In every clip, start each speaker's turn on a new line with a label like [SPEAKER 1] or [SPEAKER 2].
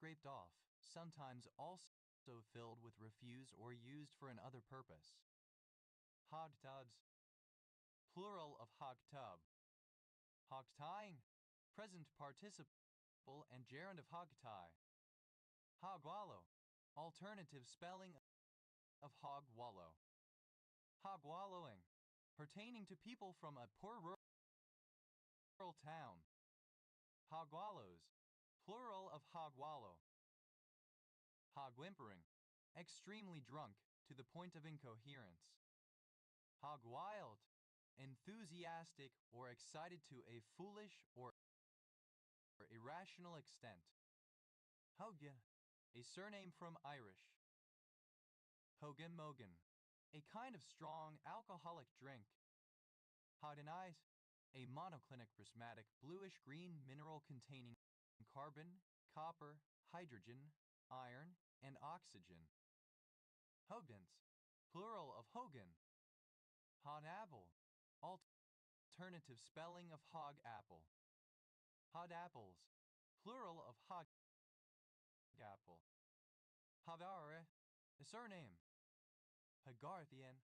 [SPEAKER 1] scraped off, sometimes also filled with refuse or used for another purpose. Hogtubs, plural of hogtub. Hogtying, present participle and gerund of hogtie. Hogwallow, alternative spelling of hog wallow. Hogwallowing, pertaining to people from a poor rural town. Hogwallows, plural of hogwallow. Hogwhimpering, extremely drunk to the point of incoherence. Hogwild, enthusiastic or excited to a foolish or irrational extent. Hoge, a surname from Irish. Hogan Mogan, a kind of strong alcoholic drink. Hoddenite, a monoclinic prismatic bluish-green mineral containing carbon, copper, hydrogen, iron, and oxygen. Hogans, plural of Hogan. Hodapple, alternative spelling of hog apple. Hodapples, plural of hog apple. Hogare, a surname. Hogarthian,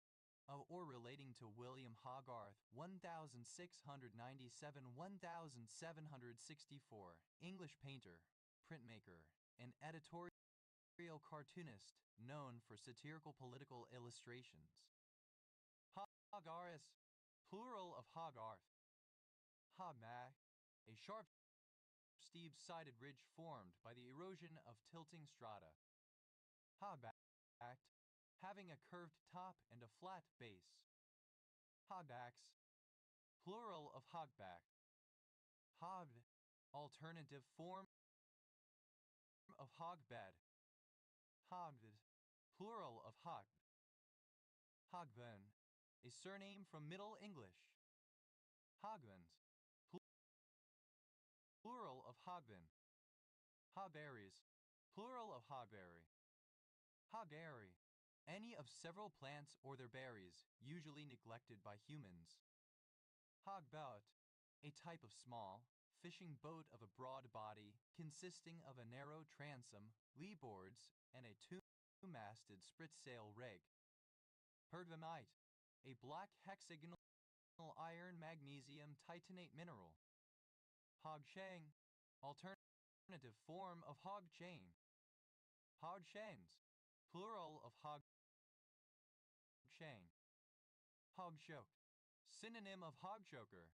[SPEAKER 1] or relating to William Hogarth, 1697–1764, English painter, printmaker, and editorial cartoonist known for satirical political illustrations. Hogaris, plural of Hogarth. Hogmag, a sharp, steep-sided ridge formed by the erosion of tilting strata. Hogbacked, having a curved top and a flat base. Hogbacks, plural of hogback. Hogd, alternative form of hogbed. Hogd, plural of hogd. Hogben, a surname from Middle English. Hogben's, plural of hogben. Hogberries, plural of hogberry. Hogberry, any of several plants or their berries, usually neglected by humans. Hogboat, a type of small, fishing boat of a broad body consisting of a narrow transom, lee boards, and a two-masted spritsail rig. Pergramite, a black hexagonal iron magnesium titanate mineral. Hogshang, alternative form of hog chain. Hogshangs, plural of hog chain. Hogshoke, synonym of hogchoker.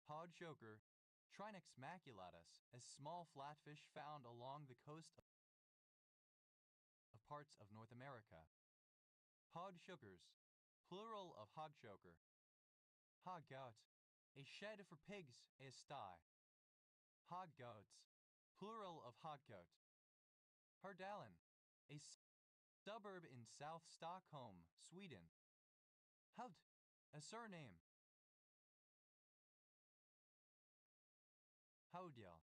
[SPEAKER 1] Hogchoker, Trinix maculatus, a small flatfish found along the coast of parts of North America. Hogchokers, plural of hogchoker. Hoggoat, a shed for pigs, a sty. Hoggoats, plural of hoggoat. Hardalen, a suburb in South Stockholm, Sweden. Hout, a surname. Hodiel,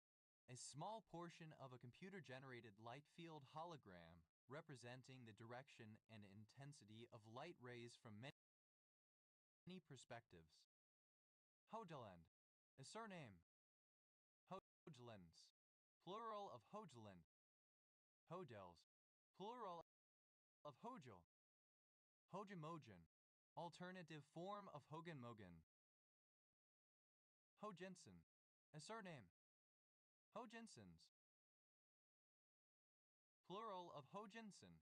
[SPEAKER 1] a small portion of a computer-generated light field hologram representing the direction and intensity of light rays from many perspectives. Hodeland, a surname. Hodelens, plural of Hodeland. Hodels, plural of Hogel. Hogemogen, alternative form of Hogenmogen. Hojensen, a surname. Hojensens, plural of Hojensen.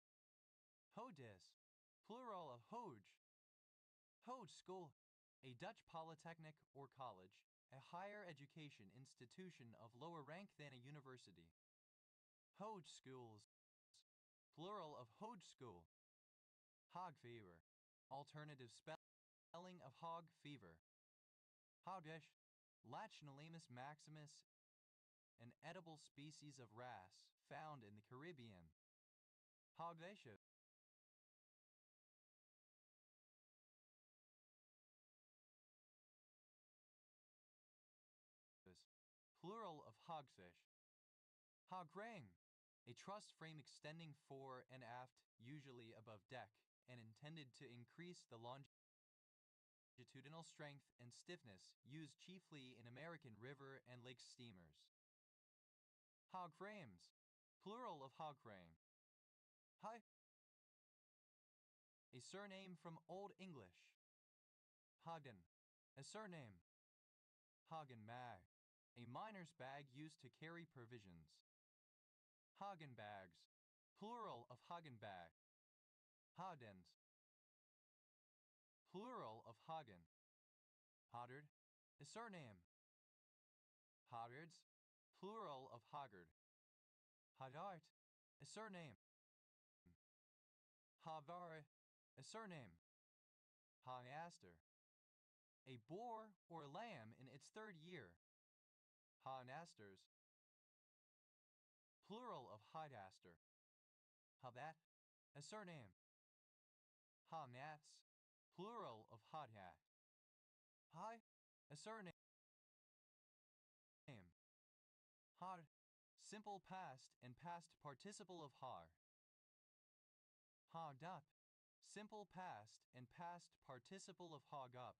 [SPEAKER 1] Hodis, plural of Hoge. Hoge School, a Dutch polytechnic or college, a higher education institution of lower rank than a university. Hoge schools, plural of Hoge school. Hog fever, alternative spelling of hog fever. Hogfish, Lachnolamus maximus, an edible species of wrasse found in the Caribbean. Hogvicious, plural of hogfish. Hograng, a truss frame extending fore and aft, usually above deck, and intended to increase the longitudinal strength and stiffness, used chiefly in American river and lake steamers. Hog frames, plural of hograme. Hi. A surname from Old English. Hagen, a surname. Hagen bag, a miner's bag used to carry provisions. Hagen bags, plural of Hagen bag. Hadens, plural of Hagen. Haggard, a surname. Haggards, plural of Haggard. Haggart, a surname. Havar, a surname. Hanaster, a boar or lamb in its third year. Hanasters, plural of Hidaster. Habat, a surname. Hamnats, plural of Hadhat. Hi, a surname. Har, simple past and past participle of har. Hogged up, simple past and past participle of hog up.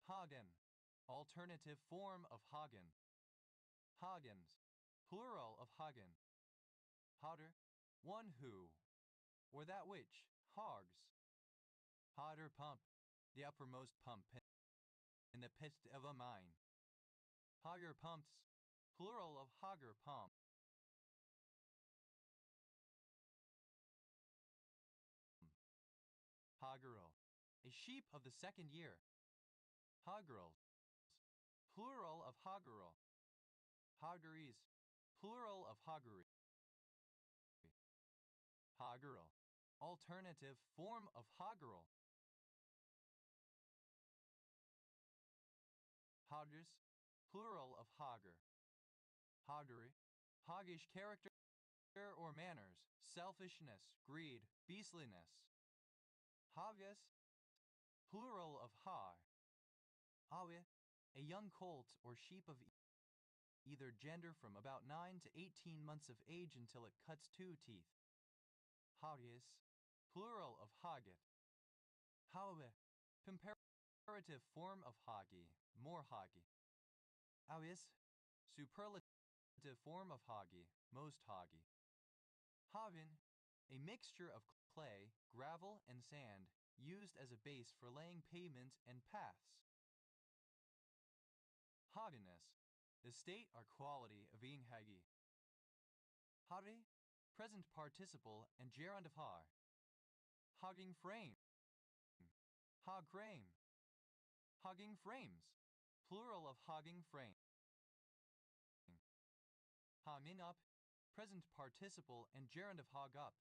[SPEAKER 1] Hagen, alternative form of Hagen. Hagens, plural of Hagen. Hodder, one who, or that which, hogs. Hodder pump, the uppermost pump in the pit of a mine. Hogger pumps, plural of hogger pump. Hoggerel, a sheep of the second year. Hoggerels, plural of hoggerel. Hoggeries, plural of hoggery. Hoggerel, alternative form of hoggerel. Hoggers, plural of hogger. Hoggery, hoggish character or manners, selfishness, greed, beastliness. Hoggus, plural of har. Awe, a young colt or sheep of either gender from about 9 to 18 months of age until it cuts 2 teeth. Haggis, plural of hagget. Hawe, comparative form of hagi, more hagi. Awis, superlative form of hagi, most hagi. Hagen, a mixture of clay, gravel, and sand, used as a base for laying pavement and paths. Hagenes, the state or quality of being hagi. Hari, present participle and gerund of har. Hogging frame. Hog frame. Hogging frames, plural of hogging frame. Hamin up, present participle and gerund of hog up.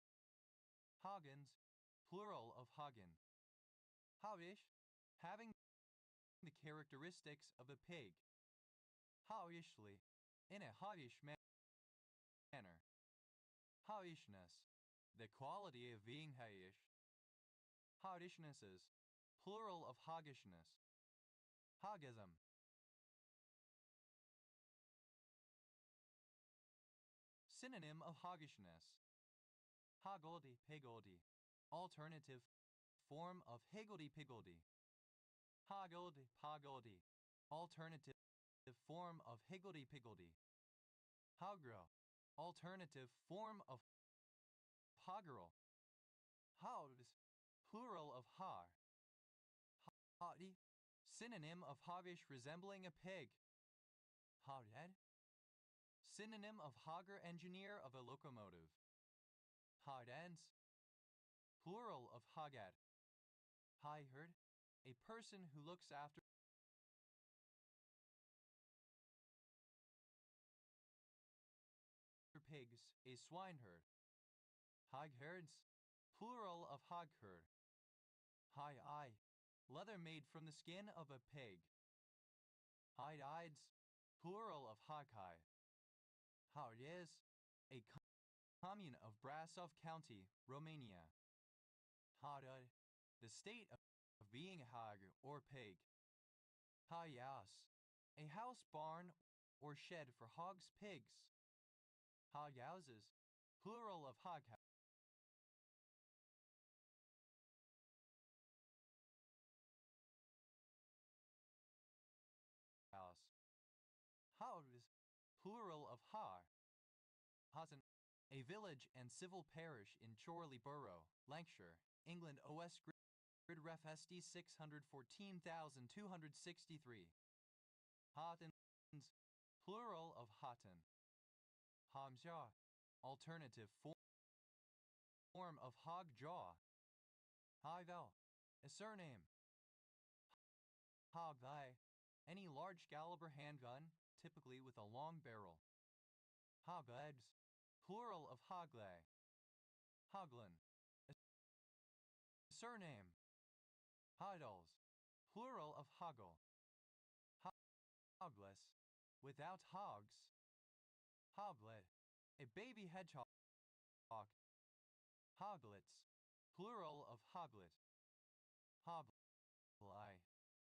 [SPEAKER 1] Hagens, plural of hagen. Havish, having the characteristics of a pig. Hawishly, in a hoggish manner. Hawishness, the quality of being hayish. Hogishnesses, plural of hoggishness. Hoggism. Synonym of hoggishness. Hagoldi pigoldi, alternative form of higgledy piggledy. Hagoldi pagoldi, alternative form of higgledy piggledy. Hagro, alternative form of haggerel. Hags, plural of har. Haughty, synonym of hoggish resembling a pig. Hoghead, synonym of hogger engineer of a locomotive. Hogdance, plural of hogad. Highherd, a person who looks after pigs, a swineherd. Hogherds, plural of hogherd. High eye, leather made from the skin of a pig. Hide-ides, plural of hoghide. Haryes, a commune of Brasov County, Romania. Hadud, the state of being a hog or pig. Hayas, a house barn or shed for hogs, pigs. Hoghouses, plural of hoghouse. House. House, plural of har. Hasen, a village and civil parish in Chorley Borough, Lancashire, England. OS Grid Ref SD 614,263. Hottens, plural of Hotten. Homjaw, alternative form of Hogjaw. Hivel, a surname. Hogthai, any large caliber handgun, typically with a long barrel. Hogleds, plural of Hoglay. Hoglin, a surname. Hodles, plural of Hoggle. Hogless, without hogs. Hoglet, a baby hedgehog. Hoglets, plural of hoglet. Hoblai,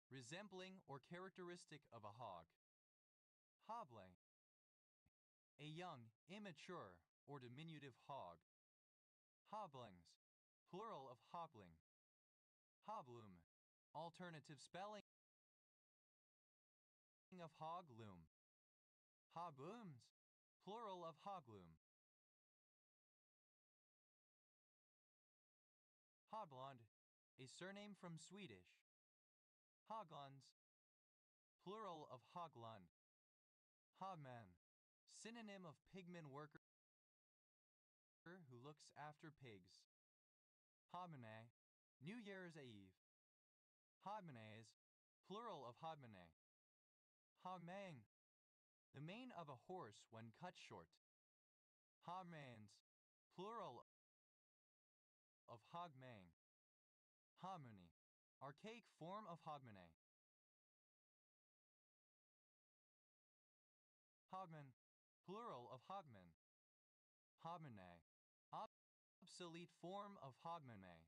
[SPEAKER 1] resembling or characteristic of a hog. Hobbling, a young, immature, or diminutive hog. Hobblings, plural of hobbling. Hobloom, alternative spelling of hogloom. Hoblooms, plural of hogloom. Hoglund, a surname from Swedish. Hoglunds, plural of Hoglund. Hogman, synonym of pigman worker who looks after pigs. Hogmanay, New Year's Eve. Hogmanays, plural of hogmanay. Hogmang, the mane of a horse when cut short. Hogmans, plural of hogmang. Hominy, archaic form of hogmanay. Hogman, plural of hogman. Hogmanay, obsolete form of hogmanay.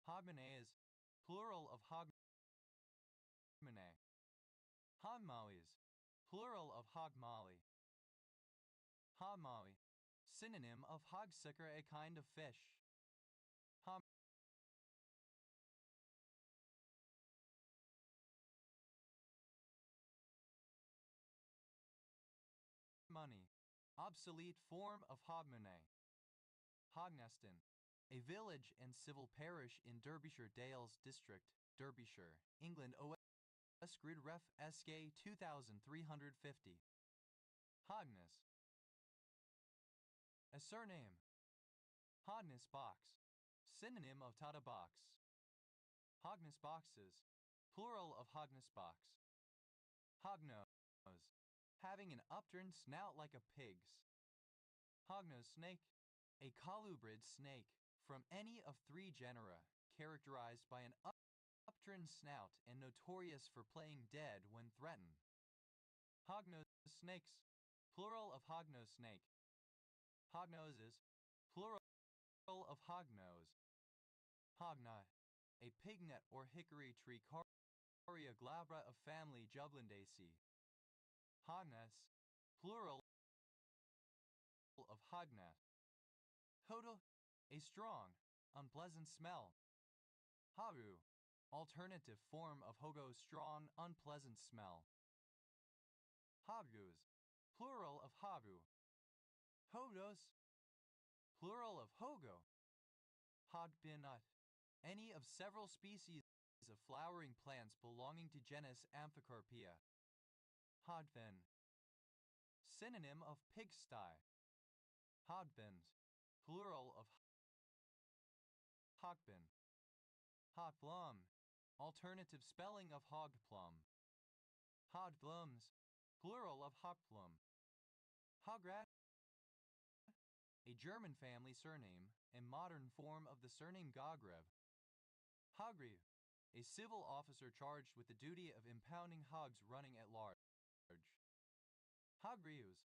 [SPEAKER 1] Hogmanays, plural of hogmanay. Hogmawis, plural of hogmawi. Hogmawi, synonym of hogsucker, a kind of fish. Money, obsolete form of hogmanay. Hogneston, a village and civil parish in Derbyshire Dales District, Derbyshire, England. OS Grid Ref SK 2350. Hogness, a surname. Hogness box, synonym of Tata box. Hogness boxes, plural of Hogness box. Hognose, having an upturned snout like a pig's. Hognose snake, a colubrid snake from any of three genera, characterized by an upturned snout and notorious for playing dead when threatened. Hognose snakes, plural of hognose snake. Hognoses, plural of hognose. Hognut, a pignet or hickory tree, Caria glabra of family Jublindaceae. Hogness, plural of hognat. Hodel, a strong, unpleasant smell. Haru, alternative form of hogo, strong, unpleasant smell. Hobgoose, plural of habu. Hodos, plural of hogo. Hodbinut, any of several species of flowering plants belonging to genus Amphicarpia. Hodben, synonym of pigsty. Hodbens, plural of hogbin. Hotblum, alternative spelling of hogplum. Hodblums, plural of hogplum. Hograt, a German family surname and modern form of the surname Gogrev. Hogreave, a civil officer charged with the duty of impounding hogs running at large. Hogreaves,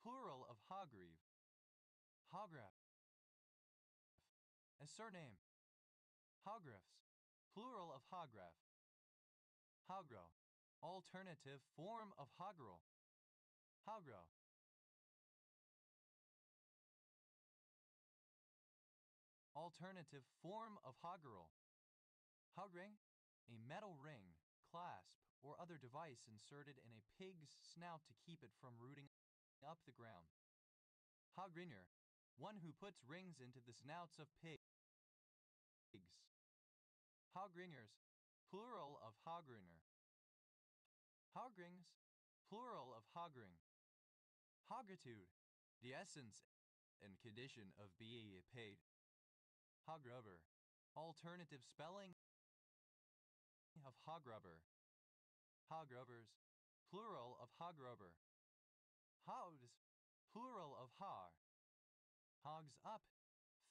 [SPEAKER 1] plural of hogreave. Hograph, a surname. Hographs, plural of hograph. Hogro, alternative form of hogro. Hogro, alternative form of hoggerel. Hogring, a metal ring, clasp, or other device inserted in a pig's snout to keep it from rooting up the ground. Hogringer, one who puts rings into the snouts of pigs. Hogringers, plural of hogringer. Hogrings, plural of hogring. Hogritude, the essence and condition of being a pig. Hogrubber, alternative spelling of hogrubber. Hogrubbers, plural of hogrubber. Hogs, plural of har. Hogs up,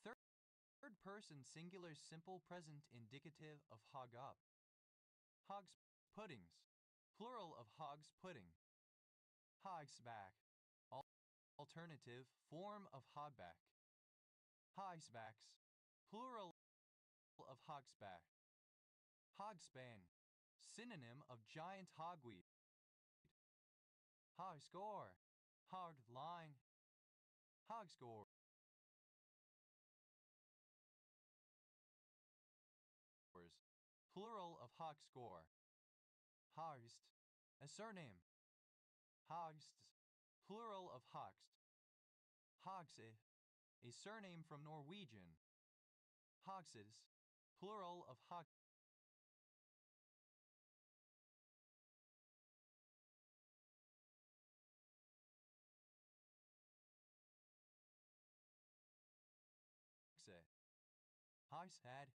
[SPEAKER 1] third person singular simple present indicative of hog up. Hogs puddings, plural of hogs pudding. Hogs back, alternative form of hogback. Hogsbacks, plural of hogsback. Hogspan, synonym of giant hogweed. Hogscore, hog line. Hogscore, plural of hogscore. Hogst, a surname. Hogsts, plural of hogst. Hogse, a surname from Norwegian. Hogses, plural of hog. Hogshead,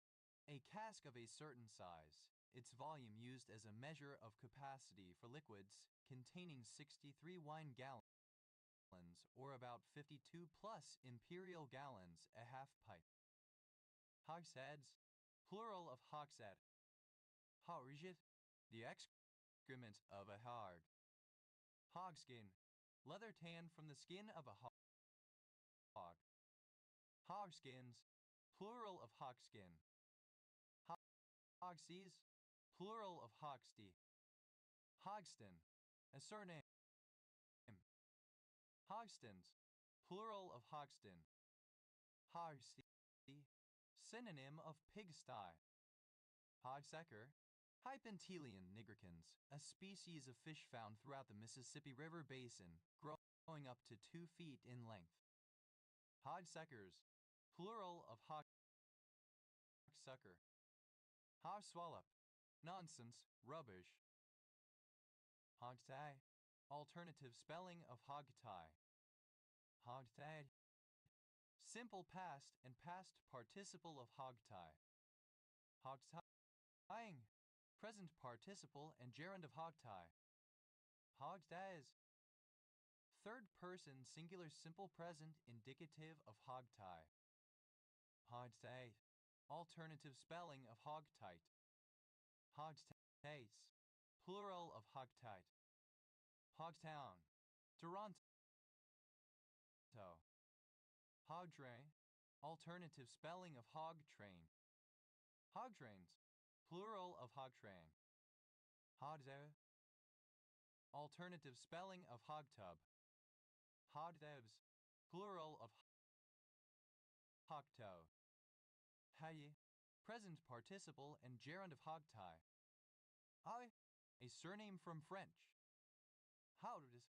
[SPEAKER 1] a cask of a certain size, its volume used as a measure of capacity for liquids containing 63 wine gallons or about 52 plus imperial gallons, a half pint. Hogsheads, plural of hogshead. Hogshead, the excrement of a hog. Hogskin, leather tanned from the skin of a hog. Hogskins, plural of hogskin. Hogseas, plural of hogsty. Hogston, a surname. Hogstons, plural of hogston. Hogsty, synonym of pigsty. Hogsecker, Hypentelion nigricans, a species of fish found throughout the Mississippi River Basin, growing up to 2 feet in length. Hogsuckers, plural of hogsucker. Hogswallop, nonsense, rubbish. Hogtie, alternative spelling of hogtie. Hogtied, simple past and past participle of hogtie. Hogtying, present participle and gerund of hogtie. Hogties, third person singular simple present indicative of hogtie. Hogtite, alternative spelling of hogtite. Hogtates, plural of hogtite. Hogtown, Toronto. Hogtrain, alternative spelling of hog train. Hogtrains, plural of hogtrain. Hodze, alternative spelling of hogtub. Hogdebs, plural of hogtow. Haye, present participle and gerund of hogtie. I, a surname from French. Howdis,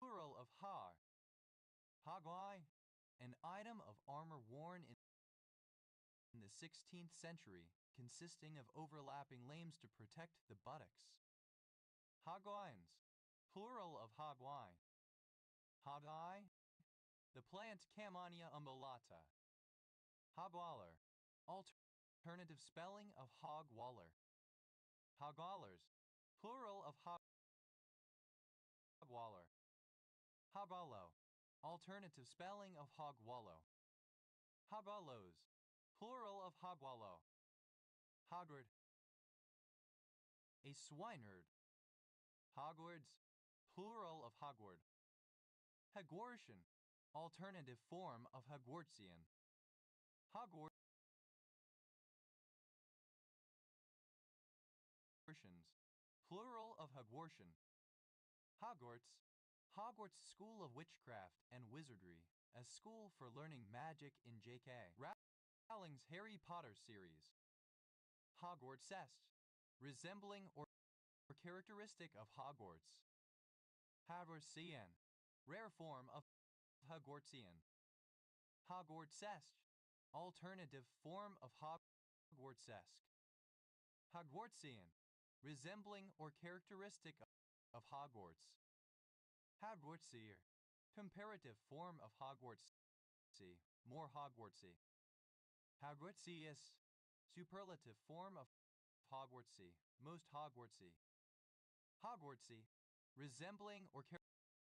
[SPEAKER 1] plural of har. Hogwai, an item of armor worn in the 16th century, consisting of overlapping lames to protect the buttocks. Hogwines, plural of hogwine. Hogeye, the plant Camannia umbellata. Hogwaller, alternative spelling of hogwaller. Hogwallers, plural of hogwaller. Hogwallow, alternative spelling of hogwallow. Hogwallows, plural of hogwallow. Hogward, a swineherd. Hogwards, plural of hogward. Hagwartian, alternative form of Hogwartsian. Hogwartians, plural of Hogwartian. Hogwarts, Hogwarts School of Witchcraft and Wizardry, a school for learning magic in J.K. Rowling's Harry Potter series. Hogwartsest, resembling or characteristic of Hogwarts. Hogwartsian, rare form of Hogwartsian. Hogwartsesk, alternative form of Hogwartsesk. Hogwartsian, resembling or characteristic of Hogwarts. Hogwartsier, comparative form of Hogwartsy, more Hogwartsy. Hogwartsius, superlative form of Hogwartsy, most Hogwartsy. Hogwartsy, resembling or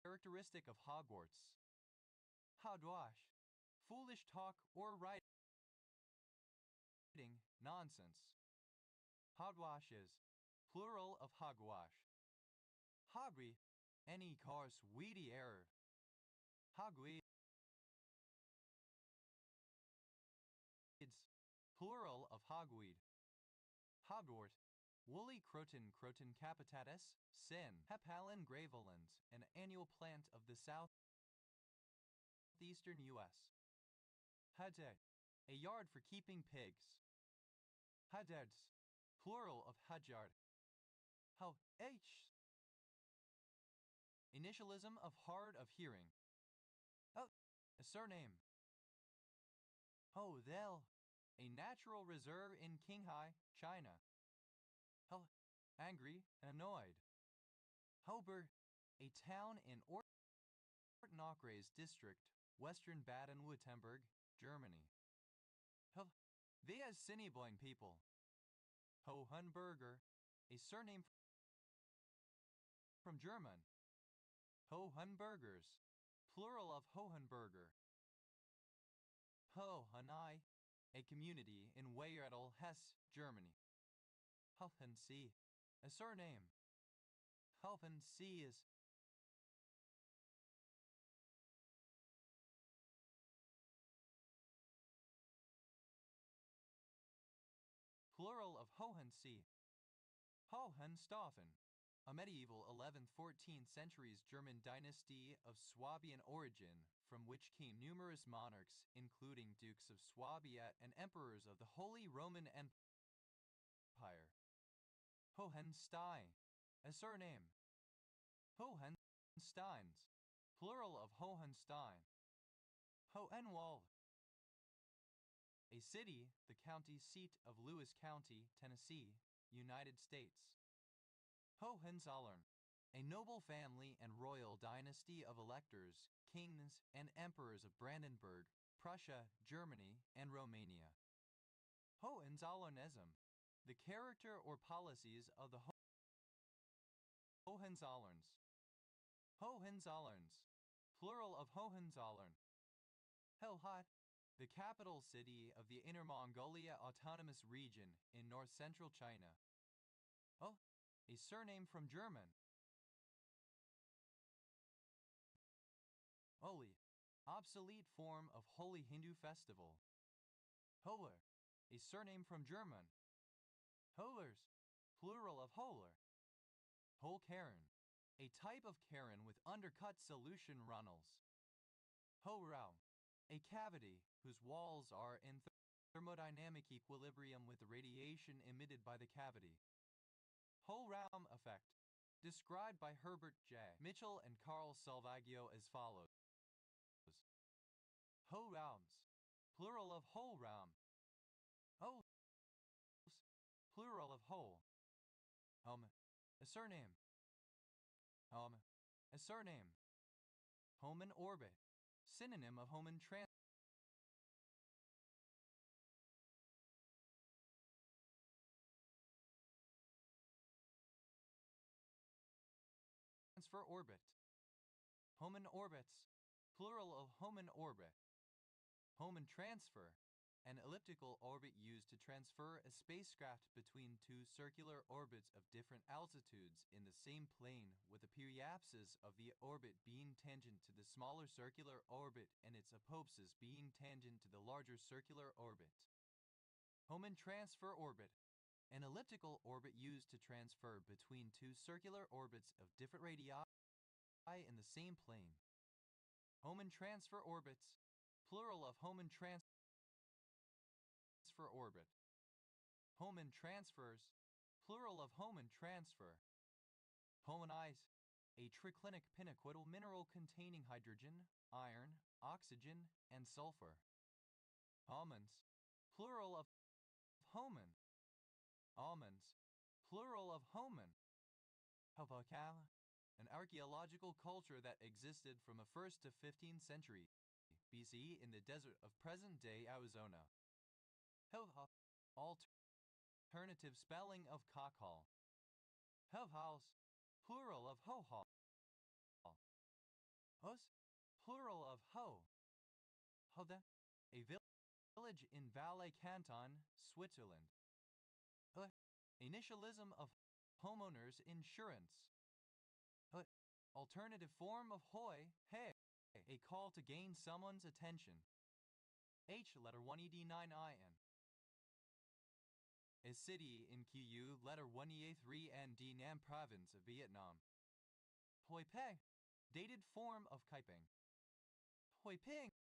[SPEAKER 1] characteristic of Hogwarts. Hogwash, foolish talk or writing, nonsense. Hogwashes, plural of hogwash. Hogweed, any coarse weedy error. Hogweeds, plural of hogweed. Hogwort, woolly croton Croton capitatus, sin. Hepalin graveolens, an annual plant of the southeastern U.S. Haddad, a yard for keeping pigs. Haddads, plural of hadyard. How h, initialism of hard of hearing. Oh, a surname. Ho they'll, a natural reserve in Qinghai, China. Ho, angry, annoyed. Hober, a town in Ortenau-Gräs district, western Baden-Württemberg, Germany. Ho, they as Cinneboin people. Hohenberger, a surname from German. Hohenbergers, plural of Hohenberger. Hohenai, a community in Weyertal, Hesse, Germany. Hohensee, a surname. Hohensee is plural of Hohensee. Hohenstaufen, a medieval 11th–14th centuries German dynasty of Swabian origin, from which came numerous monarchs, including dukes of Swabia and emperors of the Holy Roman Empire. Hohenstein, a surname. Hohensteins, plural of Hohenstein. Hohenwald, a city, the county seat of Lewis County, Tennessee, United States. Hohenzollern, a noble family and royal dynasty of electors, kings, and emperors of Brandenburg, Prussia, Germany, and Romania. Hohenzollernism, the character or policies of the Hohenzollerns. Hohenzollerns, plural of Hohenzollern. Helhat, the capital city of the Inner Mongolia Autonomous Region in north-central China. Oh, a surname from German. Holi, obsolete form of holy Hindu festival. Holer, a surname from German. Holers, plural of Holer. Whole Cairn, a type of cairn with undercut solution runnels. Ho-rao, a cavity whose walls are in thermodynamic equilibrium with the radiation emitted by the cavity. Whole-realm effect, described by Herbert J. Mitchell and Carl Salvaggio as follows. Ho-realms, plural of whole realm. Holes, plural of whole. A surname. A surname. Homan orbit, synonym of Homan transfer orbit. Homan orbits, plural of Homan orbit. Homan transfer, an elliptical orbit used to transfer a spacecraft between two circular orbits of different altitudes in the same plane, with the periapsis of the orbit being tangent to the smaller circular orbit and its apopsis being tangent to the larger circular orbit. Homan transfer orbit, an elliptical orbit used to transfer between two circular orbits of different radii in the same plane. Homan transfer orbits, plural of Homan transfer orbit. Homan transfers, plural of Homan transfer. Homanize, a triclinic pinaquidyl mineral containing hydrogen, iron, oxygen, and sulfur. Almonds, plural of homen. Almonds, plural of homen. Hopakala, an archaeological culture that existed from the 1st to 15th century BCE in the desert of present-day Arizona. Hoha, alternative spelling of Kakal. House, plural of Hoha. Hos, plural of Ho. Hoda, a village in Valais Canton, Switzerland. Initialism of homeowners insurance. Alternative form of hoi, hey, a call to gain someone's attention. H letter 1ED9IN. A city in Kiu letter 1EA3 D Nam province of Vietnam. Hoi Pe, dated form of Kaiping. Hoi Ping,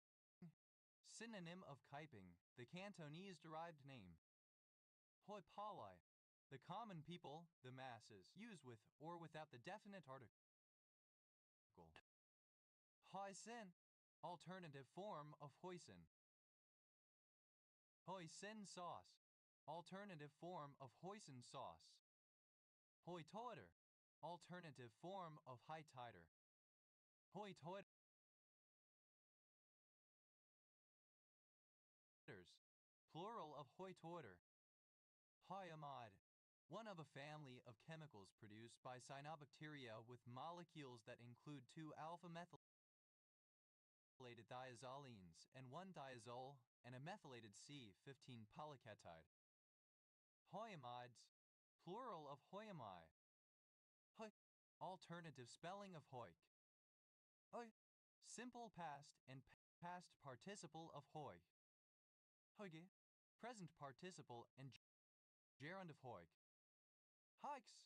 [SPEAKER 1] synonym of Kaiping, the Cantonese derived name. Hoi Palai, the common people, the masses, use with or without the definite article. Hoi Sin, alternative form of hoisin. Hoisin sauce, alternative form of hoisin sauce. Hoi Toiter, alternative form of high tider. Hoi Toiters, plural of hoi toiter. Hyamide, one of a family of chemicals produced by cyanobacteria with molecules that include 2 alpha-methylated thiazolines and 1 thiazole and a methylated C15 polycation. Hoiamides, plural of hoiamide. Hoi, alternative spelling of hoik. Hoi, simple past and past participle of hoi. Hoige, present participle and gerund of hoik. Hikes,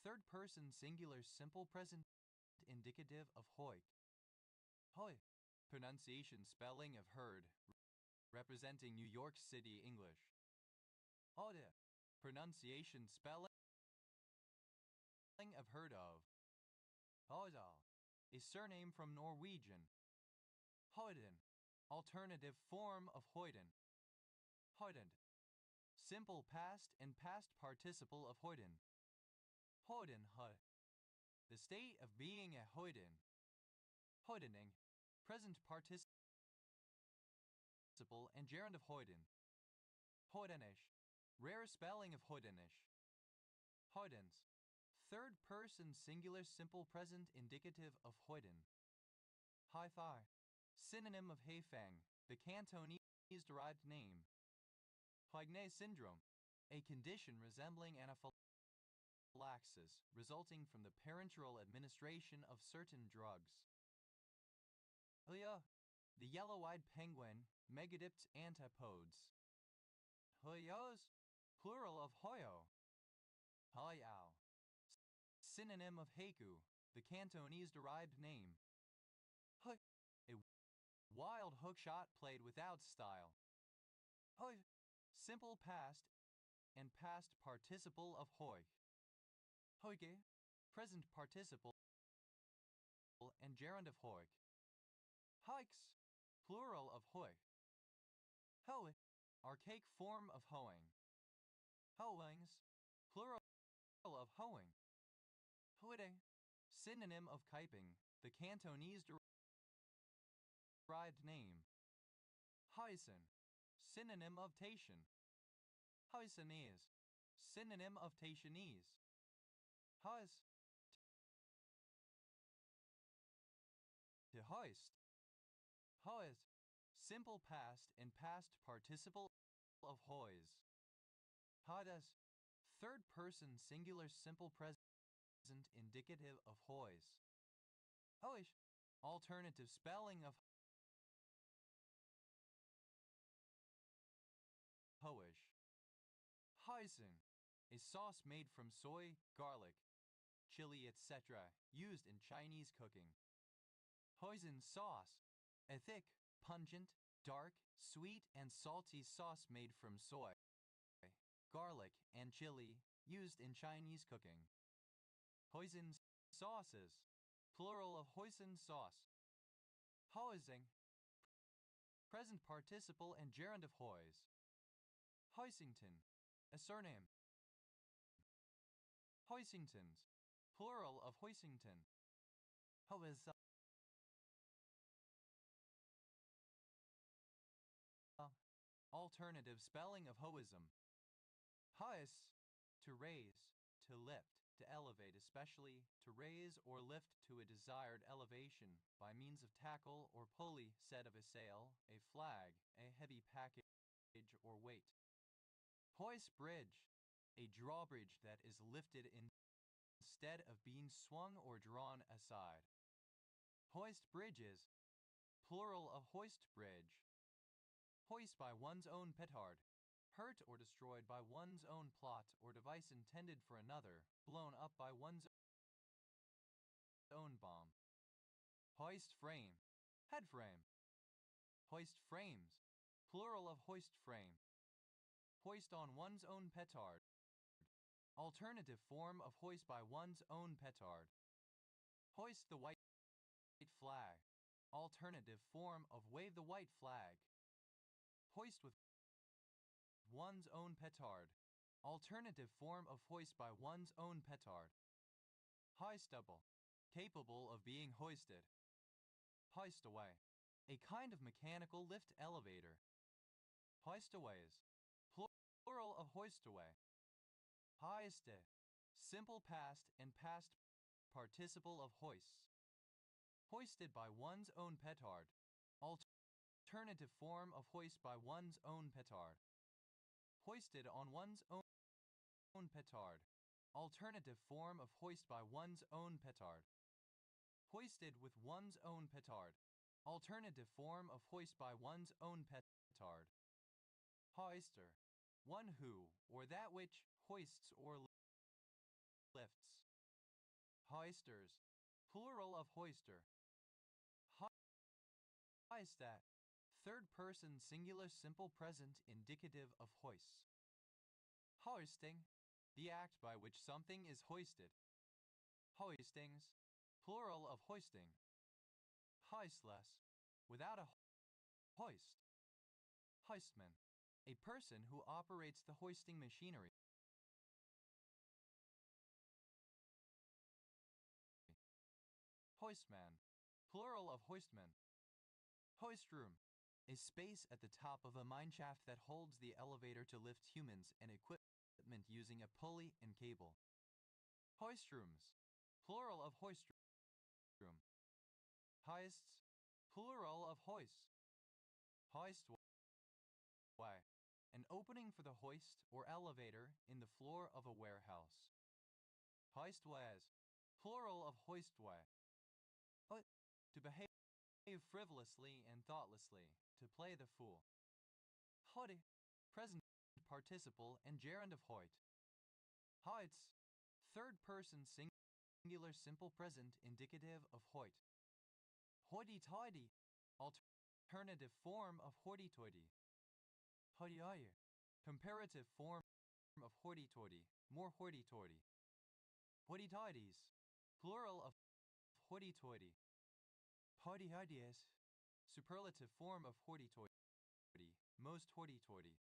[SPEAKER 1] third person singular simple present indicative of hoik. Hoi, pronunciation spelling of heard, representing New York City English. Ode, pronunciation spelling of heard of. Hodal, a surname from Norwegian. Hoiden, alternative form of hoiden. Hoidend, simple past and past participle of hoiden. Hoiden hu, the state of being a hoiden. Hoidening, present participle and gerund of hoiden. Hoidenish, rare spelling of hoidenish. Hoidens, third person singular simple present indicative of hoiden. Hi-fi, synonym of haifang, the Cantonese derived name. Poignée syndrome, a condition resembling anaphylaxis resulting from the parenteral administration of certain drugs. Hoya, the yellow-eyed penguin, megadipt antipodes. Hoyos, plural of hoyo. Hoyao, synonym of heiku, the Cantonese derived name. Hoy, a wild hookshot played without style. Hoy, simple past and past participle of hoy. Hoige, present participle and gerund of hoik. Hikes, plural of hoy. Hoe, archaic form of hoeing. Hoeings, plural of hoeing. Hoede, synonym of kaiping, the Cantonese derived name. Hyson, synonym of Taishan. Hysanese, synonym of Taishanese. Hus, to hoist. Hoist, simple past and past participle of hoys. Hadas, third person singular simple present indicative of hoys. Hoish, alternative spelling of hoish. Hoisin, a sauce made from soy, garlic, chili, etc., used in Chinese cooking. Hoisin sauce, a thick, pungent, dark, sweet, and salty sauce made from soy, garlic, and chili, used in Chinese cooking. Hoisin sauces, plural of hoisin sauce. Hoising, present participle and gerund of hois. Hoisington, a surname. Hoisingtons, plural of Hoisington. Hois, alternative spelling of hoism. Hois, to raise, to lift, to elevate, especially to raise or lift to a desired elevation by means of tackle or pulley set of a sail, a flag, a heavy package or weight. Hoist bridge, a drawbridge that is lifted instead of being swung or drawn aside. Hoist bridges, plural of hoist bridge. Hoist by one's own petard, hurt or destroyed by one's own plot or device intended for another, blown up by one's own bomb. Hoist frame, head frame. Hoist frames, plural of hoist frame. Hoist on one's own petard, alternative form of hoist by one's own petard. Hoist the white flag, alternative form of wave the white flag. Hoist with one's own petard, alternative form of hoist by one's own petard. Hoistable, capable of being hoisted. Hoist away, a kind of mechanical lift elevator. Hoistaways, plural of hoistaway. Hoiste, simple past and past participle of hoists. Hoisted by one's own petard, alternative form of hoist by one's own petard. Hoisted on one's own petard, alternative form of hoist by one's own petard. Hoisted with one's own petard, alternative form of hoist by one's own petard. Hoister, one who or that which hoists or lifts. Hoisters, plural of hoister. Hoistat, third person singular simple present indicative of hoists. Hoisting, the act by which something is hoisted. Hoistings, plural of hoisting. Hoistless, without a hoist. Hoistman, a person who operates the hoisting machinery. Hoistman, plural of hoistman. Hoistroom, a space at the top of a mineshaft that holds the elevator to lift humans and equipment using a pulley and cable. Hoistrooms, plural of hoistroom. Hoists, plural of hoist. Hoistway, an opening for the hoist or elevator in the floor of a warehouse. Hoistways, plural of hoistway. To behave frivolously and thoughtlessly, to play the fool. Hoide, present participle and gerund of hoit. Hoits, third person singular simple present indicative of hoit. Hoity-toity, alternative form of hoity-toity. Hoity-toity, comparative form of hoity-toity, more hoity-toity. Hoity-toities, plural of hoity-toity. Hoity-toities, superlative form of hoity-toity, most hoity-toity.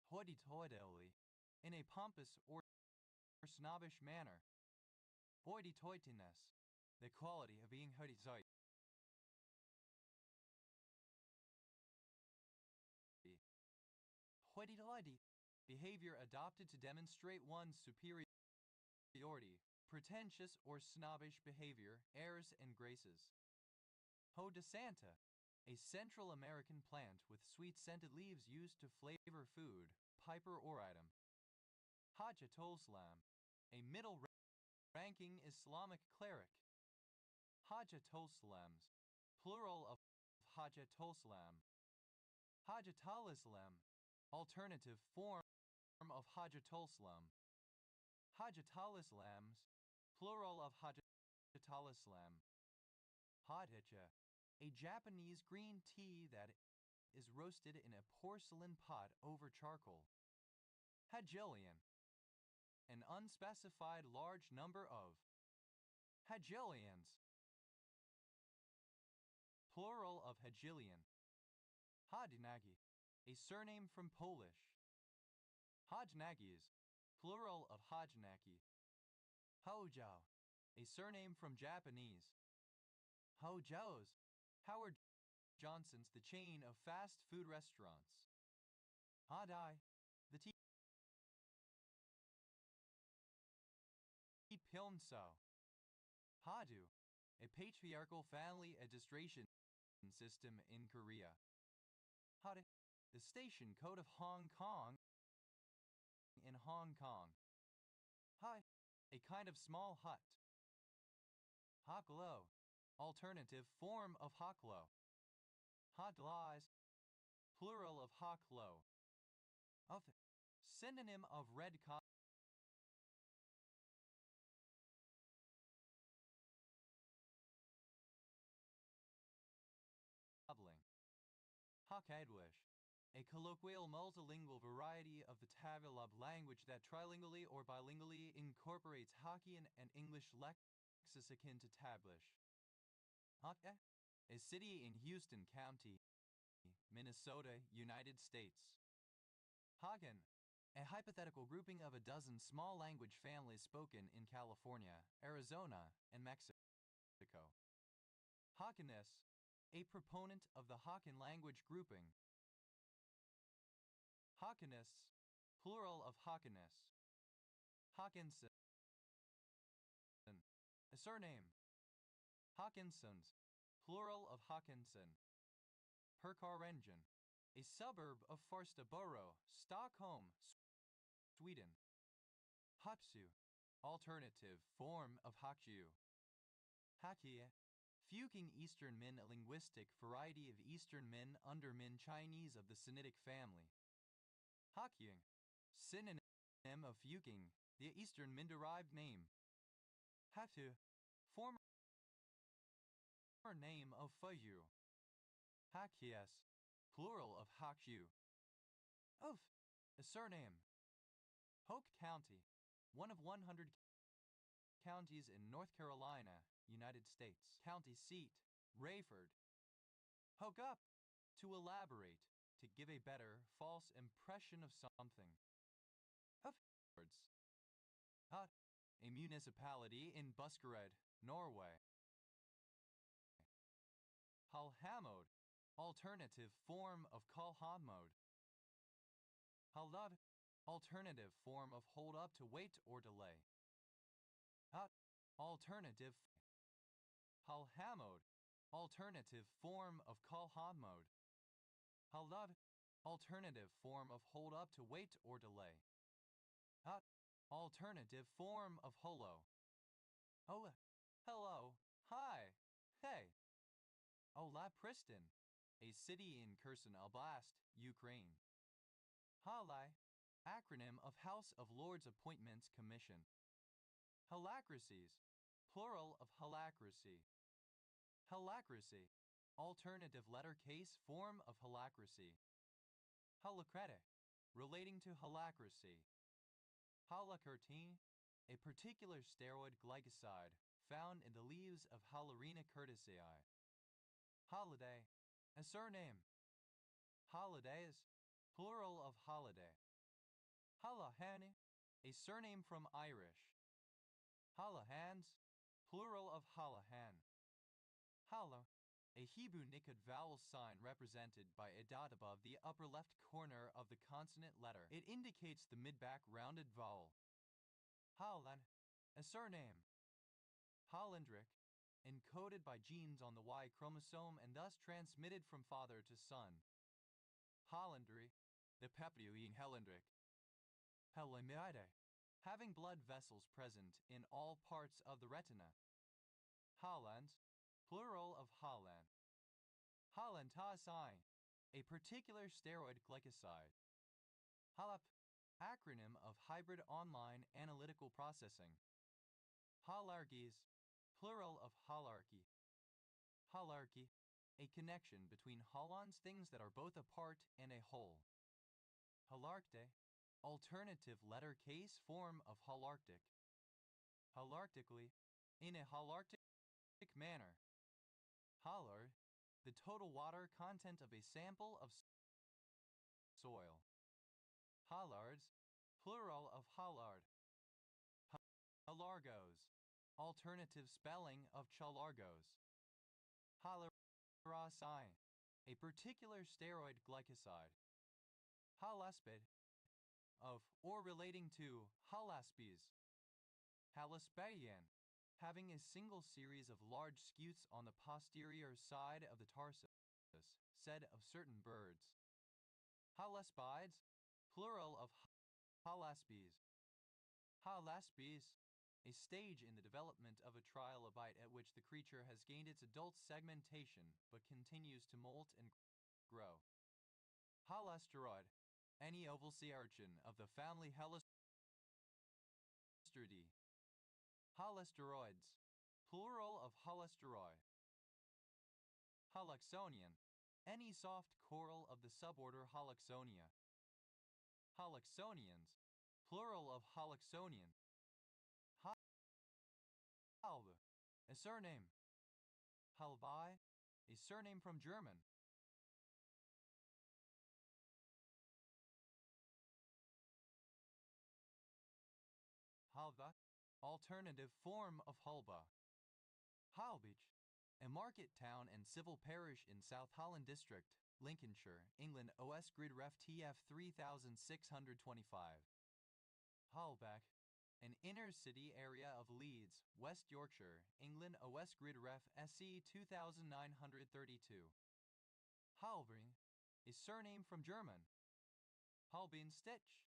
[SPEAKER 1] Hoity-toity, in a pompous or snobbish manner. Hoity-toityness, the quality of being hoity-toity. Hoity-toity, behavior adopted to demonstrate one's superiority, pretentious or snobbish behavior, airs and graces. Ho de Santa, a Central American plant with sweet scented leaves used to flavor food, piper or item. Haja Toslam, a middle-ranking Islamic cleric. Haja Toslams, plural of Haja Toslam. Hajat al-Islam, alternative form of Hajat al-Islam. Hajat al-Islams, plural of Hajat al-Islam. Hadacha, a Japanese green tea that is roasted in a porcelain pot over charcoal. Hagilion, an unspecified large number of. Hagilions, of Hegelian. Hodnagi, a surname from Polish. Hodnagies, plural of Hodnaki. Hojao, a surname from Japanese. Hojo's, Howard Johnson's, the chain of fast food restaurants. Hadai, the tea Pyonso. Hadu, a patriarchal family administration system in Korea. Hade, the station code of Hong Kong in Hong Kong. Hai, a kind of small hut. Haklo, alternative form of Haklo. Hadlais, plural of Haklo. Of, synonym of red cobbling. Hokkaidoish, a colloquial multilingual variety of the Tagalog language that trilingually or bilingually incorporates Hokkien and English lexis akin to Tablish. Hokke, a city in Houston County, Minnesota, United States. Hagen, a hypothetical grouping of a dozen small language families spoken in California, Arizona, and Mexico. Hawkiness, a proponent of the Hokkien language grouping. Hokkinists, plural of Hawkiness. Hawkinson, a surname. Hawkinsons, plural of Hawkinson. Herkarengen, a suburb of Farsta borough, Stockholm, Sweden. Hapsu, alternative form of Hakju. Hakie, Fuking Eastern Min, a linguistic variety of Eastern Min under Min Chinese of the Sinitic family. Hakyung, synonym of Fuking, the Eastern Min-derived name. Hatu, former name of Fuyu. Hakies, plural of Hakyu. Of, a surname. Hoke County, one of 100 counties in North Carolina, United States. County seat, Rayford. Hoke up, to elaborate, to give a better, false impression of something. Of words. Hot, a municipality in Buskerud, Norway. Halhamod, alternative form of Kalhamod. Haldad, alternative form of hold up to wait or delay. Hot, alternative. Halhamod, alternative form of Kalhamod. Haldad, alternative form of hold up to wait or delay. Hot, alternative form of holo. Oh, hello, hi, hey. Ola Pristin, a city in Kherson Oblast, Ukraine. Halai, acronym of House of Lords Appointments Commission. Halacracies, plural of halacracy. Halacracy, alternative letter case form of halacracy. Halacretic, relating to halacracy. Halakertine, a particular steroid glycoside found in the leaves of Halarina curticeae. Holiday, a surname. Holidays, plural of holiday. Halahani, a surname from Irish. Halahans, plural of Halahan. Hala, a Hebrew Nikud vowel sign represented by a dot above the upper left corner of the consonant letter. It indicates the mid-back rounded vowel. Haaland, a surname. Hollandric, encoded by genes on the Y chromosome and thus transmitted from father to son. Hollandry, the Pepluing Hellandric. Helimide, having blood vessels present in all parts of the retina. Holland, plural of Holland. Hollantasine, a particular steroid glycoside. HALAP, acronym of Hybrid Online Analytical Processing. Holarchies, plural of holarchy. Holarchy, a connection between holons, things that are both a part and a whole. Holarcte, alternative letter case form of holarctic. Holarctically, in a holarctic manner. Hollard, the the total water content of a sample of soil. Hallards, plural of hallard. Halargos, alternative spelling of chalargos. Halarasi, a particular steroid glycoside. Halaspid, of or relating to halaspes. Halaspedian, having a single series of large scutes on the posterior side of the tarsus, said of certain birds. Halaspides, plural of halaspes. Halaspes, a stage in the development of a trilobite at which the creature has gained its adult segmentation but continues to molt and grow. Halasteroid, any oval sea urchin of the family Halastridae. Halasteroids, plural of halasteroi. Haloxonian, any soft coral of the suborder Haloxonia. Haloxonians, plural of haloxonian. Halbe, a surname. Halbai, a surname from German. Halba, alternative form of Hulba. Halbich, a market town and civil parish in South Holland District, Lincolnshire, England. OS Grid Ref TF 3625. Halbeck, an inner city area of Leeds, West Yorkshire, England. OS Grid Ref SC 2932. Halbring, a surname from German. Halbin stitch,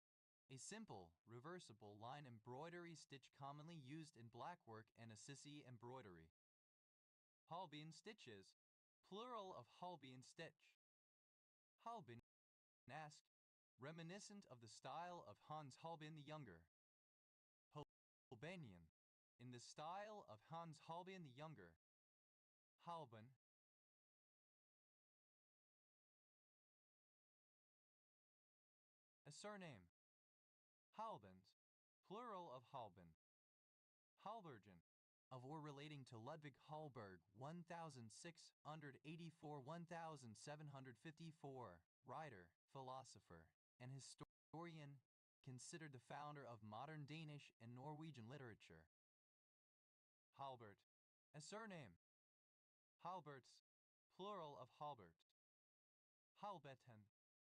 [SPEAKER 1] a simple, reversible line embroidery stitch commonly used in blackwork and Assisi embroidery. Halbin stitches, plural of Halbin stitch. Halbin-esque, reminiscent of the style of Hans Holbein the Younger. Holbeinian, in the style of Hans Holbein the Younger. Halban, a surname. Halbans, plural of Halban. Halbergen, of or relating to Ludwig Hallberg 1684-1754, writer, philosopher, and historian, considered the founder of modern Danish and Norwegian literature. Halbert, a surname. Halberts, plural of Halbert. Halbetten,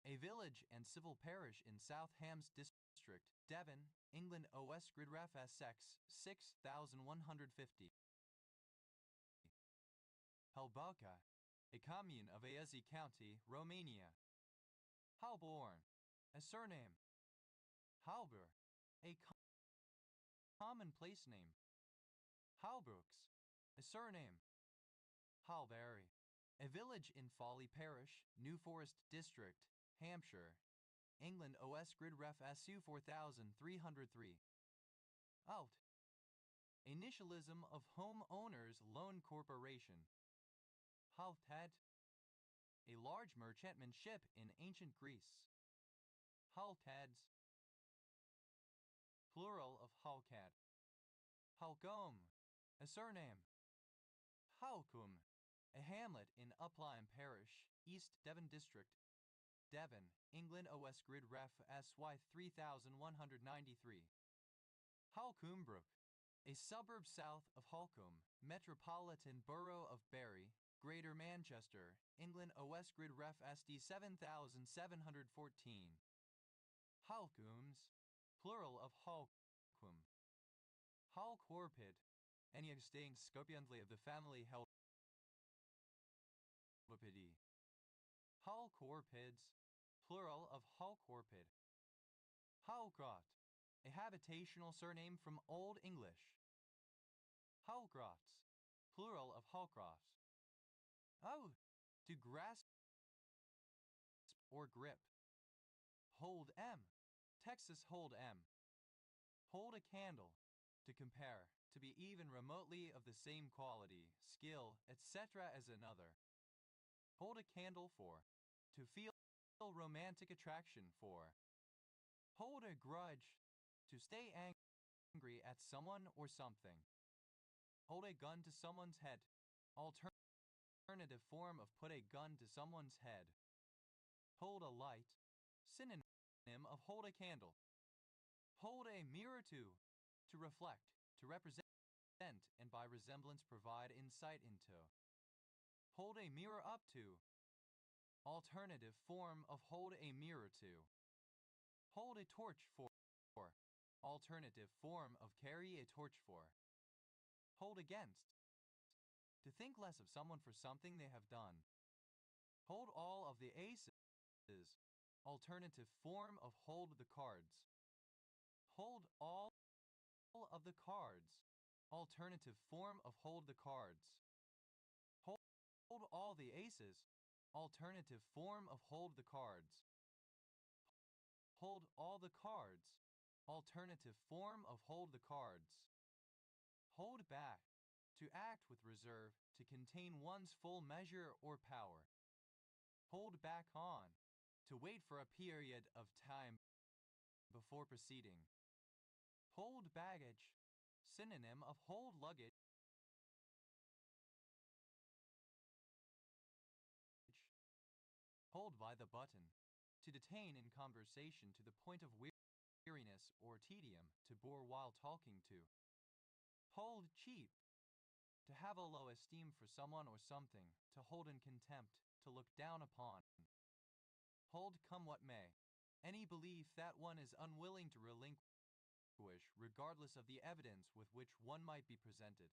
[SPEAKER 1] a village and civil parish in South Hams District, Devon, England. OS Grid Ref SX 6150. Halbauca, a commune of Aezi County, Romania. Halborn, a surname. Halber, a common place name. Halbrooks, a surname. Halberry, a village in Folly Parish, New Forest District, Hampshire, England. OS Grid Ref SU 4303. Alt, initialism of Home Owners Loan Corporation. Haltad, a large merchantman ship in ancient Greece. Haltads, plural of Halcad. Halcombe, a surname. Halcombe, a hamlet in Upline Parish, East Devon District, Devon, England. OS Grid Ref SY 3193. Halcombrook, a suburb south of Halcombe, Metropolitan Borough of Bury, Greater Manchester, England. OS Grid Ref SD 7714. Halcombes, plural of Halcombe. Halcorpid, any extinct scorpionly of the family Helvipidae. Halcorpids, plural of Halcorpid. Halgrot, a habitational surname from Old English. Halgrots, plural of Halgrots. Oh, to grasp or grip. Hold M, Texas Hold M. Hold a candle, to compare, to be even remotely of the same quality, skill, etc. as another. Hold a candle for, to feel romantic attraction for. Hold a grudge, to stay angry at someone or something. Hold a gun to someone's head. Alternative alternative form of put a gun to someone's head. Hold a light, synonym of hold a candle. Hold a mirror to reflect, to represent, and by resemblance provide insight into. Hold a mirror up to, alternative form of hold a mirror to. Hold a torch for, alternative form of carry a torch for. Hold against, to think less of someone for something they have done. Hold all of the aces, alternative form of hold the cards. Hold all of the cards, alternative form of hold the cards. Hold all the aces, alternative form of hold the cards. Hold all the cards, alternative form of hold the cards. Hold back, to act with reserve, to contain one's full measure or power. Hold back on, to wait for a period of time before proceeding. Hold baggage, synonym of hold luggage. Hold by the button, to detain in conversation to the point of weariness or tedium, to bore while talking to. Hold cheap, to have a low esteem for someone or something, to hold in contempt, to look down upon. Hold come what may, any belief that one is unwilling to relinquish regardless of the evidence with which one might be presented.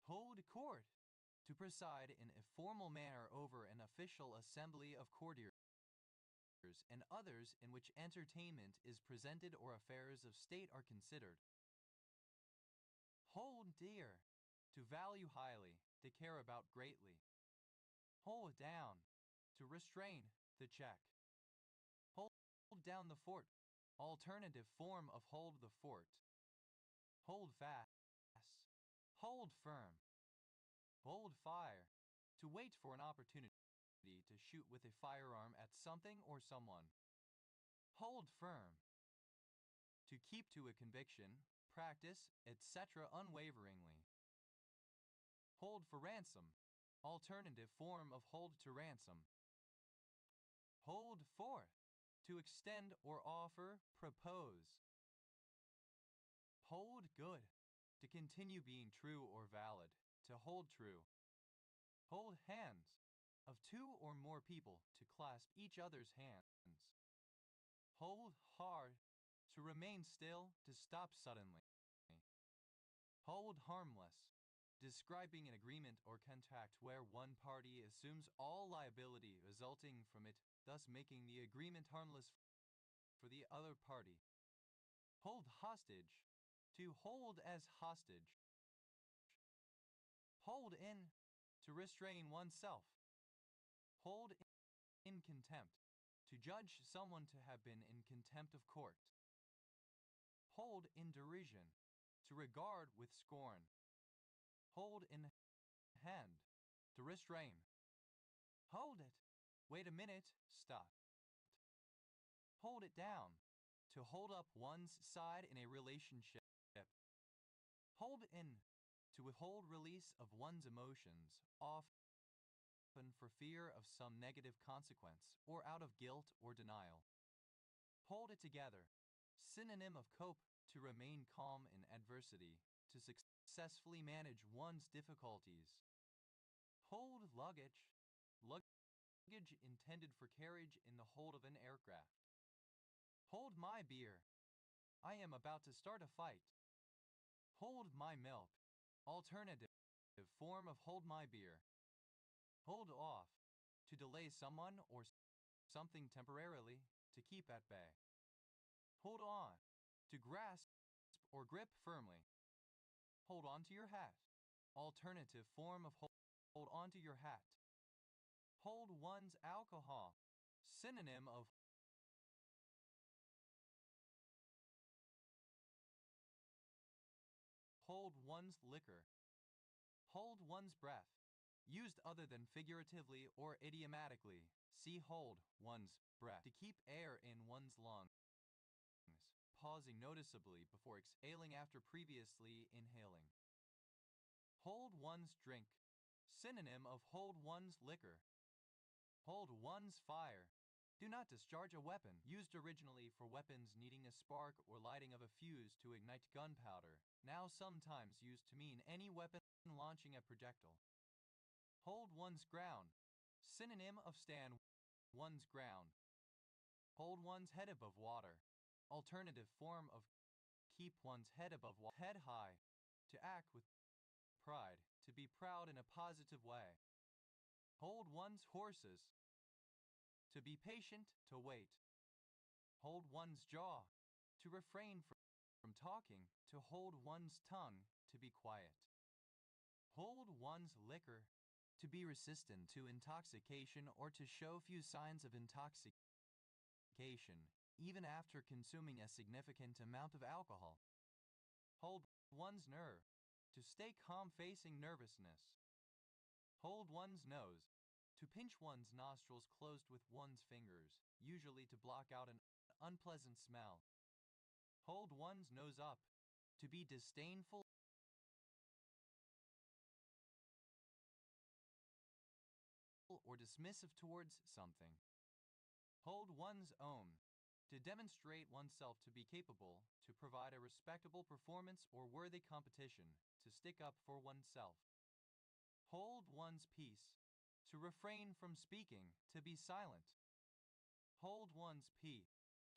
[SPEAKER 1] Hold court, to preside in a formal manner over an official assembly of courtiers and others in which entertainment is presented or affairs of state are considered. Hold dear, to value highly, to care about greatly. Hold down, to restrain, to check. Hold down the fort, alternative form of hold the fort. Hold fast, hold firm. Hold fire, to wait for an opportunity to shoot with a firearm at something or someone. Hold firm, to keep to a conviction, practice, etc. unwaveringly. Hold for ransom, alternative form of hold to ransom. Hold forth, to extend or offer, propose. Hold good, to continue being true or valid, to hold true. Hold hands, of two or more people, to clasp each other's hands. Hold hard, to remain still, to stop suddenly. Hold harmless, describing an agreement or contract where one party assumes all liability resulting from it, thus making the agreement harmless for the other party. Hold hostage, to hold as hostage. Hold in, to restrain oneself. Hold in contempt, to judge someone to have been in contempt of court. Hold in derision, to regard with scorn. Hold in hand, to restrain. Hold it, wait a minute, stop. Hold it down, to hold up one's side in a relationship. Hold in, to withhold release of one's emotions, often for fear of some negative consequence, or out of guilt or denial. Hold it together, synonym of cope, to remain calm in adversity, to successfully manage one's difficulties. Hold luggage, luggage intended for carriage in the hold of an aircraft. Hold my beer, I am about to start a fight. Hold my milk, alternative form of hold my beer. Hold off, to delay someone or something temporarily, to keep at bay. Hold on, to grasp or grip firmly. Hold on to your hat, alternative form of hold on to your hat. Hold one's alcohol, synonym of hold one's liquor. Hold one's breath, used other than figuratively or idiomatically. See hold one's breath, to keep air in one's lungs, pausing noticeably before exhaling after previously inhaling. Hold one's drink, Synonym of hold one's liquor. Hold one's fire. Do not discharge a weapon. Used originally for weapons needing a spark or lighting of a fuse to ignite gunpowder, now sometimes used to mean any weapon launching a projectile. Hold one's ground. Synonym of stand one's ground. Hold one's head above water. Alternative form of keep one's head above water. Head high. To act with pride. To be proud in a positive way. Hold one's horses. To be patient, to wait. Hold one's jaw. To refrain from talking. To hold one's tongue. To be quiet. Hold one's liquor. To be resistant to intoxication or to show few signs of intoxication, even after consuming a significant amount of alcohol. Hold one's nerve. To stay calm facing nervousness. Hold one's nose. To pinch one's nostrils closed with one's fingers, usually to block out an unpleasant smell. Hold one's nose up. To be disdainful or dismissive towards something. Hold one's own. To demonstrate oneself to be capable, to provide a respectable performance or worthy competition, to stick up for oneself. Hold one's peace. To refrain from speaking, to be silent. Hold one's pee.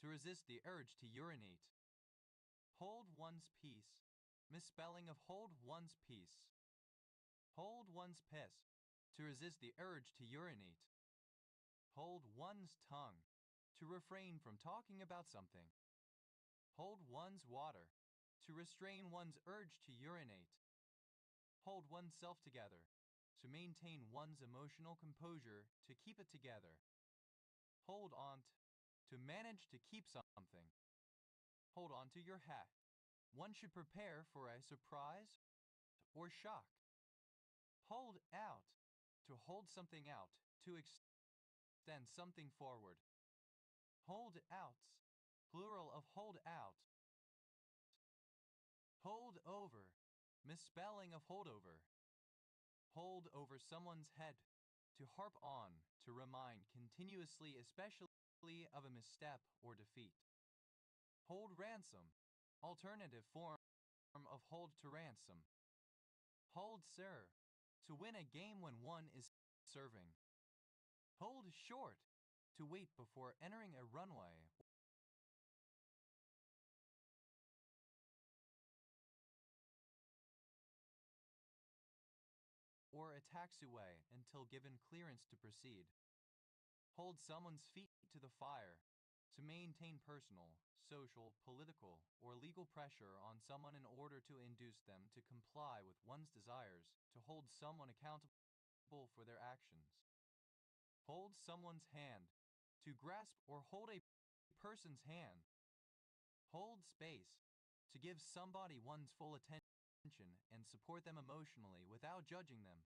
[SPEAKER 1] To resist the urge to urinate. Hold one's peace. Misspelling of hold one's peace. Hold one's piss. To resist the urge to urinate. Hold one's tongue. To refrain from talking about something. Hold one's water. To restrain one's urge to urinate. Hold oneself together. To maintain one's emotional composure, to keep it together. Hold on. To manage to keep something. Hold on to your hat. One should prepare for a surprise or shock. Hold out. To hold something out. To extend something forward. Hold outs. Plural of hold out. Hold over. Misspelling of holdover. Hold over someone's head. To harp on. To remind continuously, especially of a misstep or defeat. Hold ransom. Alternative form of hold to ransom. Hold serve. To win a game when one is serving. Hold short. To wait before entering a runway or a taxiway until given clearance to proceed. Hold someone's feet to the fire. To maintain personal, social, political, or legal pressure on someone in order to induce them to comply with one's desires. To hold someone accountable for their actions. Hold someone's hand. To grasp or hold a person's hand. Hold space. To give somebody one's full attention and support them emotionally without judging them.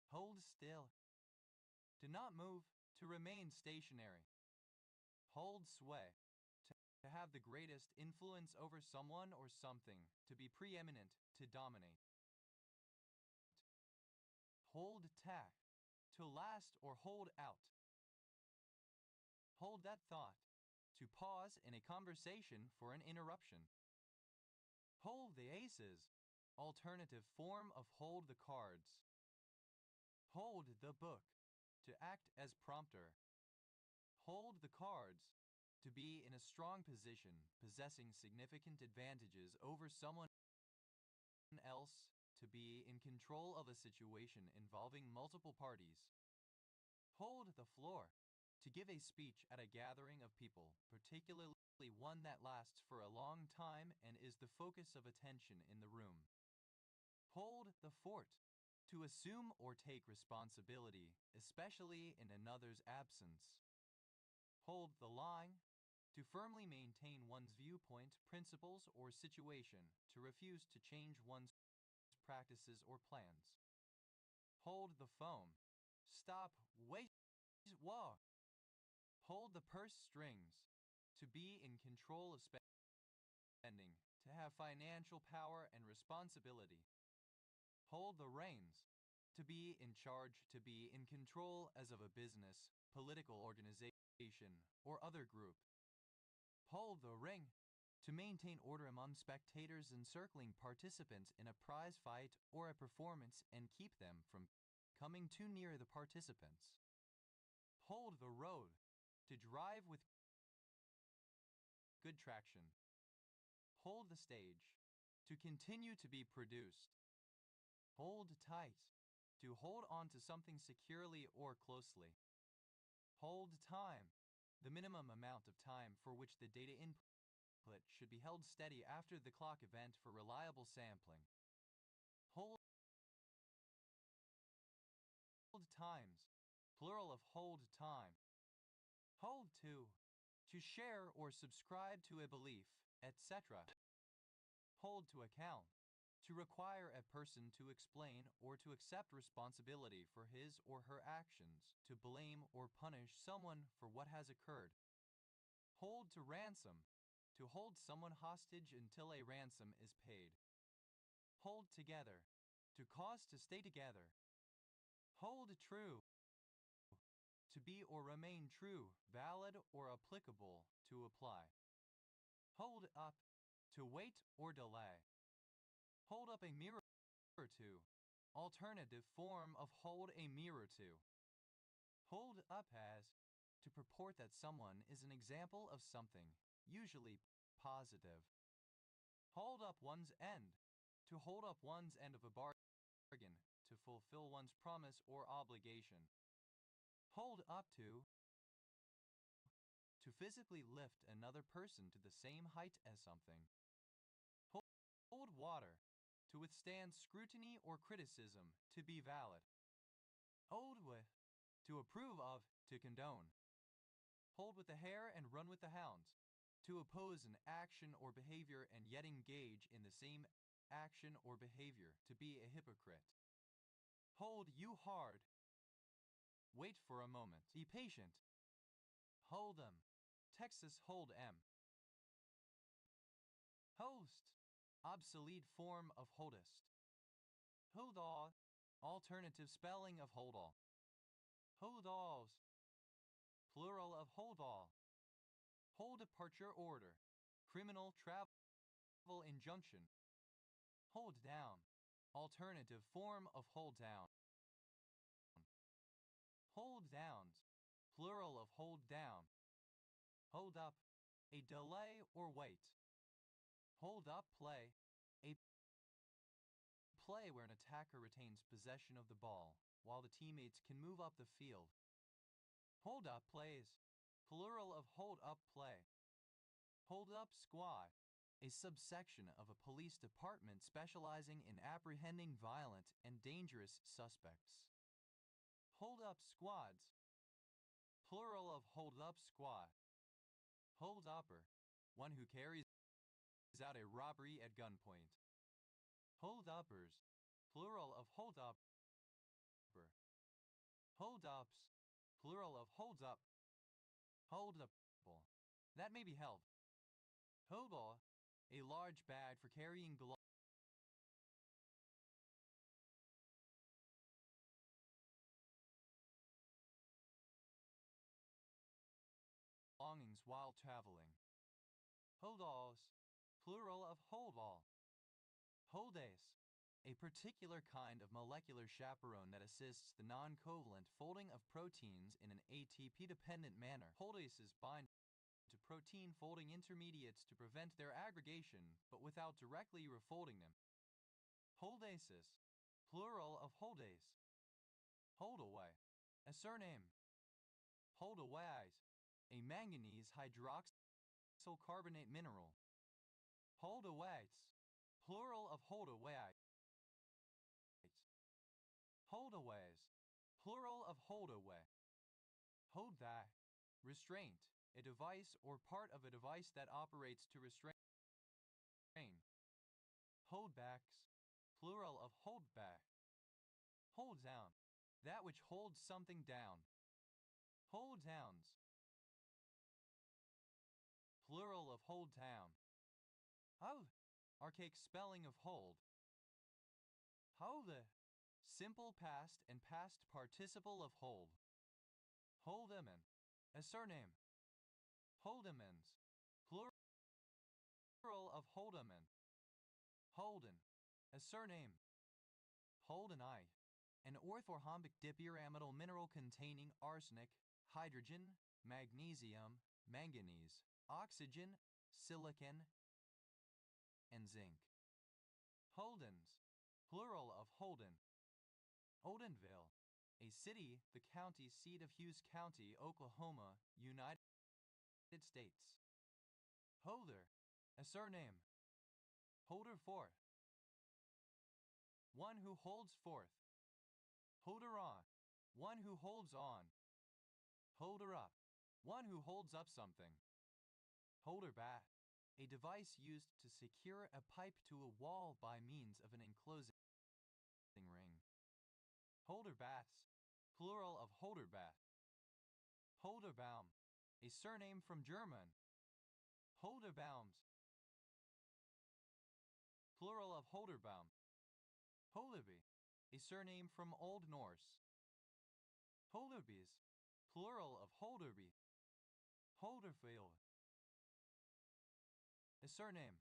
[SPEAKER 1] Hold still. To not move. To remain stationary. Hold sway. To have the greatest influence over someone or something. To be preeminent. To dominate. Hold tact. To last or hold out. Hold that thought. To pause in a conversation for an interruption. Hold the aces. Alternative form of hold the cards. Hold the book. To act as prompter. Hold the cards. To be in a strong position, possessing significant advantages over someone else. To be in control of a situation involving multiple parties. Hold the floor. To give a speech at a gathering of people, particularly one that lasts for a long time and is the focus of attention in the room. Hold the fort. To assume or take responsibility, especially in another's absence. Hold the line. To firmly maintain one's viewpoint, principles, or situation. To refuse to change one's practices or plans. Hold the phone. Stop. Wait. Whoa. Hold the purse strings. To be in control of spending. To have financial power and responsibility. Hold the reins. To be in charge, to be in control as of a business, political organization, or other group. Hold the ring. To maintain order among spectators encircling participants in a prize fight or a performance and keep them from coming too near the participants. Hold the road. To drive with good traction. Hold the stage. To continue to be produced. Hold tight. To hold on to something securely or closely. Hold time. The minimum amount of time for which the data input should be held steady after the clock event for reliable sampling. Hold times. Plural of hold time. Hold to. To share or subscribe to a belief, etc. Hold to account. To require a person to explain or to accept responsibility for his or her actions, to blame or punish someone for what has occurred. Hold to ransom. To hold someone hostage until a ransom is paid. Hold together. To cause to stay together. Hold true. To be or remain true, valid or applicable, to apply. Hold up. To wait or delay. Hold up a mirror to. Alternative form of hold a mirror to. Hold up as. To purport that someone is an example of something, usually positive. Hold up one's end. To hold up one's end of a bargain, to fulfill one's promise or obligation. Hold up to. To physically lift another person to the same height as something. Hold water. To withstand scrutiny or criticism, to be valid. Hold with. To approve of, to condone. Hold with the hare and run with the hounds. To oppose an action or behavior and yet engage in the same action or behavior, to be a hypocrite. Hold you hard. Wait for a moment. Be patient. Hold 'em. Texas Hold 'em. Host. Obsolete form of holdest. Hold all. Alternative spelling of hold all. Hold alls. Plural of hold all. Hold departure order. Criminal travel injunction. Hold down. Alternative form of hold down. Hold downs. Plural of hold down. Hold up. A delay or wait. Hold up play. A play where an attacker retains possession of the ball, while the teammates can move up the field. Hold up plays. Plural of hold up play. Hold up squad. A subsection of a police department specializing in apprehending violent and dangerous suspects. Hold up squads. Plural of hold up squad. Hold upper. One who carries out a robbery at gunpoint. Hold uppers. Plural of hold upper. Hold ups. Plural of holds up. Hold up. That may be held. Hold all. A large bag for carrying belongings while traveling. Hold alls. Plural of hold all. Holdase. A particular kind of molecular chaperone that assists the non-covalent folding of proteins in an ATP-dependent manner. Holdases bind to protein folding intermediates to prevent their aggregation, but without directly refolding them. Holdases. Plural of holdase. Hold away. A surname. Hold away. A manganese hydroxyl carbonate mineral. Hold away. Plural of hold away. Holdaways. Plural of hold away. Hold that. Restraint. A device or part of a device that operates to restrain. Holdbacks. Plural of hold back. Hold down. That which holds something down. Hold downs. Plural of hold down. Hold. Archaic spelling of hold. Hold. Simple past and past participle of hold. Holdeman, a surname. Holdemans, plural of Holdeman. Holden, a surname. Holdenite, an orthorhombic dipyramidal mineral containing arsenic, hydrogen, magnesium, manganese, oxygen, silicon, and zinc. Holdens, plural of Holden. Holdenville, a city, the county seat of Hughes County, Oklahoma, United States. Holder, a surname. Holder forth, one who holds forth. Holder on, one who holds on. Holder up, one who holds up something. Holder bath, a device used to secure a pipe to a wall by means of an enclosing ring. Holder baths, plural of Holder bath. Holderbaum, a surname from German. Holderbaums, plural of Holderbaum. Holderby, a surname from Old Norse. Holderbys, plural of Holderby. Holderfield, a surname.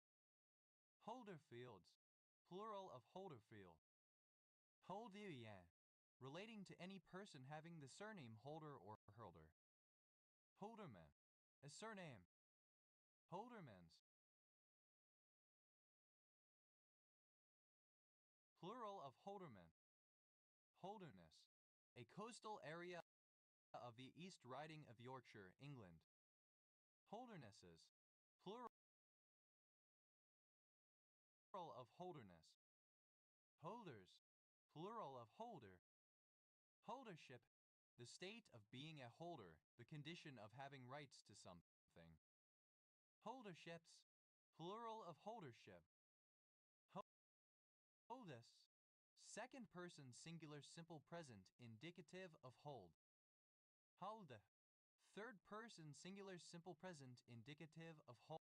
[SPEAKER 1] Holderfields, plural of Holderfield. Holderian, relating to any person having the surname Holder or Herder. Holderman, a surname. Holdermans, plural of Holderman. Holderness, a coastal area of the East Riding of Yorkshire, England. Holdernesses, plural of Holderness. Holders, plural of Holder. Holdership, the state of being a holder, the condition of having rights to something. Holderships, plural of holdership. Holdus, second person singular simple present indicative of hold. Holde, third person singular simple present indicative of hold.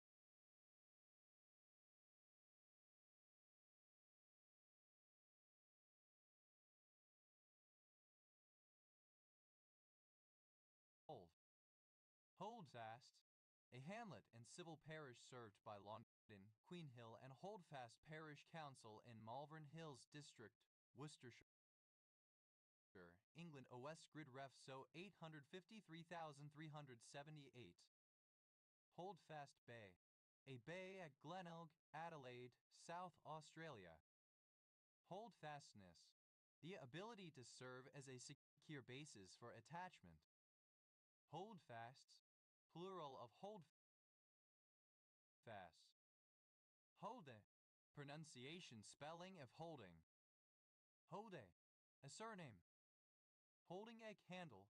[SPEAKER 1] Holdfast, a hamlet and civil parish served by Longden, Queenhill and Holdfast Parish Council in Malvern Hills District, Worcestershire, England. OS grid ref so 853,378. Holdfast Bay, a bay at Glenelg, Adelaide, South Australia. Holdfastness, the ability to serve as a secure basis for attachment. Holdfasts, plural of holdfast. Holde, pronunciation spelling of holding. Holde, a surname. Holding a candle,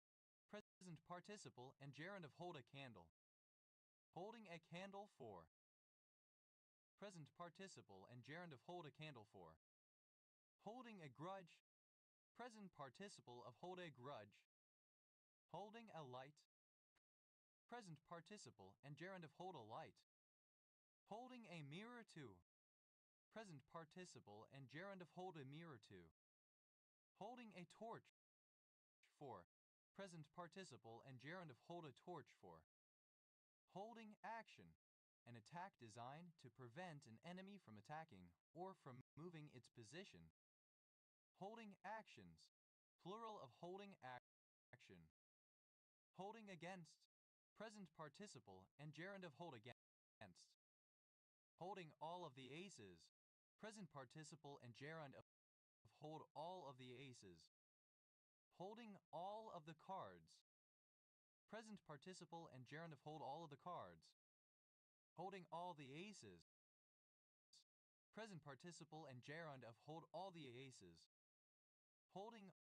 [SPEAKER 1] present participle and gerund of hold a candle. Holding a candle for, present participle and gerund of hold a candle for. Holding a grudge, present participle of hold a grudge. Holding a light, present participle and gerund of hold a light. Holding a mirror to, present participle and gerund of hold a mirror to. Holding a torch for, present participle and gerund of hold a torch for. Holding action, an attack designed to prevent an enemy from attacking or from moving its position. Holding actions, plural of holding action. Holding against, present participle and gerund of hold against. Holding all of the aces, present participle and gerund of hold all of the aces. Holding all of the cards, present participle and gerund of hold all of the cards. Holding all the aces, present participle and gerund of hold all the aces. Holding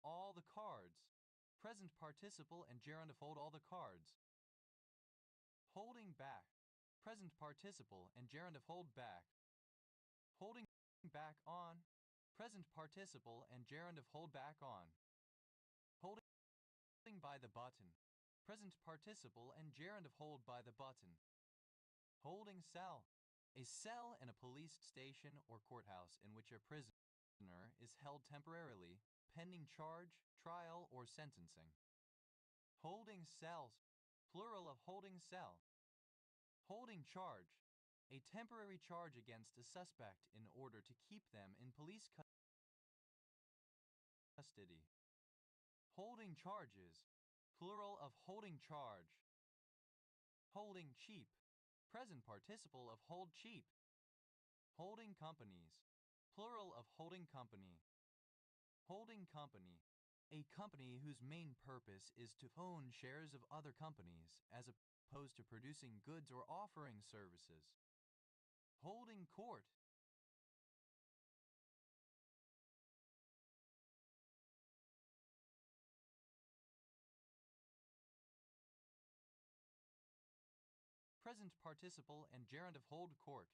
[SPEAKER 1] all the cards, present participle and gerund of hold all the cards. Holding back, present participle and gerund of hold back. Holding back on, present participle and gerund of hold back on. Holding by the button, present participle and gerund of hold by the button. Holding cell, a cell in a police station or courthouse in which a prisoner prisoner is held temporarily, pending charge, trial, or sentencing. Holding cells, plural of holding cell. Holding charge, a temporary charge against a suspect in order to keep them in police custody. Holding charges, plural of holding charge. Holding cheap, present participle of hold cheap. Holding companies, plural of holding company. Holding company, a company whose main purpose is to own shares of other companies as opposed to producing goods or offering services. Holding court, present participle and gerund of hold court.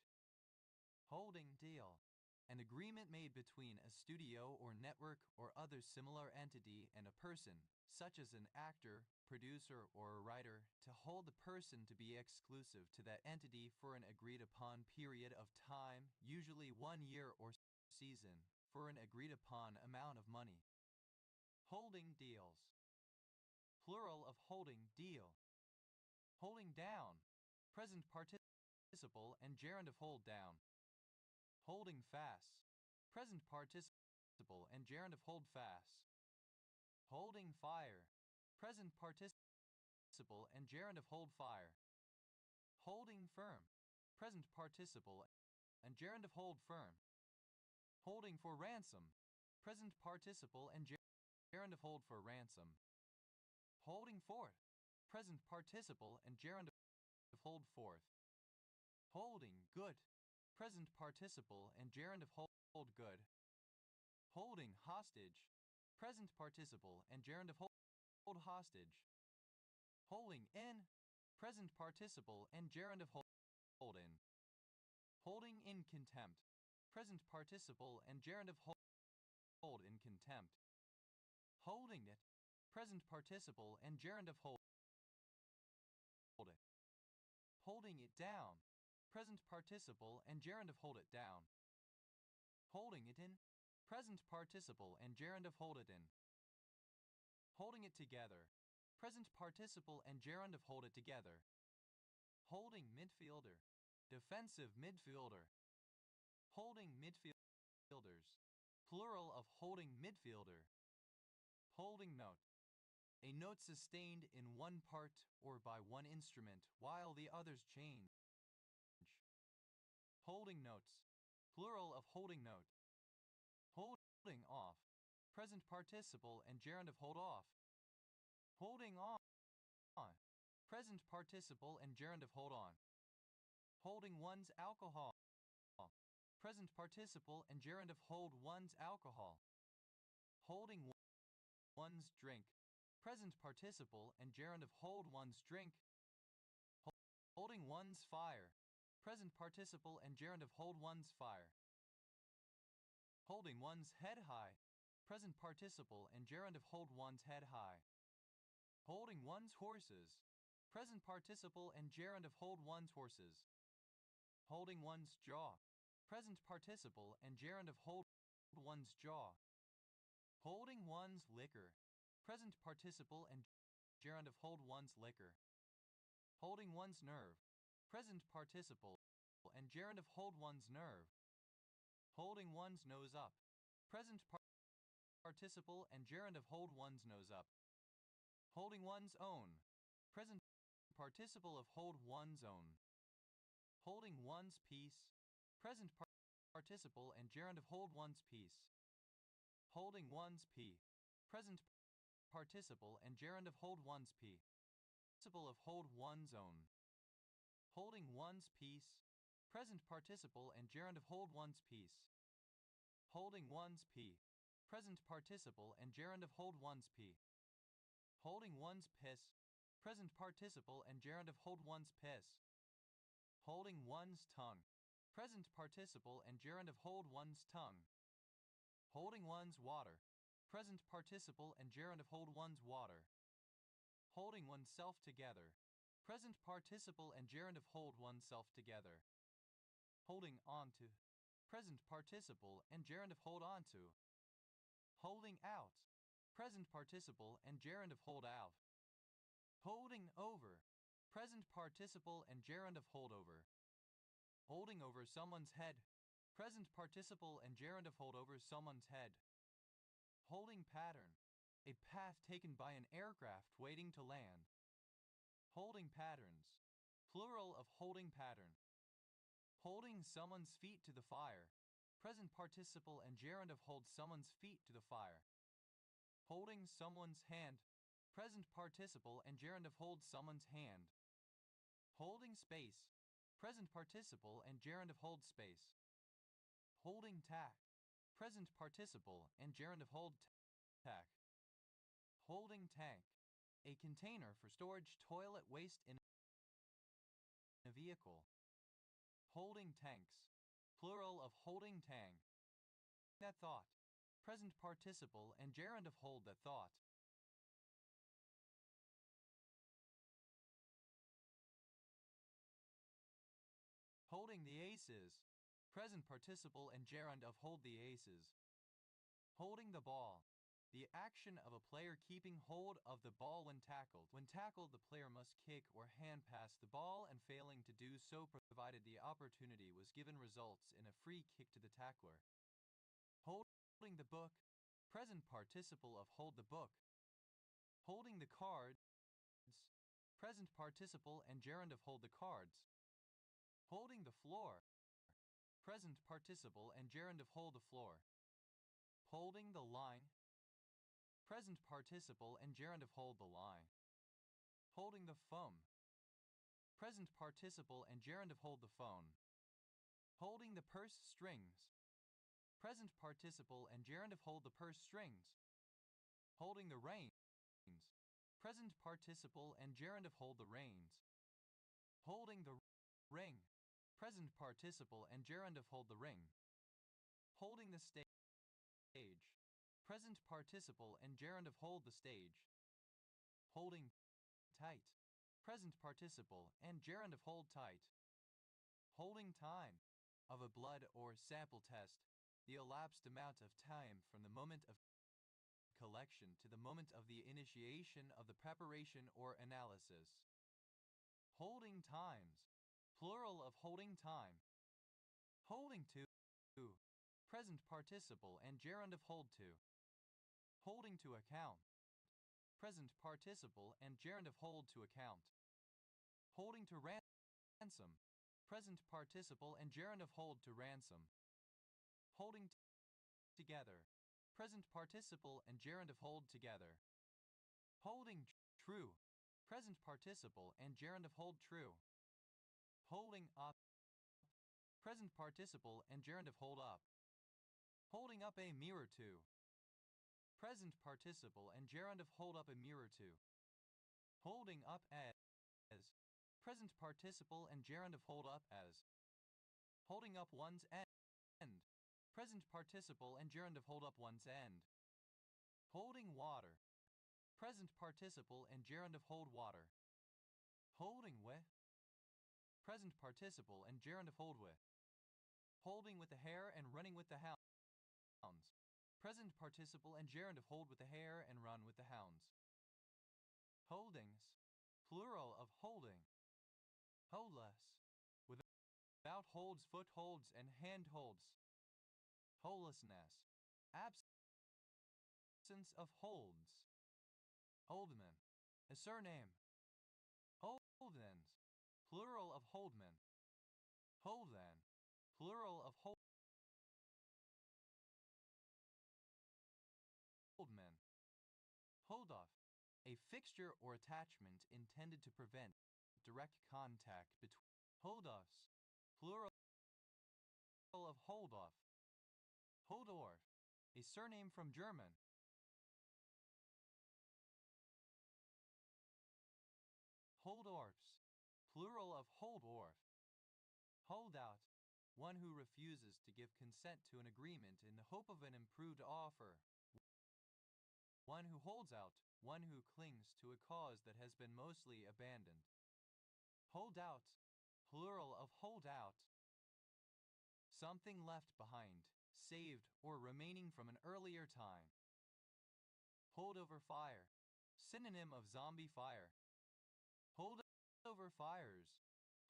[SPEAKER 1] Holding deal, an agreement made between a studio or network or other similar entity and a person, such as an actor, producer, or a writer, to hold the person to be exclusive to that entity for an agreed upon period of time, usually 1 year or season, for an agreed upon amount of money. Holding deals, plural of holding deal. Holding down, present participle and gerund of hold down. Holding fast, present participle and gerund of hold fast. Holding fire, present participle and gerund of hold fire. Holding firm, present participle and gerund of hold firm. Holding for ransom, present participle and gerund of hold for ransom. Holding forth, present participle and gerund of hold forth. Holding good, present participle and gerund of hold good. Holding hostage, present participle and gerund of hold hostage. Holding in, present participle and gerund of hold in. Holding in contempt, present participle and gerund of hold in contempt. Holding it, present participle and gerund of hold it. Holding it down, present participle and gerund of hold it down. Holding it in, present participle and gerund of hold it in. Holding it together, present participle and gerund of hold it together. Holding midfielder, defensive midfielder. Holding midfielders, plural of holding midfielder. Holding note, a note sustained in one part or by one instrument while the others change. Holding notes, plural of holding note. Holding off, present participle and gerund of hold off. Holding on, present participle and gerund of hold on. Holding one's alcohol, present participle and gerund of hold one's alcohol. Holding one's drink, present participle and gerund of hold one's drink. Holding one's fire, present participle and gerund of hold one's fire. Holding one's head high, present participle and gerund of hold one's head high. Holding one's horses, present participle and gerund of hold one's horses. Holding one's jaw, present participle and gerund of hold one's jaw. Holding one's liquor, present participle and gerund of hold one's liquor. Holding one's nerve, present participle and gerund of hold one's nerve. Holding one's nose up, present participle and gerund of hold one's nose up. Holding one's own, present participle of hold one's own. Holding one's peace, present participle and gerund of hold one's peace. Holding one's pee, present participle and gerund of hold one's pee. Participle of hold one's own. Holding one's peace, present participle and gerund of hold one's peace. Holding one's pee, present participle and gerund of hold one's pee. Holding one's piss, present participle and gerund of hold one's piss. Holding one's tongue, present participle and gerund of hold one's tongue. Holding one's water, present participle and gerund of hold one's water. Holding oneself together, present participle and gerund of hold oneself together. Holding on to, present participle and gerund of hold on to. Holding out, present participle and gerund of hold out. Holding over, present participle and gerund of hold over. Holding over someone's head, present participle and gerund of hold over someone's head. Holding pattern, a path taken by an aircraft waiting to land. Holding patterns, plural of holding pattern. Holding someone's feet to the fire, present participle and gerund of hold someone's feet to the fire. Holding someone's hand, present participle and gerund of hold someone's hand. Holding space, present participle and gerund of hold space. Holding tack, present participle and gerund of hold tack. Holding tank, a container for storage toilet waste in a vehicle. Holding tanks, plural of holding tang. That thought, present participle and gerund of hold that thought. Holding the aces, present participle and gerund of hold the aces. Holding the ball, the action of a player keeping hold of the ball when tackled. When tackled, the player must kick or hand pass the ball, and failing to do so provided the opportunity was given results in a free kick to the tackler. Holding the book, present participle of hold the book. Holding the cards, present participle and gerund of hold the cards. Holding the floor, present participle and gerund of hold the floor. Holding the line, present participle and gerund of hold the line. Holding the phone, present participle and gerund of hold the phone. Holding the purse strings, present participle and gerund of hold the purse strings. Holding the reins, present participle and gerund of hold the reins. Holding the ring, present participle and gerund of hold the ring. Holding the stage, present participle and gerund of hold the stage. Holding tight, present participle and gerund of hold tight. Holding time, of a blood or sample test, the elapsed amount of time from the moment of collection to the moment of the initiation of the preparation or analysis. Holding times, plural of holding time. Holding to, present participle and gerund of hold to. Holding to account, present participle and gerund of hold to account. Holding to ransom, present participle and gerund of hold to ransom. Holding together, present participle and gerund of hold together. Holding true, present participle and gerund of hold true. Holding up, present participle and gerund of hold up. Holding up a mirror to, present participle and gerund of hold up a mirror to. Holding up as, present participle and gerund of hold up as. Holding up one's end, present participle and gerund of hold up one's end. Holding water, present participle and gerund of hold water. Holding with, present participle and gerund of hold with. Holding with the hare and running with the hounds, present participle and gerund of hold with the hare and run with the hounds. Holdings, plural of holding. Holdless, without holds, footholds, and handholds. Holelessness, absence of holds. Holdman, a surname. Holdens, plural of holdman. Holden, plural of holdman. Hold off, a fixture or attachment intended to prevent direct contact between. Hold-offs, plural of hold-off. Holdorf, a surname from German. Holdorfs, plural of holdorf. Holdout, one who refuses to give consent to an agreement in the hope of an improved offer. One who holds out, one who clings to a cause that has been mostly abandoned. Hold out, plural of hold out. something left behind, saved, or remaining from an earlier time. Holdover fire, synonym of zombie fire. Holdover fires,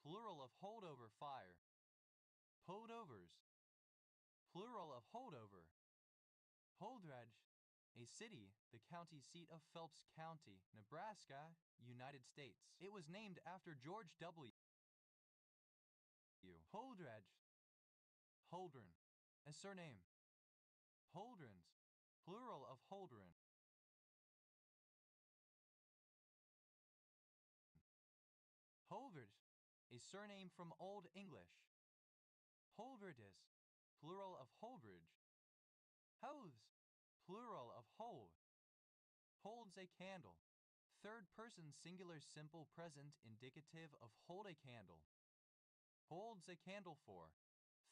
[SPEAKER 1] plural of holdover fire. Holdovers, plural of holdover. Holdrege, a city, the county seat of Phelps County, Nebraska, United States. It was named after George W. Holdrege. Holdren, a surname. Holdrens, plural of Holdren. Holdridge, a surname from Old English. Holdridges, plural of Holdridge. Hose, plural of hold. Holds a candle. Third person singular simple present indicative of hold a candle. Holds a candle for.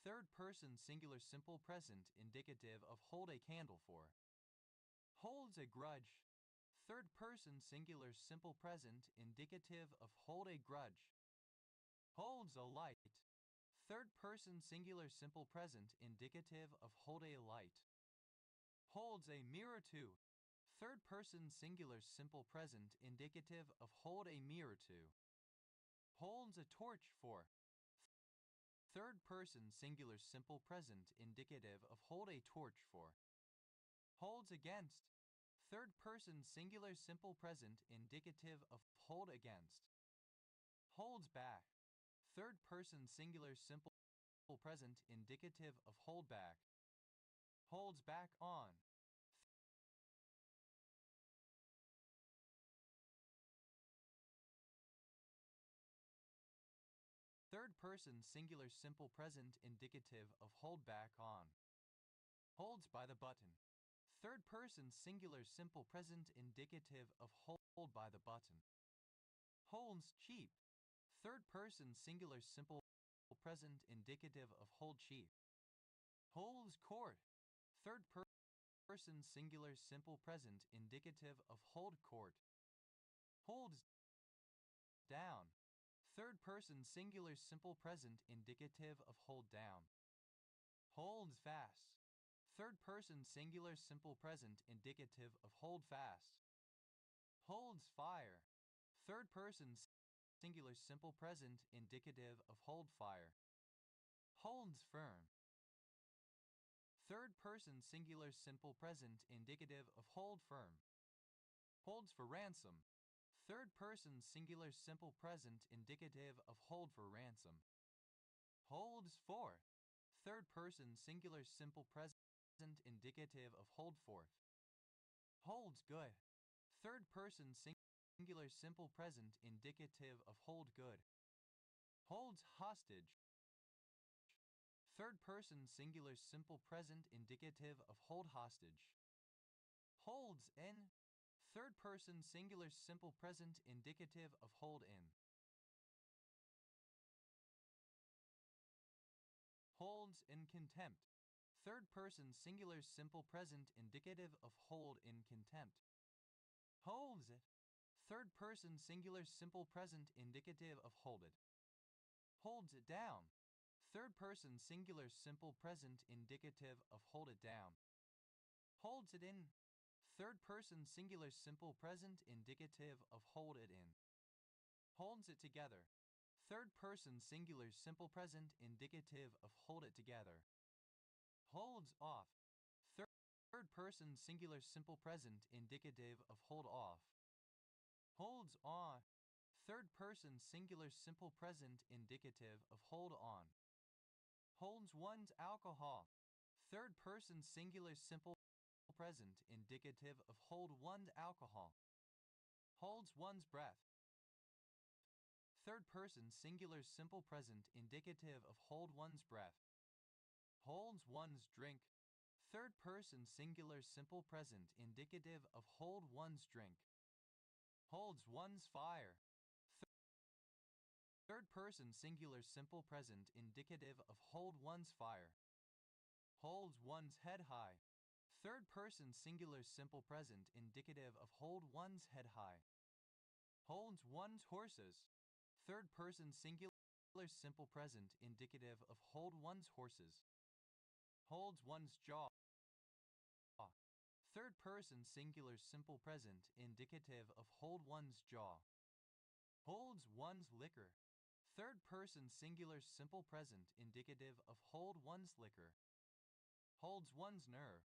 [SPEAKER 1] Third person singular simple present indicative of hold a candle for. Holds a grudge. Third person singular simple present indicative of hold a grudge. Holds a light. Third person singular simple present indicative of hold a light. Holds a mirror to. Third person singular simple present indicative of hold a mirror to. Holds a torch for. Third person singular simple present indicative of hold a torch for. Holds against. Third person singular simple present indicative of hold against. Holds back. Third person singular simple present indicative of hold back. Holds back on. Third person singular simple present indicative of hold back on. Holds by the button. Third person singular simple present indicative of hold by the button. Holds cheap. Third person singular simple present indicative of hold cheap. Holds court. Third person singular simple present indicative of hold court. Holds down. Third person singular simple present indicative of hold down. Holds fast. Third person singular simple present indicative of hold fast. Holds fire. Third person singular simple present indicative of hold fire. Holds firm. Third person singular simple present indicative of hold firm. Holds for ransom. Third person singular simple present indicative of hold for ransom. Holds for. Third person singular simple present indicative of hold forth. Holds good. Third person singular simple present indicative of hold good. Holds hostage. Third person singular simple present indicative of hold hostage. Holds in. Third person singular simple present indicative of hold in. Holds in contempt. Third person singular simple present indicative of hold in contempt. Holds it. Third person singular simple present indicative of hold it. Holds it down. Third person singular simple present indicative of hold it down. Holds it in. Third person singular simple present indicative of hold it in. Holds it together. Third person singular simple present indicative of hold it together. Holds off. Third person singular simple present indicative of hold off. Holds on. Third person singular simple present indicative of hold on. Holds one's alcohol. Third person singular simple present indicative of hold one's alcohol. Holds one's breath. Third person singular simple present indicative of hold one's breath. Holds one's drink. Third person singular simple present indicative of hold one's drink. Holds one's fire. Third person singular simple present indicative of hold one's fire. Holds one's head high. Third person singular simple present indicative of hold one's head high. Holds one's horses. Third person singular simple present indicative of hold one's horses. Holds one's jaw. Third person singular simple present indicative of hold one's jaw. Holds one's liquor. Third person singular simple present indicative of hold one's liquor. Holds one's nerve.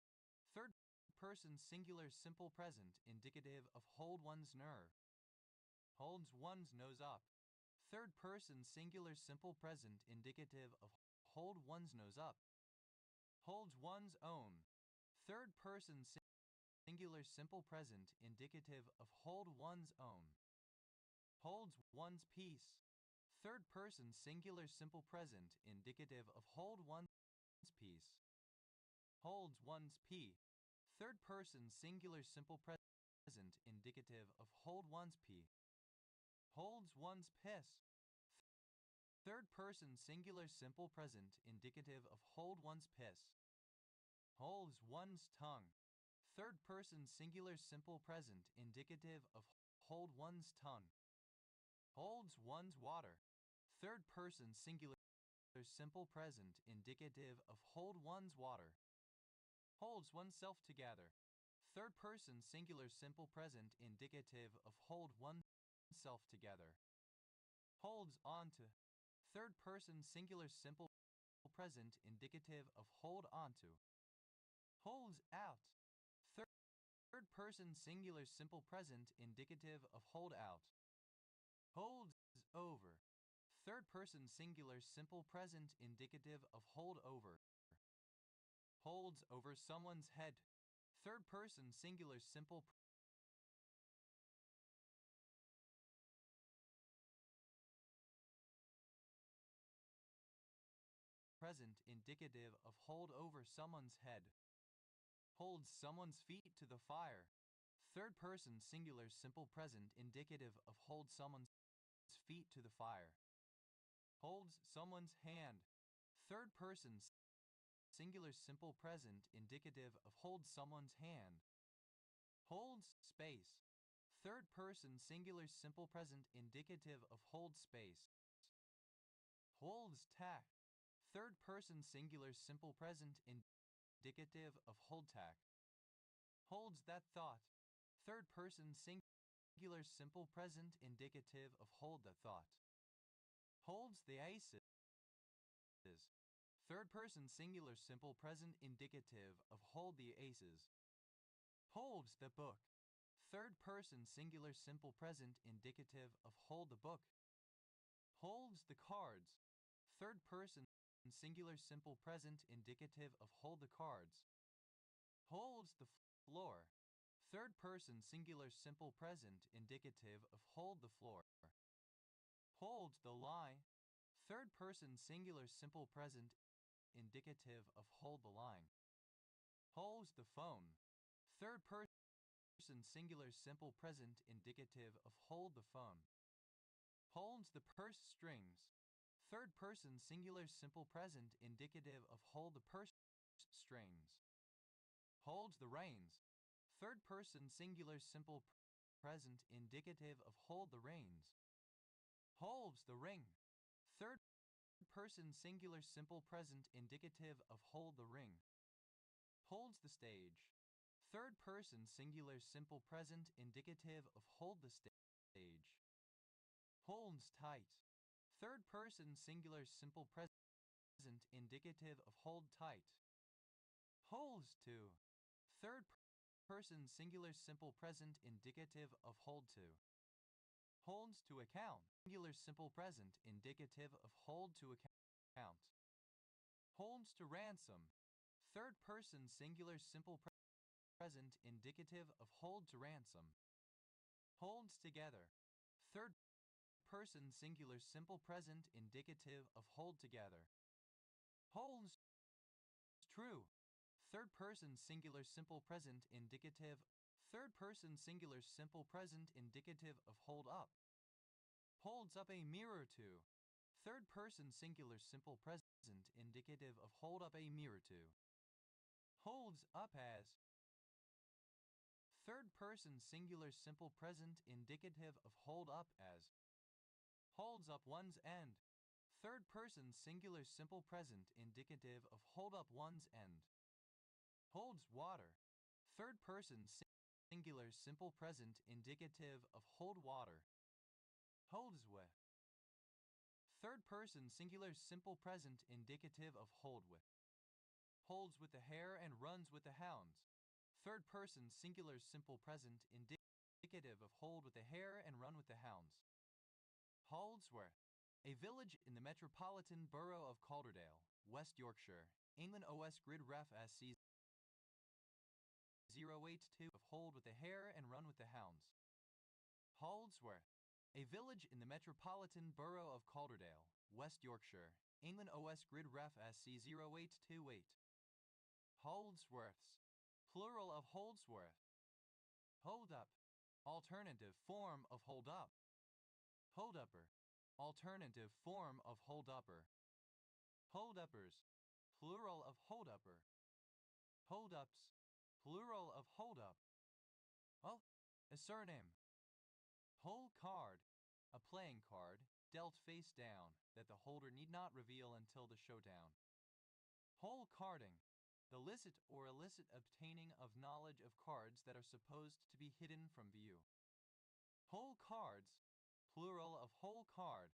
[SPEAKER 1] Third person singular simple present indicative of hold one's nerve. Holds one's nose up. Third person singular simple present indicative of hold one's nose up. Holds one's own. Third person singular simple present indicative of hold one's own. Holds one's peace. Third person singular simple present indicative of hold one's peace. Holds one's pee. Third person singular simple present indicative of hold one's pee. Holds one's piss. Third person singular simple present indicative of hold one's piss. Holds one's tongue. Third person singular simple present indicative of hold one's tongue. Holds one's water. Third person singular simple present indicative of hold one's water. Holds oneself together. Third person singular simple present indicative of hold oneself together. Holds onto. Third person singular simple present indicative of hold onto. Holds out. Third person singular simple present indicative of hold out. Holds over. Third person singular simple present indicative of hold over. Holds over someone's head. Third person singular simple present indicative of hold over someone's head. Holds someone's feet to the fire. Third person singular simple present indicative of hold someone's feet to the fire. Holds someone's hand. Third person singular simple present indicative of hold someone's hand. Holds space. Third person singular simple present indicative of hold space. Holds tack. Third person singular simple present indicative of hold tack. Holds that thought. Third person singular simple present indicative of hold that thought. Holds the aces. Third person singular simple present indicative of hold the aces. Holds the book. Third person singular simple present indicative of hold the book. Holds the cards. Third person singular simple present indicative of hold the cards. Holds the floor. Third person singular simple present indicative of hold the floor. Holds the lie. Third person singular simple present indicative of hold the line. Holds the phone. Third person singular simple present indicative of hold the phone. Holds the purse strings. Third person singular simple present indicative of hold the purse strings. Holds the reins. Third person singular simple present indicative of hold the reins. Holds the ring. Third person singular simple present indicative of hold the ring. Holds the stage. Third person singular simple present indicative of hold the stage. Holds tight. Third person singular simple present indicative of hold tight. Holds to. Third person singular simple present indicative of hold to. Holds to account. Singular simple present indicative of hold to account. Holds to ransom. Third person singular simple present indicative of hold to ransom. Holds together. Third person singular simple present indicative of hold together. Holds true. Third person singular simple present indicative. Third person singular simple present indicative of hold up. Holds up a mirror to. Third person singular simple present indicative of hold up a mirror to. Holds up as. Third person singular simple present indicative of hold up as. Holds up one's end. Third person singular simple present indicative of hold up one's end. Holds water. Third person singular simple present indicative of hold water. Holds with. Third person singular simple present indicative of hold with. Holds with the hare and runs with the hounds. Third person singular simple present indicative of hold with the hare and run with the hounds. Haldsworth, a village in the metropolitan borough of Calderdale, West Yorkshire, England. OS grid ref SC 082 of hold with the hare and run with the hounds. Haldsworth, a village in the metropolitan borough of Calderdale, West Yorkshire, England. OS grid ref SC 0828. Holdsworths, plural of Holdsworth. Hold up, alternative form of hold up. Holdupper, alternative form of holdupper. Holduppers, plural of holdupper. Holdups, plural of holdup. Oh, a surname. Hole card, a playing card, dealt face down, that the holder need not reveal until the showdown. Hole carding, the licit or illicit obtaining of knowledge of cards that are supposed to be hidden from view. Hole cards, plural of hole card.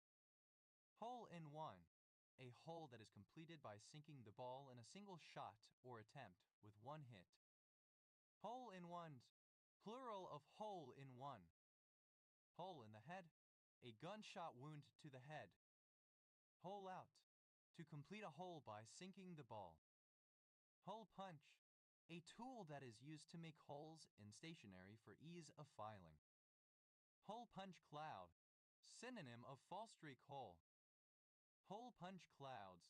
[SPEAKER 1] Hole in one, a hole that is completed by sinking the ball in a single shot or attempt with one hit. Hole in ones, plural of hole in one. Hole in the head, a gunshot wound to the head. Hole out, to complete a hole by sinking the ball. Hole punch, a tool that is used to make holes in stationery for ease of filing. Hole punch cloud, synonym of false streak hole. Hole punch clouds,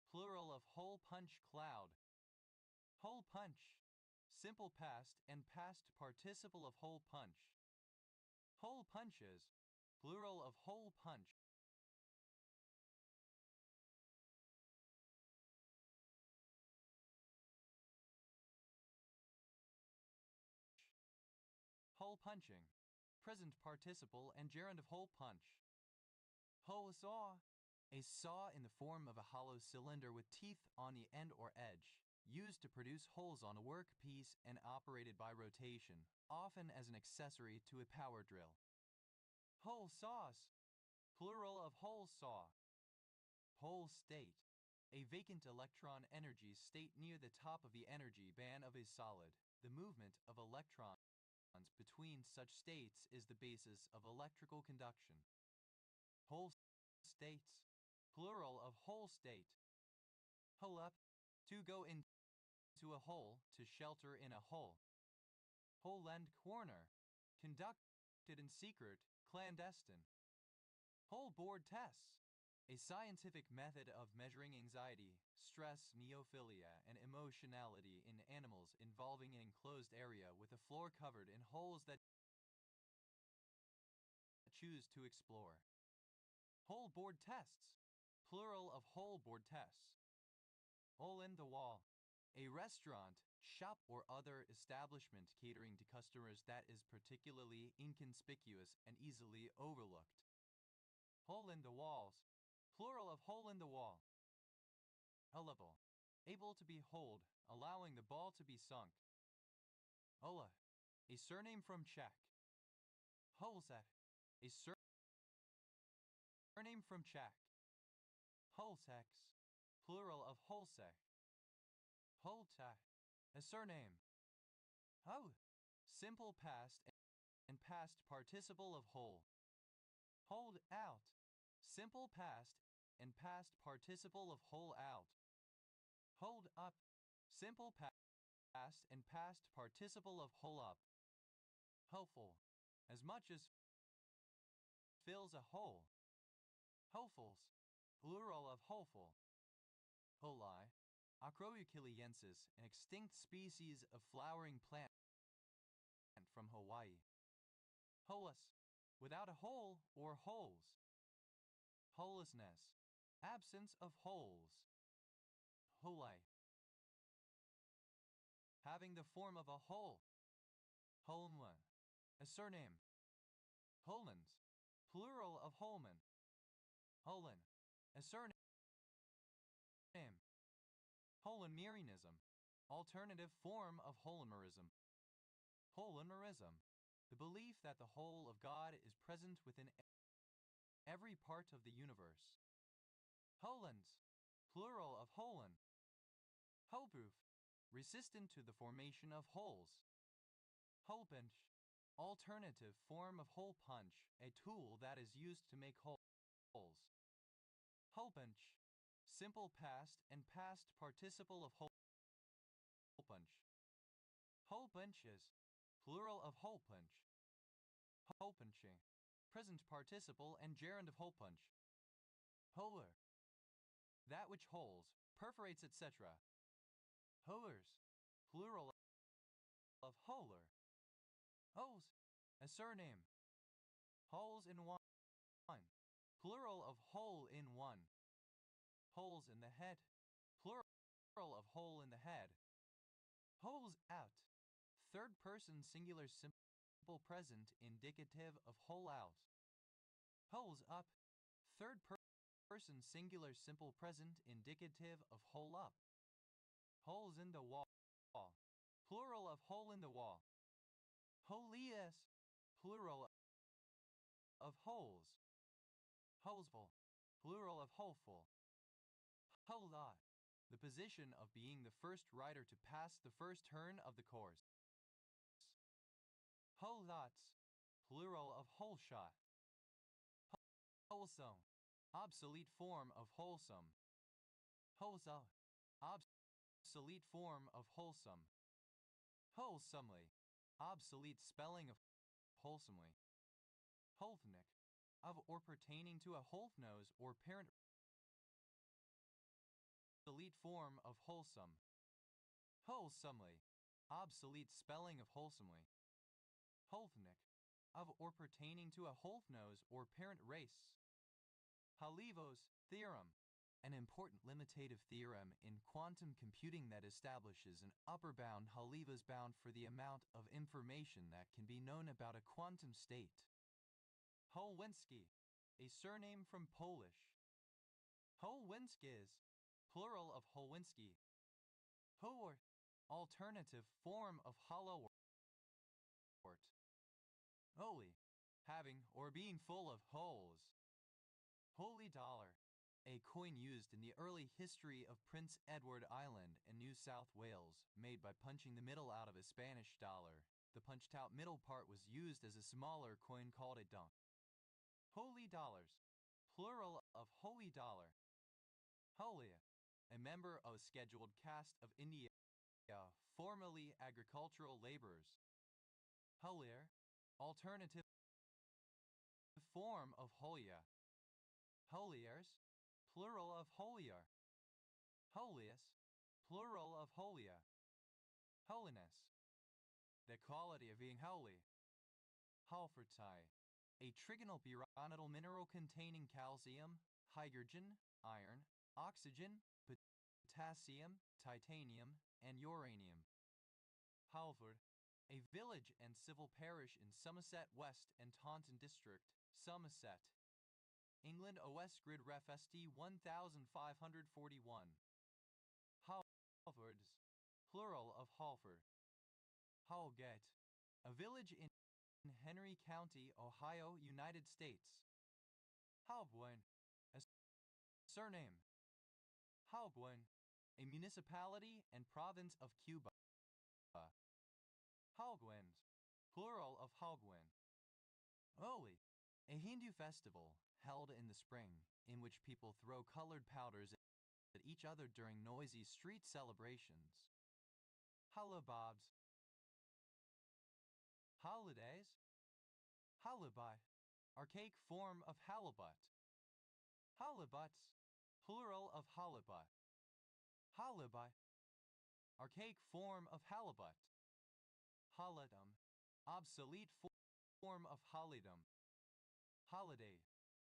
[SPEAKER 1] plural of hole punch cloud. Hole punch, simple past and past participle of hole punch. Hole punches, plural of hole punch. Hole punching, present participle and gerund of hole punch. Hole saw, a saw in the form of a hollow cylinder with teeth on the end or edge, used to produce holes on a work piece and operated by rotation, often as an accessory to a power drill. Hole sauce, plural of hole saw. Hole state, a vacant electron energy state near the top of the energy band of a solid. The movement of electrons between such states is the basis of electrical conduction. Hole states, plural of hole state. Hole up, to go into a hole, to shelter in a hole. Hole end corner, conducted in secret, clandestine. Whole board tests, a scientific method of measuring anxiety, stress, neophilia, and emotionality in animals involving an enclosed area with a floor covered in holes that choose to explore. Whole board tests, plural of whole board tests. Hole in the wall, a restaurant, shop, or other establishment catering to customers that is particularly inconspicuous and easily overlooked. Hole in the walls, plural of hole in the wall. Hullable, able to be holed, allowing the ball to be sunk. Hola, a surname from Czech. Holzek, a surname from Czech. Holsex, plural of Holsek. Holtech, a surname. Ho, simple past and past participle of whole. Hold out, simple past and past participle of whole out. Hold up, simple past and past participle of whole up. Hopeful, as much as fills a hole. Hopefuls, plural of hopeful. Holi, Acroeuchiliensis, an extinct species of flowering plant from Hawaii. Holus, without a hole or holes. Holelessness, absence of holes. Holi, having the form of a hole. Holman, a surname. Holmans, plural of Holman. Holland, a surname. Holomerism, alternative form of holomerism. Holomerism, the belief that the whole of God is present within every part of the universe. Holens, plural of holen. Holeproof, resistant to the formation of holes. Hole punch, alternative form of hole punch, a tool that is used to make holes. Hole punch, simple past and past participle of hole punch. Hole punches, plural of hole punch. Hole punching, present participle and gerund of hole punch. Holer, that which holes, perforates, etc. Holers, plural of holer. Holes, a surname. Holes in one, plural of hole in one. Holes in the head, plural of hole in the head. Holes out, third person singular simple present indicative of hole out. Holes up, third person singular simple present indicative of hole up. Holes in the wall, plural of hole in the wall. Holiest, plural of holes. Holesful, plural of holeful. Hola, the position of being the first rider to pass the first turn of the course. Holots, plural of whole shot. Wholesome, obsolete form of wholesome. Wholesome, obsolete form of wholesome. Wholesomely, obsolete spelling of wholesomely. Wholfnick, of or pertaining to a wholfnose or parent. Obsolete form of wholesome. Wholesomely, obsolete spelling of wholesomely. Wholfnick, of or pertaining to a wholfnose or parent race. Halivos theorem, an important limitative theorem in quantum computing that establishes an upper bound Halivos bound for the amount of information that can be known about a quantum state. Holwinski, a surname from Polish. Holwinskis, plural of Holwinski. Hoort, alternative form of hollowort. Holy, having or being full of holes. Holy dollar, a coin used in the early history of Prince Edward Island in New South Wales, made by punching the middle out of a Spanish dollar. The punched out middle part was used as a smaller coin called a dunk. Holy dollars, plural of holy dollar. Holia, a member of a scheduled caste of India, formerly agricultural laborers. Holier, alternative form of holia. Holiers, plural of holier. Holiest, plural of holia. Holiness, the quality of being holy. Halfertai, a trigonal pyridoxal mineral containing calcium, hydrogen, iron, oxygen, potassium, titanium, and uranium. Halford, a village and civil parish in Somerset West and Taunton District, Somerset, England. OS Grid Ref ST 1541. Halfords, plural of Halford. Howlgate, a village in Henry County, Ohio, United States. Halbwin, a surname. Halbwin, a municipality and province of Cuba. Halgwins, plural of Halgwin. Holi, a Hindu festival held in the spring, in which people throw colored powders at each other during noisy street celebrations. Halabobs, holidays. Halibi, archaic form of halibut. Halibuts, plural of halibut. Halibi, archaic form of halibut. Holidom, obsolete form of holidom. Holiday,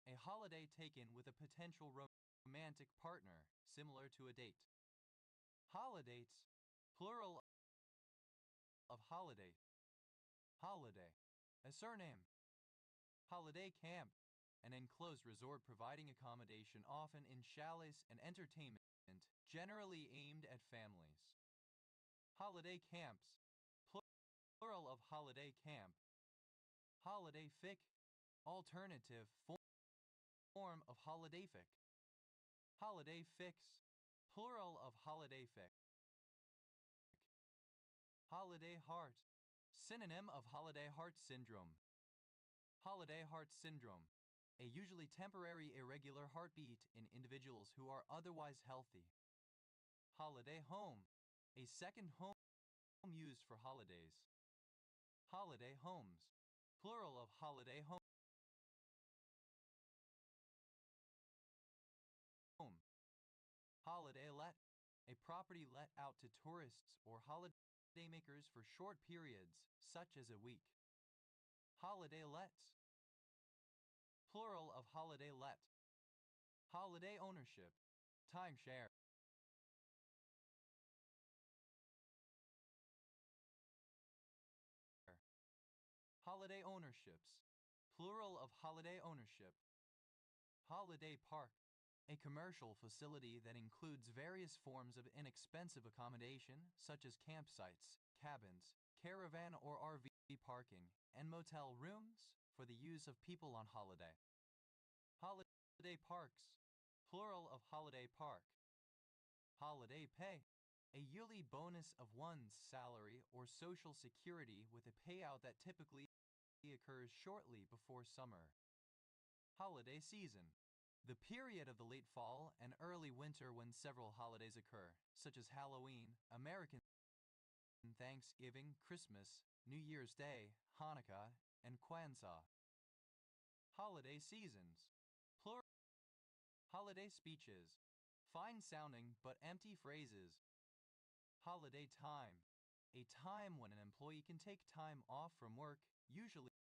[SPEAKER 1] a holiday taken with a potential romantic partner, similar to a date. Holidates, plural of holiday. Holiday, a surname. Holiday camp, an enclosed resort providing accommodation often in chalets and entertainment, generally aimed at families. Holiday camps, plural of holiday camp. Holiday fic, alternative form of holiday fic. Holiday fix, plural of holiday fic. Holiday heart, synonym of holiday heart syndrome. Holiday heart syndrome, a usually temporary irregular heartbeat in individuals who are otherwise healthy. Holiday home, a second home used for holidays. Holiday homes, plural of holiday home. Holiday let, a property let out to tourists or holidaymakers for short periods, such as a week. Holiday lets, plural of holiday let. Holiday ownership, timeshare. Holiday ownerships, plural of holiday ownership. Holiday park, a commercial facility that includes various forms of inexpensive accommodation, such as campsites, cabins, caravan or RV parking, and motel rooms for the use of people on holiday. Holiday parks, plural of holiday park. Holiday pay, a yearly bonus of one's salary or social security with a payout that typically occurs shortly before summer. Holiday season, the period of the late fall and early winter when several holidays occur, such as Halloween, American Thanksgiving, Christmas, New Year's Day, Hanukkah, and Kwanzaa. Holiday seasons, plural. Holiday speeches, fine sounding but empty phrases. Holiday time, a time when an employee can take time off from work, usually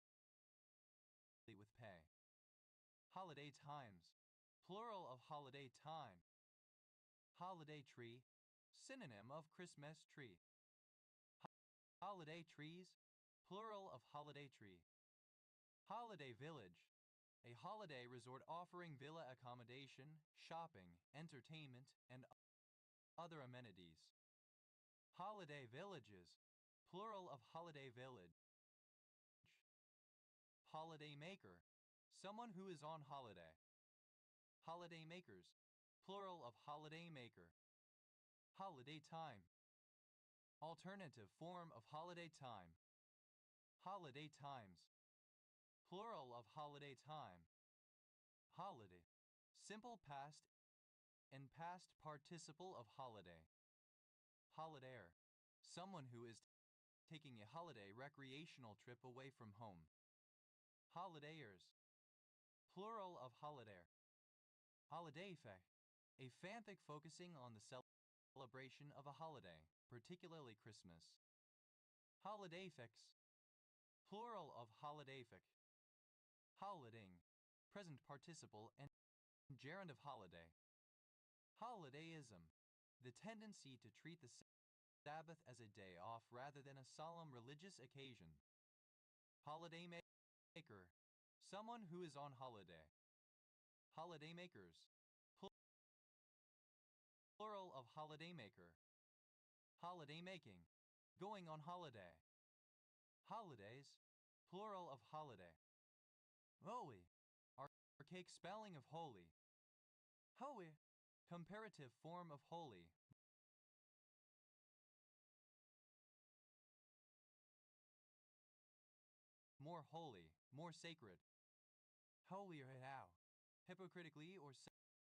[SPEAKER 1] with pay. Holiday times, plural of holiday time. Holiday tree, synonym of Christmas tree. Holiday trees, plural of holiday tree. Holiday village, a holiday resort offering villa accommodation, shopping, entertainment, and other amenities. Holiday villages, plural of holiday village. Holiday maker, someone who is on holiday. Holiday makers, plural of holiday maker. Holiday time, alternative form of holiday time. Holiday times, plural of holiday time. Holiday, simple past and past participle of holiday. Holidayer, someone who is taking a holiday recreational trip away from home. Holidayers, plural of holidayer. Holidayfic, a fanfic focusing on the celebration of a holiday, particularly Christmas. Holidayfics, plural of holidayfic. Holiding, present participle and gerund of holiday. Holidayism, the tendency to treat the Sabbath as a day off rather than a solemn religious occasion. Holiday maker, someone who is on holiday. Holiday makers, plural of holiday maker. Holiday making, going on holiday. Holidays, plural of holiday. Holy, archaic spelling of holy. Holy, comparative form of holy. More holy, more sacred. Holier thou, hypocritically or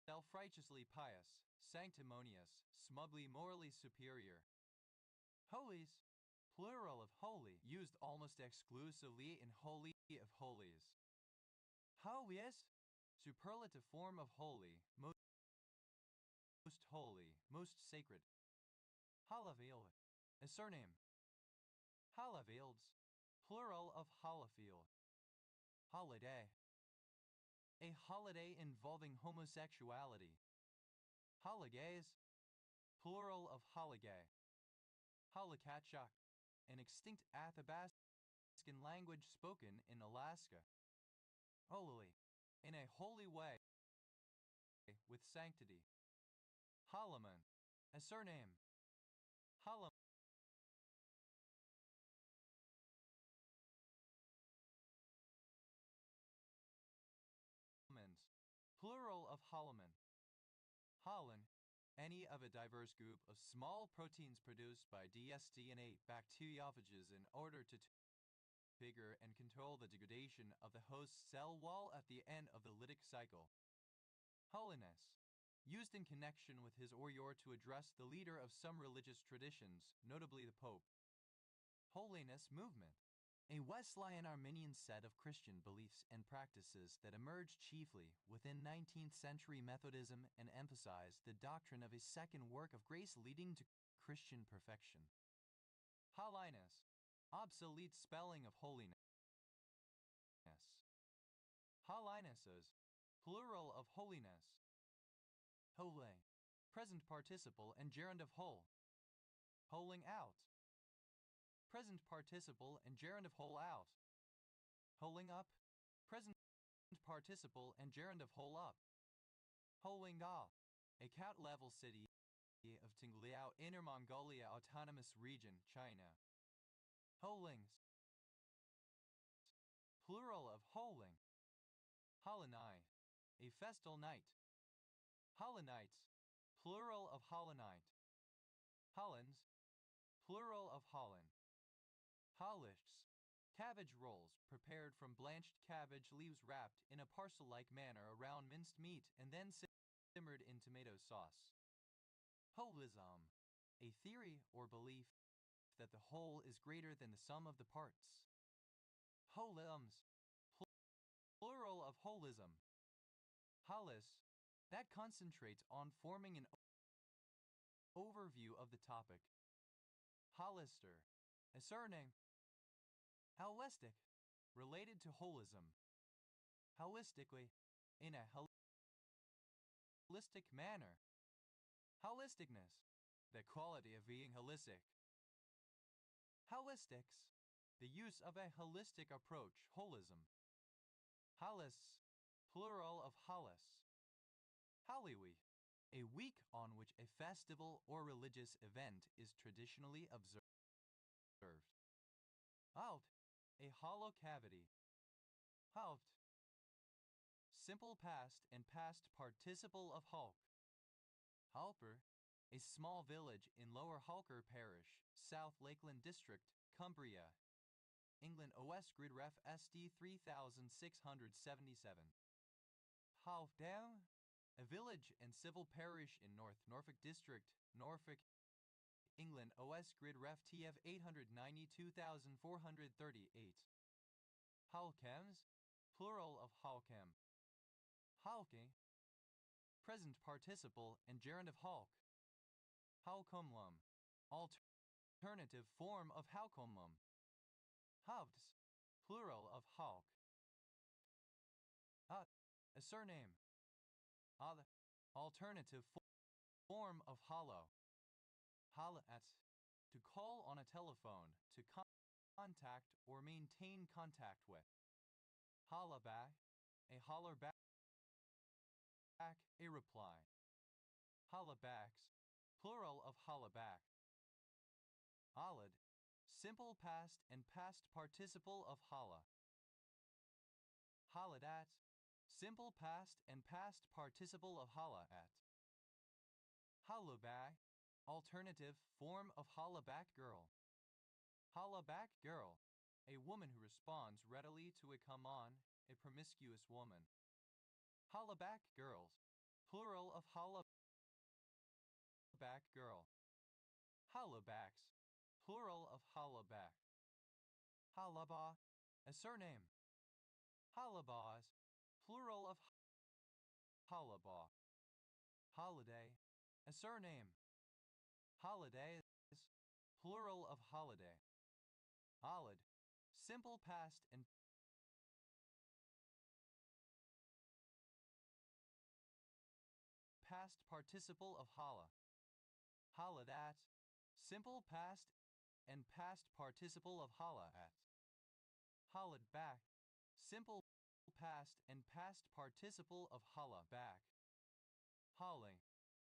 [SPEAKER 1] self-righteously pious, sanctimonious, smugly morally superior. Holies, plural of holy, used almost exclusively in holy of holies. Holiest, superlative form of holy, most holy, most sacred. Halafield, a surname. Halafields, plural of Halafield. Holiday, a holiday involving homosexuality. Holigays, plural of holigay. Holokatchuk, an extinct Athabascan language spoken in Alaska. Holily, in a holy way with sanctity. Halaman, a surname. Halamans, plural of halaman. Halon, any of a diverse group of small proteins produced by dsDNA bacteriophages in order to trigger and control the degradation of the host cell wall at the end of the lytic cycle. Holiness, used in connection with his or to address the leader of some religious traditions, notably the Pope. Holiness movement, a Wesleyan Arminian set of Christian beliefs and practices that emerged chiefly within 19th century Methodism and emphasized the doctrine of a second work of grace leading to Christian perfection. Holiness, obsolete spelling of holiness. Holinesses, plural of holiness. Hole, present participle and gerund of hole. Holing out, present participle and gerund of hole out. Holing up, present participle and gerund of hole up. Holing Ga, a cat-level city of Tingliao, Inner Mongolia Autonomous Region, China. Holings, plural of holing. Holonai, a festal night. Holonites, plural of Holonite. Hollands, plural of Holland. Hollists, cabbage rolls prepared from blanched cabbage leaves wrapped in a parcel-like manner around minced meat and then simmered in tomato sauce. Holism, a theory or belief that the whole is greater than the sum of the parts. Holisms, plural of holism. Holis, that concentrates on forming an overview of the topic. Hollister, a surname. Holistic, related to holism. Holistically, in a holistic manner. Holisticness, the quality of being holistic. Holistics, the use of a holistic approach, holism. Holists, plural of holis. Holy, a week on which a festival or religious event is traditionally observed. Out, a hollow cavity. Haupt, simple past and past participle of Hulk. Halper, a small village in Lower Halker Parish, South Lakeland District, Cumbria, England. OS Grid Ref SD 3677. Halfdown, a village and civil parish in North Norfolk District, Norfolk, England. OS Grid Ref TF 892438. Halkems, plural of Halkem. Halke, present participle and gerund of Halk. Halkomlum, alternative form of Halkomlum. Haupts, plural of Halk. A surname. Alternative form of hollow. Halat, to call on a telephone, to contact or maintain contact with. Hollaback, a holler back, a reply. Hollabacks, plural of hollaback. Hollad, simple past and past participle of holla. Holladat, simple past and past participle of holla-at. Hollaback, alternative form of hollaback girl. Hollaback girl, a woman who responds readily to a come on, a promiscuous woman. Hollaback girls, plural of hollaback girl. Hollabacks, plural of hollaback. Hollaba, a surname. Hollabas, plural of hollaba. Holiday, a surname. Holidays, plural of holiday. Hollad, simple past and past participle of holla. Holladat, simple past and past participle of holla at. Hollad back, simple past and past participle of hala back. Hale,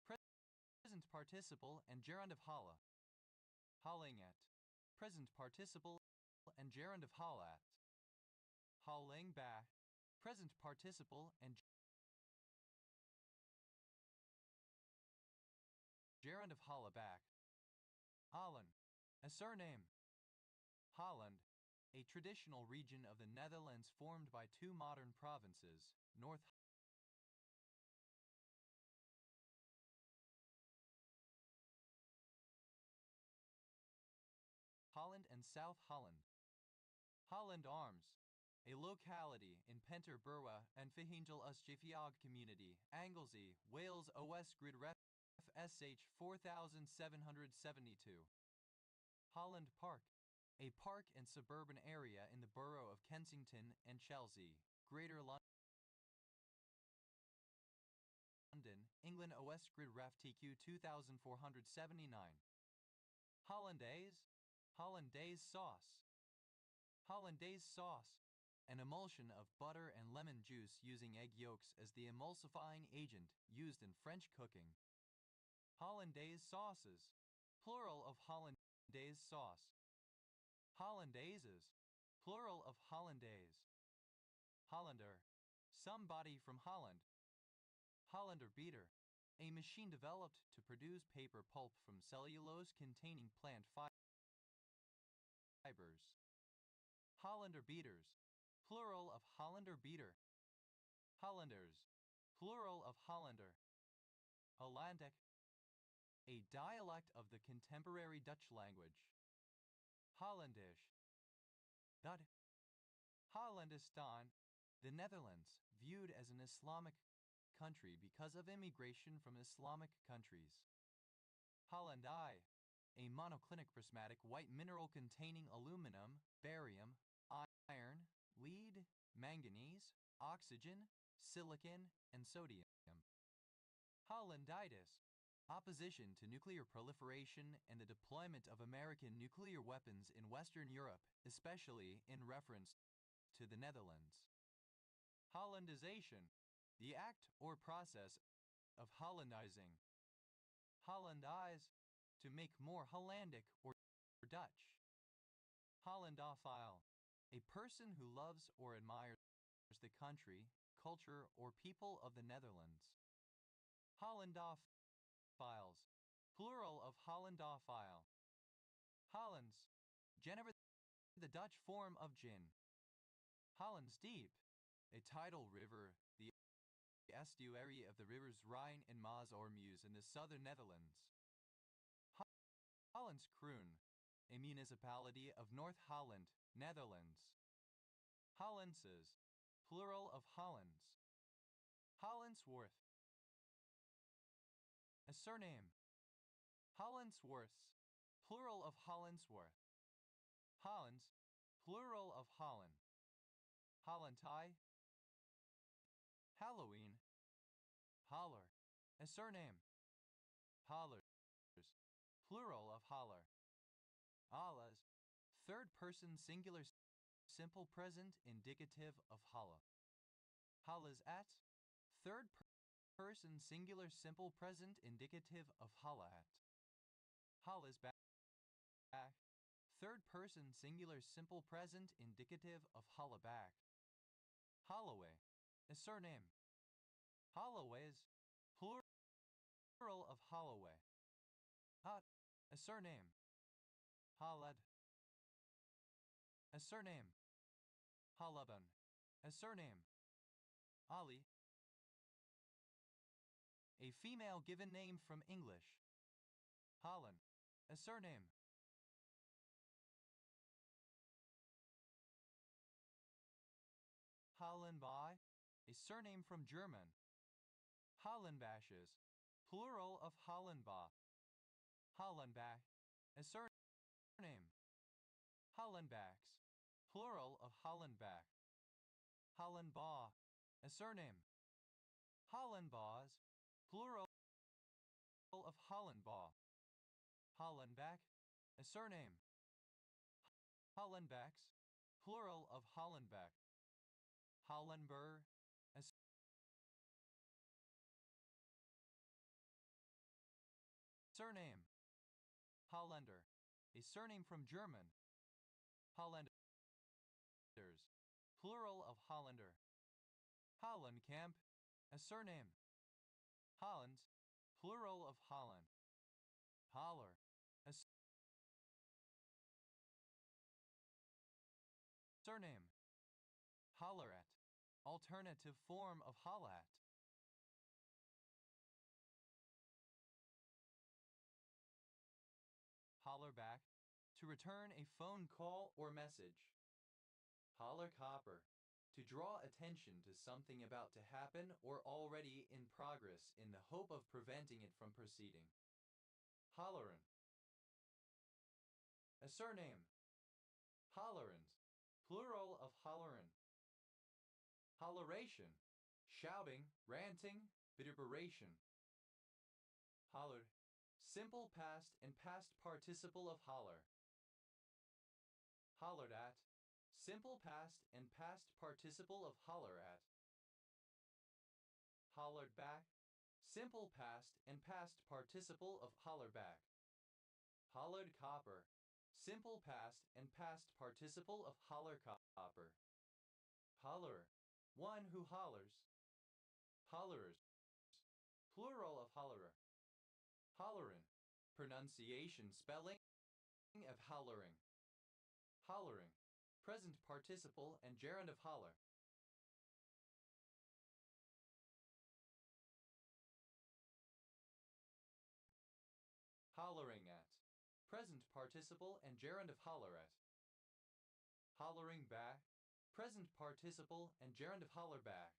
[SPEAKER 1] present participle and gerund of hala. Halinget, present participle and gerund of halat. Haling back, present participle and gerund of hala back. Allen, a surname. Holland, a traditional region of the Netherlands formed by two modern provinces, North Holland and South Holland. Holland Arms, a locality in Penter Burwa and Fihindel Usjifiog community, Anglesey, Wales OS Grid Ref SH 4772. Holland Park, a park and suburban area in the borough of Kensington and Chelsea, Greater London, England OS Grid Ref TQ 2479. Hollandaise, Hollandaise sauce. Hollandaise sauce, an emulsion of butter and lemon juice using egg yolks as the emulsifying agent used in French cooking. Hollandaise sauces, plural of Hollandaise sauce. Hollandaises, plural of Hollandaise. Hollander, somebody from Holland. Hollander beater, a machine developed to produce paper pulp from cellulose containing plant fibers. Hollander beaters, plural of Hollander beater. Hollanders, plural of Hollander. Hollandic, a dialect of the contemporary Dutch language. Hollandish. Dud. Hollandistan, the Netherlands, viewed as an Islamic country because of immigration from Islamic countries. Hollandai, a monoclinic prismatic white mineral containing aluminum, barium, iron, lead, manganese, oxygen, silicon, and sodium. Hollanditis, opposition to nuclear proliferation and the deployment of American nuclear weapons in Western Europe, especially in reference to the Netherlands. Hollandization, the act or process of Hollandizing. Hollandize, to make more Hollandic or Dutch. Hollandophile, a person who loves or admires the country, culture, or people of the Netherlands. Hollandophiles, plural of Hollandophile. Hollands, Genever, the Dutch form of gin. Hollandsdiep, a tidal river, the estuary of the rivers Rhine and Maas or Meuse in the southern Netherlands. Hollandskroon, a municipality of North Holland, Netherlands. Hollandses, plural of Hollands. Hollandsworth, a surname. Hollandsworths, plural of Hollandsworth. Hollands, plural of Holland. Hollantai. Halloween. Holler, a surname. Hollers, plural of holler. Allahs, third person singular simple present indicative of holla. Holla's at, third person singular simple present indicative of holla at. Holla's back, third person singular simple present indicative of holla back. Holloway, a surname. Holloways, plural of Holloway. Hot, a surname. Hollad, a surname. Hollaban, a surname. Ali, a female given name from English. Holland, a surname. Hollenbach, a surname from German. Hollenbasches, plural of Hollenbach. Hollenbach, a surname. Hollenbachs, plural of Hollenbach. Hollenbach, a surname. Hollenbachs, plural of Hollenbach. Hollenbach, a surname. Hollenbachs, plural of Hollenbach. Hollenberg, a surname. Hollander, a surname from German. Hollanders, plural of Hollander. Hollenkamp, a surname. Holland, plural of Holland. Holler, a surname. Hollerat, alternative form of hollat. Holler back, to return a phone call or message. Holler copper, to draw attention to something about to happen or already in progress in the hope of preventing it from proceeding. Hollerin, a surname. Hollerand, plural of hollerin. Holleration, shouting, ranting, vituperation. Holler, simple past and past participle of holler. Hollered at, simple past and past participle of holler at. Hollered back, simple past and past participle of holler back. Hollered copper, simple past and past participle of holler copper. Hollerer, one who hollers. Hollerers, plural of hollerer. Hollerin, pronunciation spelling of hollering. Hollering, present participle and gerund of holler. Hollering at, present participle and gerund of holler at. Hollering back, present participle and gerund of holler back.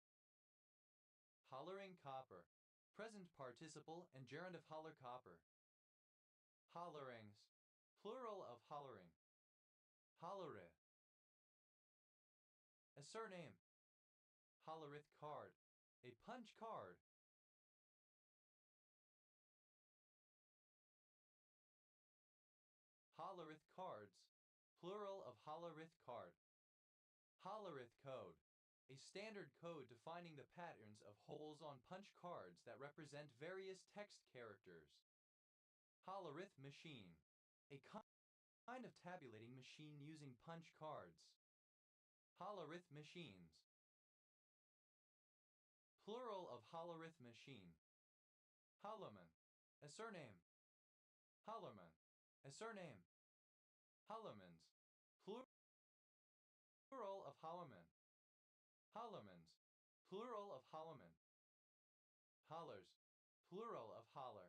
[SPEAKER 1] Hollering copper, present participle and gerund of holler copper. Hollerings, plural of hollering. Hollere, a surname. Hollerith card, a punch card. Hollerith cards, plural of Hollerith card. Hollerith code, a standard code defining the patterns of holes on punch cards that represent various text characters. Hollerith machine, a kind of tabulating machine using punch cards. Hollerith machines, plural of Hollerith machine. Hollerman, a surname. Hollerman, a surname. Hollermans, plural of Hollerman. Hollermans, plural of Hollerman. Hollers, plural of holler.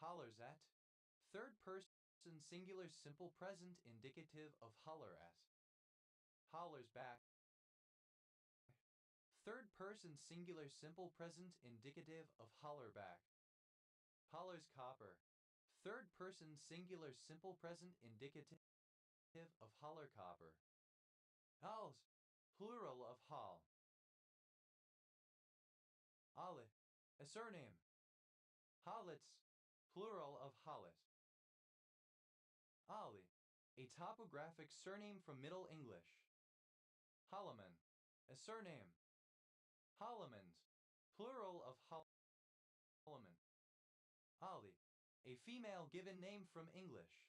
[SPEAKER 1] Hollers at, third person singular simple present indicative of holler at. Hollers back, third person singular simple present indicative of holler back. Hollers copper, third person singular simple present indicative of holler copper. Halls, plural of hall. Alle, a surname. Hollitz, plural of Hollet. Ali, a topographic surname from Middle English. Holloman, a surname. Hollamans, plural of Holloman. Ali, a female given name from English.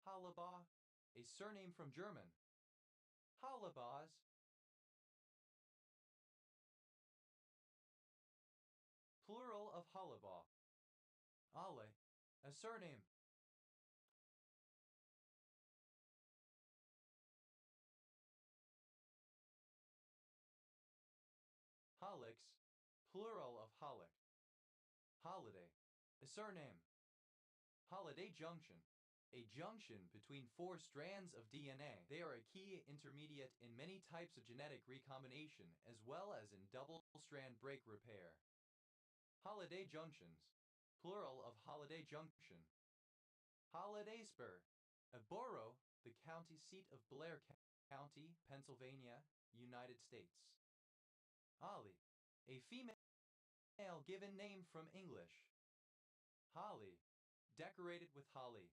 [SPEAKER 1] Hollabah, a surname from German. Hollabahs, plural of Hollabah. Ale, a surname. Hollix, plural of Hollick. Holiday, a surname. Holiday junction, a junction between four strands of DNA. They are a key intermediate in many types of genetic recombination as well as in double-strand break repair. Holiday junctions, plural of Holiday junction. Holiday Spur, a borough, the county seat of Blair County, Pennsylvania, United States. Holly, a female given name from English. Holly, decorated with holly.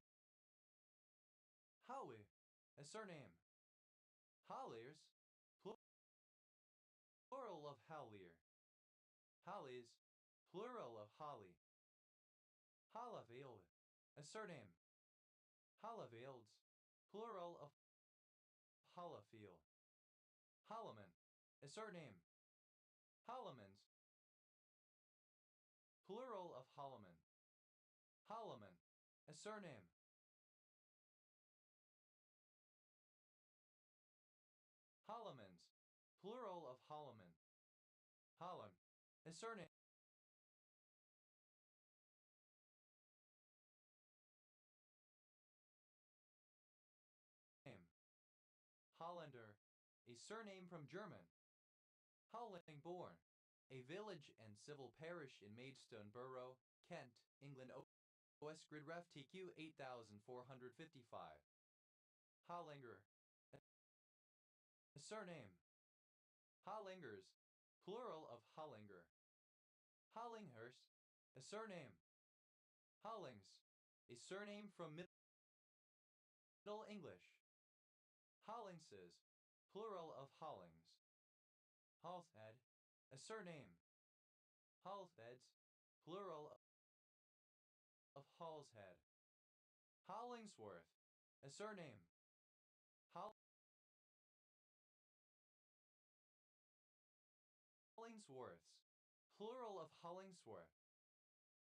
[SPEAKER 1] Howie, a surname. Holliers, Hollies, plural of holly. Hollafield, a surname. Hollafields, plural of Hollafield. Holloman, a surname. Hollamans, plural of Holloman. Holloman, a surname. Hollamans, plural of Holloman. Holland, a surname. Hollander, a surname from German. Hollingbourne, a village and civil parish in Maidstone Borough, Kent, England. OS Grid Ref TQ 8455. Hollinger, a surname. Hollingers, plural of Hollinger. Hollinghurst, a surname. Hollings, a surname from Middle English. Hollingses, plural of Hollings. Halsted, a surname. Halstheds, plural of Halshead. Hollingsworth, a surname. Hollingsworths, plural of Hollingsworth.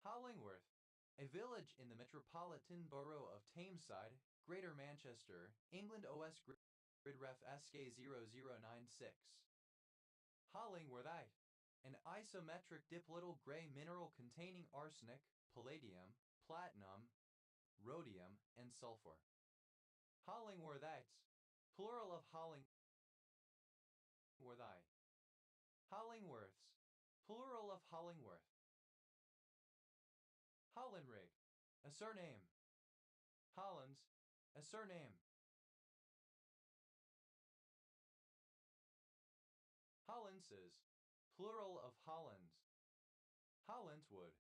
[SPEAKER 1] Hollingworth, a village in the metropolitan borough of Tameside, Greater Manchester, England. OS Grid Ref SK0096. Hollingworthite, an isometric diplytyl gray mineral containing arsenic, palladium, platinum, rhodium, and sulfur. Hollingworthites, plural of Hollingworthite. Hollingworths, plural of Hollingworth. Hollinrig, a surname. Hollands, a surname. Hollandses, plural of Hollands. Hollandswood,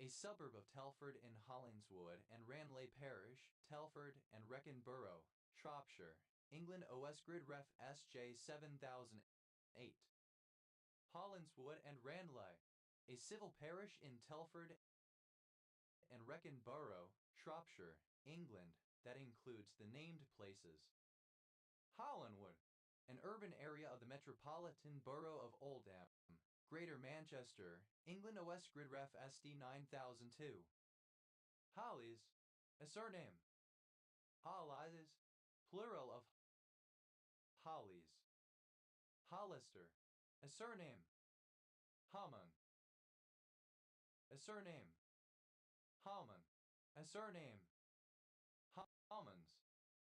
[SPEAKER 1] a suburb of Telford in Hollingswood and Ranelagh Parish, Telford and Wrekin Borough, Shropshire, England. OS Grid Ref SJ 7008. Hollingswood and Ranelagh, a civil parish in Telford and Wrekin Borough, Shropshire, England, that includes the named places. Hollinwood, an urban area of the metropolitan borough of Oldham, Greater Manchester, England. OS Grid Ref SD 9002. Hollies, a surname. Hollies, plural of Hollies. Hollister, a surname. Hammon, a surname. Hallman, a surname. Hallmans,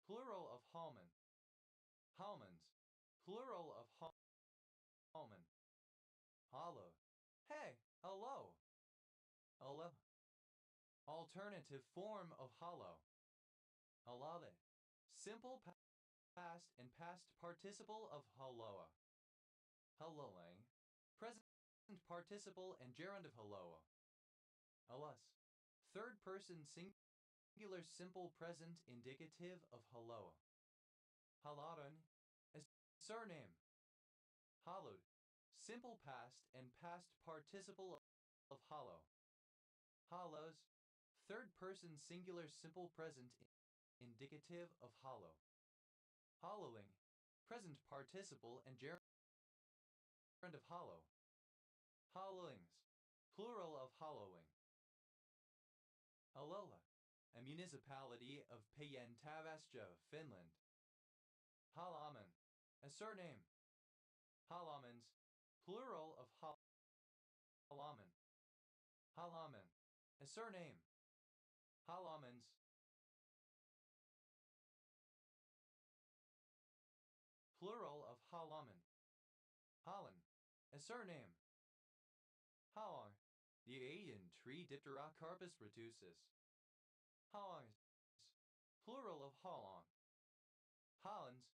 [SPEAKER 1] plural of Hallman. Hallmans, plural of Hallman. Hollow, hey, hello. Hello. Alternative form of hollow. Hallale, simple past and past participle of halloa. Halloing, present participle and gerund of halloa. Alas, third person singular simple present indicative of halloa. Halladon, a surname. Hallowed, simple past and past participle of hollow. Hollows, third person singular simple present indicative of hollow. Hollowing, present participle and gerund of hollow. Hollowings, plural of hollowing. Hallola, a municipality of Päijänne-Tavastjo, Finland. Hallaman, a surname. Hallamans, plural of Hallaman. Hallaman, a surname. Hallamans, plural of Hallaman. Holland, a surname. Hallar, the Asian tree Dipterocarpus retusus. Hallars, plural of Hollong. Hollands,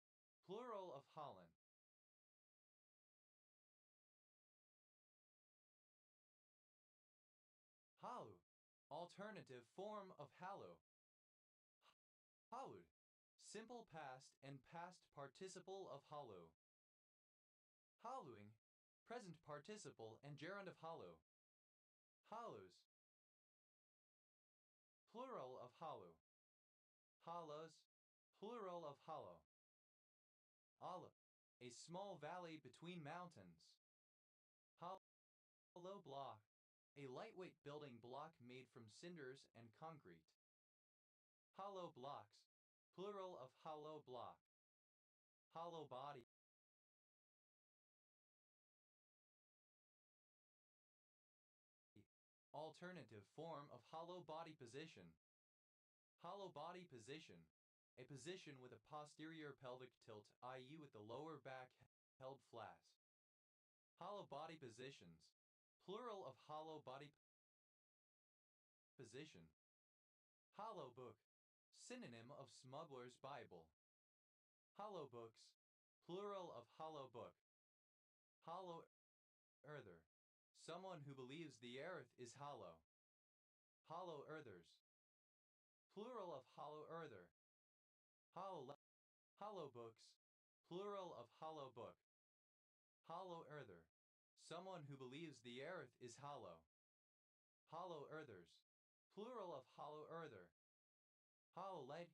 [SPEAKER 1] plural of Holland. Hallow, alternative form of hallow. Hallowed, simple past and past participle of hollow. Hollowing, present participle and gerund of hollow. Hollows. Plural of hollow. Hollows. Plural of hollow. Olive. A small valley between mountains. Hollow block. A lightweight building block made from cinders and concrete. Hollow blocks. Plural of hollow block. Hollow body. Alternative form of hollow body position. Hollow body position. A position with a posterior pelvic tilt, i.e. with the lower back held flat. Hollow body positions. Plural of hollow body position. Hollow book. Synonym of Smuggler's Bible. Hollow books. Plural of hollow book. Hollow earther. Someone who believes the earth is hollow. Hollow earthers. Plural of hollow earther. Hollow books. Plural of hollow book. Hollow earther. Someone who believes the earth is hollow. Hollow earthers. Plural of hollow earther. Hollow leg.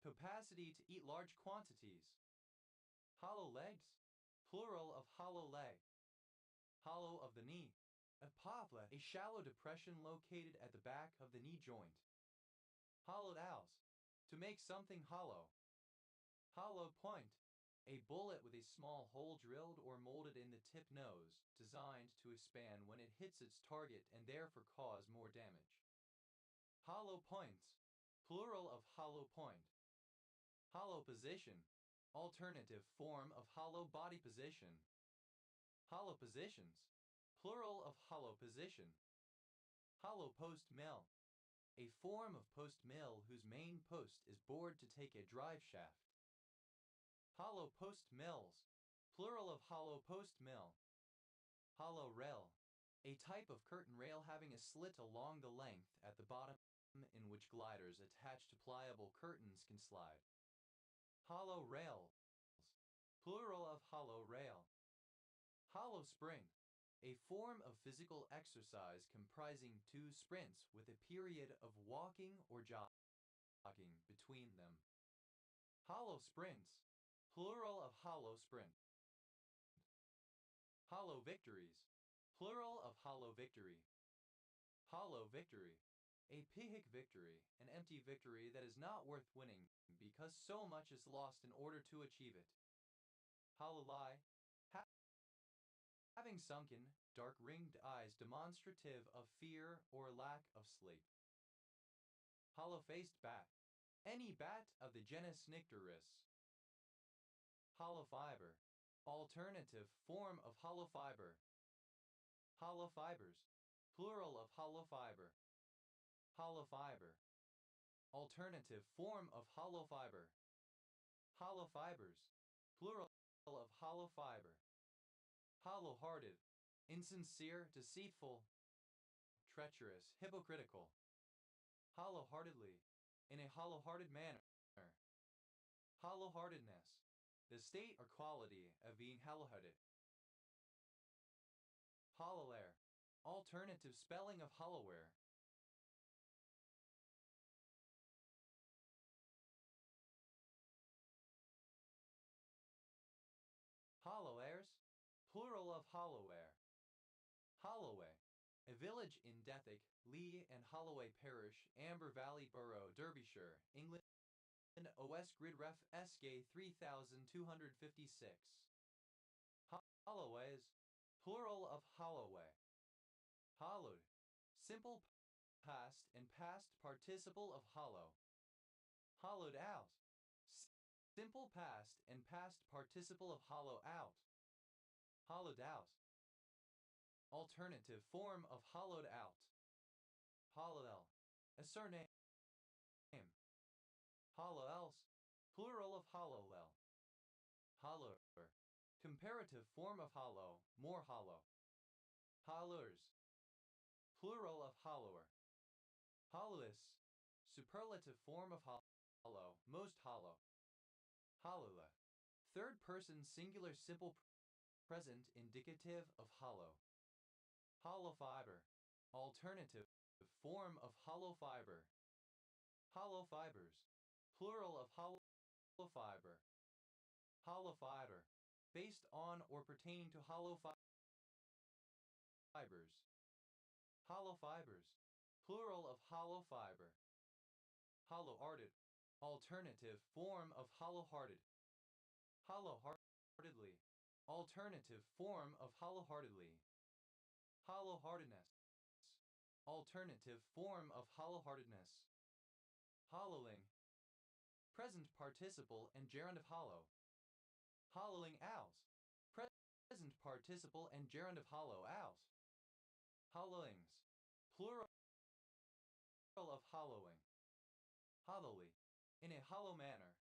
[SPEAKER 1] Capacity to eat large quantities. Hollow legs. Plural of hollow leg. Hollow of the knee. A poplar, a shallow depression located at the back of the knee joint. Hollowed out. To make something hollow. Hollow point. A bullet with a small hole drilled or molded in the tip nose, designed to expand when it hits its target and therefore cause more damage. Hollow points. Plural of hollow point. Hollow position. Alternative form of hollow body position. Hollow positions. Plural of hollow position. Hollow post mill. A form of post mill whose main post is bored to take a drive shaft. Hollow post mills. Plural of hollow post mill. Hollow rail. A type of curtain rail having a slit along the length at the bottom in which gliders attached to pliable curtains can slide. Hollow rails. Plural of hollow rail. Hollow spring. A form of physical exercise comprising 2 sprints with a period of walking or jogging between them. Hollow sprints. Plural of hollow sprint. Hollow victories. Plural of hollow victory. Hollow victory. A pihic victory, an empty victory that is not worth winning because so much is lost in order to achieve it. Hollow lie. Having sunken, dark ringed eyes demonstrative of fear or lack of sleep. Hollow-faced bat. Any bat of the genus Nycteris. Hollow fiber. Alternative form of hollow fiber. Hollow fibers. Plural of hollow fiber. Hollow fiber. Alternative form of hollow fiber. Hollow fibers. Plural of hollow fiber. Hollow-hearted. Insincere, deceitful, treacherous, hypocritical. Hollow-heartedly. In a hollow-hearted manner. Hollow-heartedness. The state or quality of being hollow-hearted. Hollowware. Alternative spelling of hollowware. Hollowares. Plural of hollowware. Holloway. A village in Dethick, Lee and Holloway Parish, Amber Valley Borough, Derbyshire, England. OS Grid Ref SK 3256. Holloways. Plural of holloway. Hollowed. Simple past and past participle of hollow. Hollowed out. Simple past and past participle of hollow out. Hollowed out. Alternative form of hollowed out. Hollowell. A surname. Hollow-else. Plural of hollowell. Hollower. Comparative form of hollow, more hollow. Hollowers. Plural of hollower. Hollowless. Superlative form of hollow, most hollow. Hollowla. Third person singular simple Present indicative of hollow. Hollow fiber. Alternative form of hollow fiber. Hollow fibers. Plural of hollow fiber. Hollow fiber. Based on or pertaining to hollow fibers. Hollow fibers. Plural of hollow fiber. Hollow-hearted. Alternative form of hollow-hearted. Hollow-heartedly. Alternative form of hollow-heartedly. Hollow-heartedness. Alternative form of hollow-heartedness. Hollowing. Present participle and gerund of hollow. Hollowing out. Present participle and gerund of hollow out. Hollowings. Plural of hollowing. Hollowly. In a hollow manner.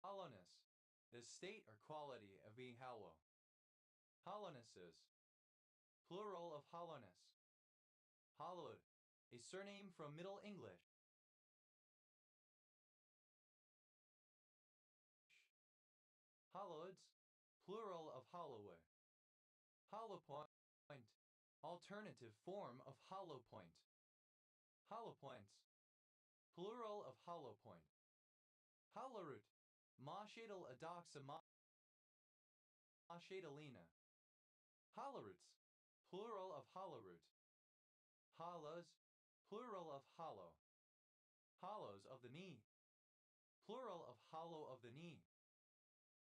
[SPEAKER 1] Hollowness. The state or quality of being hollow. Hollownesses. Plural of hollowness. Hollowed. A surname from Middle English. Holloweds. Plural of holloway. Hollow point. Alternative form of hollow point. Hollow points. Plural of hollow point. Hollowroot. Mashadal adoxa mashadalina. Hollowroots. Plural of hollowroot. Hollows. Plural of hollow. Hollows of the knee. Plural of hollow of the knee.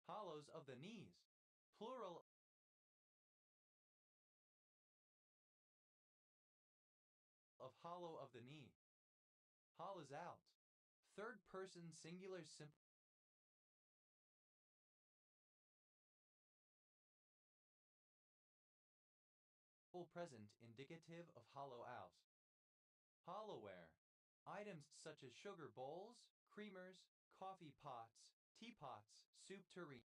[SPEAKER 1] Hollows of the knees. Plural of hollow of the knee. Hollows out. Third person singular simple present indicative of hollow out. Hollowware. Items such as sugar bowls, creamers, coffee pots, teapots, soup tureens,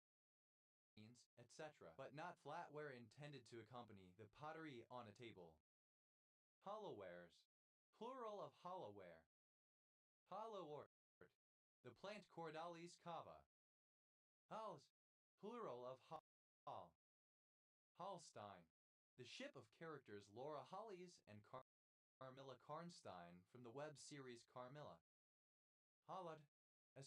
[SPEAKER 1] etc., but not flatware intended to accompany the pottery on a table. Hollowares. Plural of hollowware. Hollowort. The plant Cordalis cava. Halls. Plural of hall. Hallstein. The ship of characters Laura Hollies and Carmilla Karnstein from the web series Carmilla. Hollad. A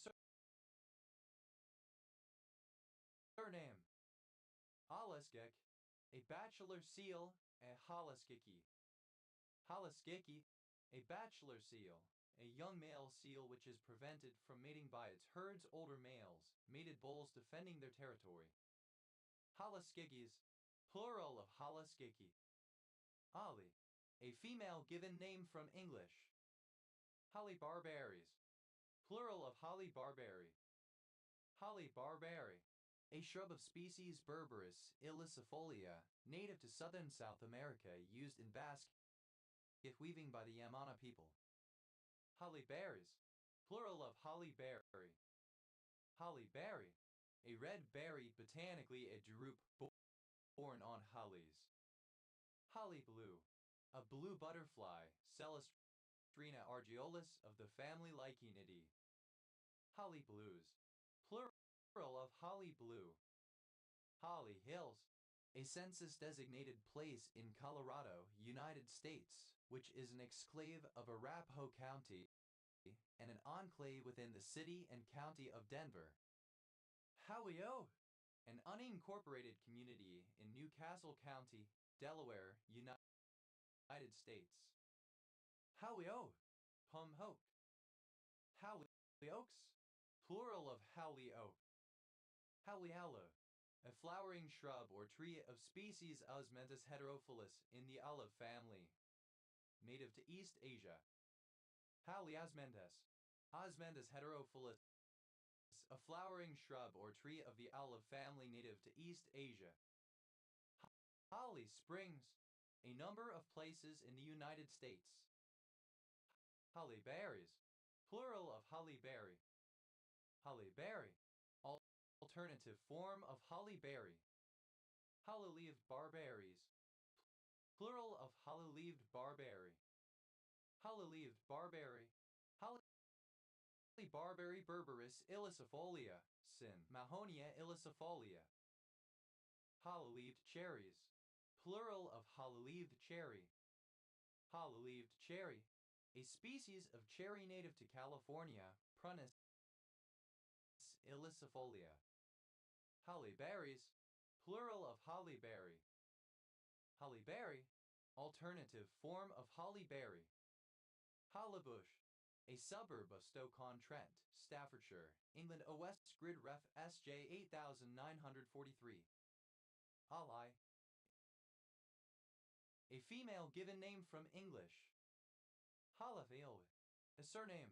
[SPEAKER 1] surname. Halaskek. A bachelor seal. A halaskiki. Halaskiki. A bachelor seal. A young male seal which is prevented from mating by its herd's older males, mated bulls defending their territory. Halaskikis. Plural of halaskiki. Ali. A female given name from English. Holly barberries. Plural of holly barberry. Holly barberry. A shrub of species Berberis ilicifolia, native to southern South America, used in basket weaving by the Yamana people. Holly berries. Plural of holly berry. Holly berry. A red berry, botanically a drupe borne on hollies. Holly blue. A blue butterfly, Celestrina argiolus of the family Lycaenidae. Holly blues. Plural of holly blue. Holly Hills. A census-designated place in Colorado, United States, which is an exclave of Arapahoe County and an enclave within the city and county of Denver. Howey-O. An unincorporated community in Newcastle County, Delaware, United States. Howey-O. Pum Hoke. Howley Oaks. Plural of Howley Oak. Howley-Aloe. A flowering shrub or tree of species Osmentis heterophyllus in the olive family. Native to East Asia. Howley osmentis. Osmentis heterophyllus. A flowering shrub or tree of the olive family native to East Asia. Holly Springs. A number of places in the United States. Holly berries. Plural of holly berry. Holly berry. Alternative form of holly berry. Hollow-leaved barberries. Plural of hollow-leaved barberry. Hollow-leaved barberry. Holly barberry Berberis ilicifolia. Sin. Mahonia ilicifolia. Cherries. Plural of hollow-leaved cherry. Hollow-leaved cherry. A species of cherry native to California, Prunus ilicifolia. Hollyberries. Plural of hollyberry. Hollyberry. Alternative form of hollyberry. Hollybush. A suburb of Stoke-on-Trent, Staffordshire, England. OS Grid Ref SJ 8943. Holly. A female given name from English. Hollifield. A surname.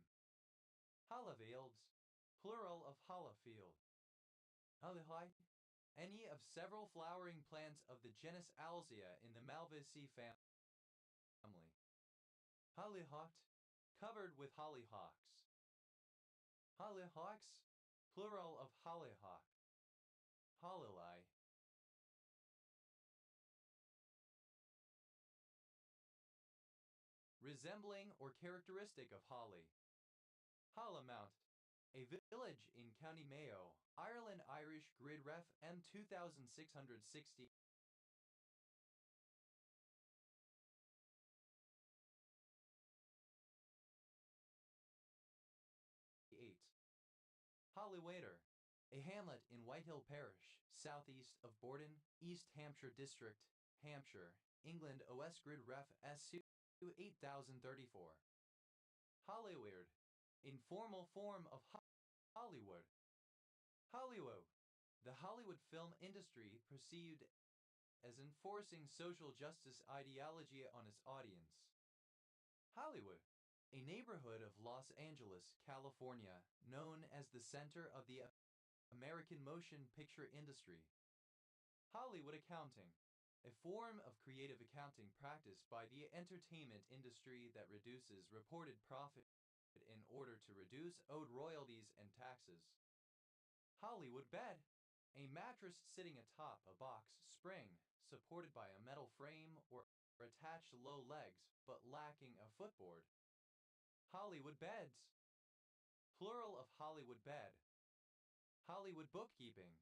[SPEAKER 1] Hollifields. Plural of Hollifield. Hollyhi. Any of several flowering plants of the genus Alzia in the Malvaceae family. Hollyhocked. Covered with hollyhocks. Hollyhocks. Plural of hollyhock. Hollili. Resembling or characteristic of holly. Hollymount. A village in County Mayo, Ireland. Irish Grid Ref M 2660. Hollywater. A hamlet in Whitehill Parish, southeast of Borden, East Hampshire District, Hampshire, England. OS Grid Ref SU 8034. Hollyweird. Informal form of Hollywood. Hollywood. The Hollywood film industry perceived as enforcing social justice ideology on its audience. Hollywood. A neighborhood of Los Angeles, California, known as the center of the American motion picture industry. Hollywood accounting. A form of creative accounting practiced by the entertainment industry that reduces reported profit in order to reduce owed royalties and taxes. Hollywood bed. A mattress sitting atop a box spring, supported by a metal frame or attached low legs, but lacking a footboard. Hollywood beds. Plural of Hollywood bed. Hollywood bookkeeping.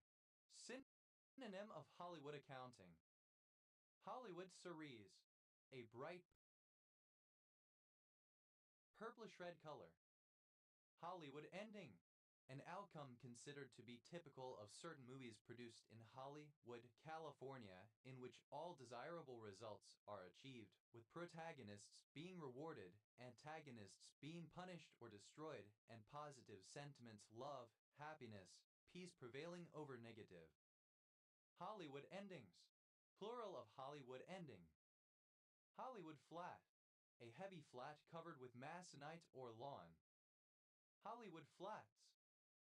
[SPEAKER 1] Synonym of Hollywood accounting. Hollywood cerise. A bright purplish red color. Hollywood ending. An outcome considered to be typical of certain movies produced in Hollywood, California, in which all desirable results are achieved, with protagonists being rewarded, antagonists being punished or destroyed, and positive sentiments, love, happiness, peace prevailing over negative. Hollywood endings. Plural of Hollywood ending. Hollywood flat. A heavy flat covered with masonite or lawn. Hollywood flats.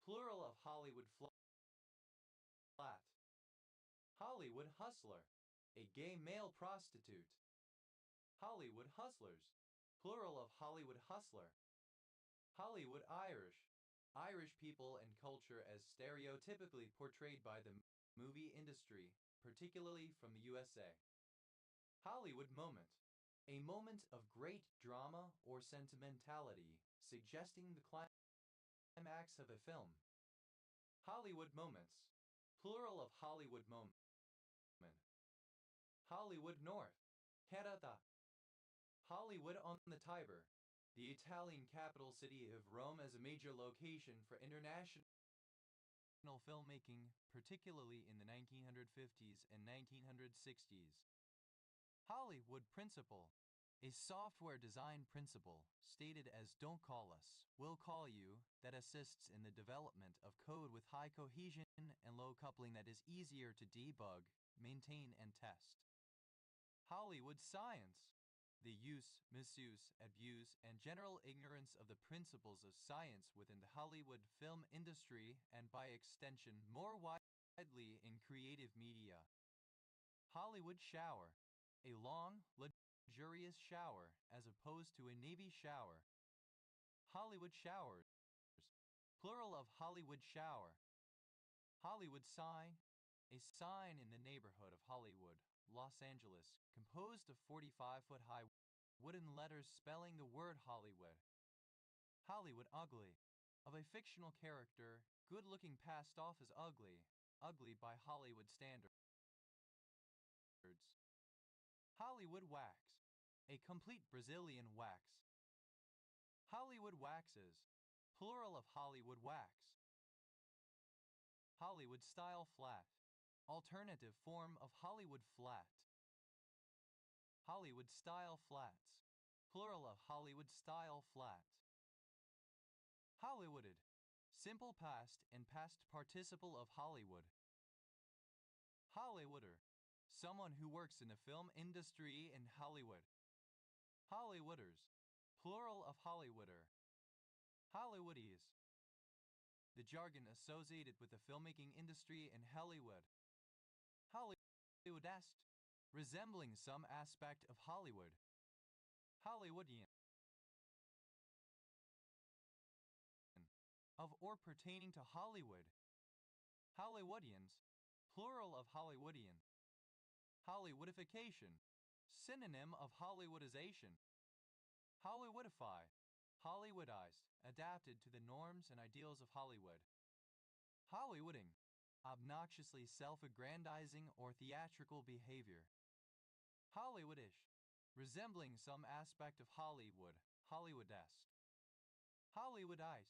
[SPEAKER 1] Plural of Hollywood flat. Hollywood hustler. A gay male prostitute. Hollywood hustlers. Plural of Hollywood hustler. Hollywood Irish. Irish people and culture as stereotypically portrayed by the movie industry, particularly from the USA. Hollywood moment. A moment of great drama or sentimentality, suggesting the climax of a film. Hollywood moments. Plural of Hollywood moment. Hollywood North. Canada. Hollywood on the Tiber. The Italian capital city of Rome as a major location for international filmmaking, particularly in the 1950s and 1960s. Hollywood Principle. A software design principle, stated as "don't call us, we'll call you," that assists in the development of code with high cohesion and low coupling that is easier to debug, maintain, and test. Hollywood Science. The use, misuse, abuse, and general ignorance of the principles of science within the Hollywood film industry and by extension more widely in creative media. Hollywood Shower. A long, luxurious shower as opposed to a Navy shower. Hollywood showers. Plural of Hollywood shower. Hollywood sign. A sign in the neighborhood of Hollywood, Los Angeles, composed of 45-foot high wooden letters spelling the word Hollywood. Hollywood ugly. Of a fictional character, good looking passed off as ugly, ugly by Hollywood standards. Hollywood wax, a complete Brazilian wax. Hollywood waxes, plural of Hollywood wax. Hollywood style flat, alternative form of Hollywood flat. Hollywood style flats, plural of Hollywood style flat. Hollywooded, simple past and past participle of Hollywood. Hollywooder, someone who works in the film industry in Hollywood. Hollywooders, plural of Hollywooder. Hollywoodies, the jargon associated with the filmmaking industry in Hollywood. Hollywoodesque, resembling some aspect of Hollywood. Hollywoodian, of or pertaining to Hollywood. Hollywoodians, plural of Hollywoodian. Hollywoodification, synonym of Hollywoodization. Hollywoodify, Hollywoodized, adapted to the norms and ideals of Hollywood. Hollywooding, obnoxiously self-aggrandizing or theatrical behavior. Hollywoodish, resembling some aspect of Hollywood, Hollywoodesque. Hollywoodite,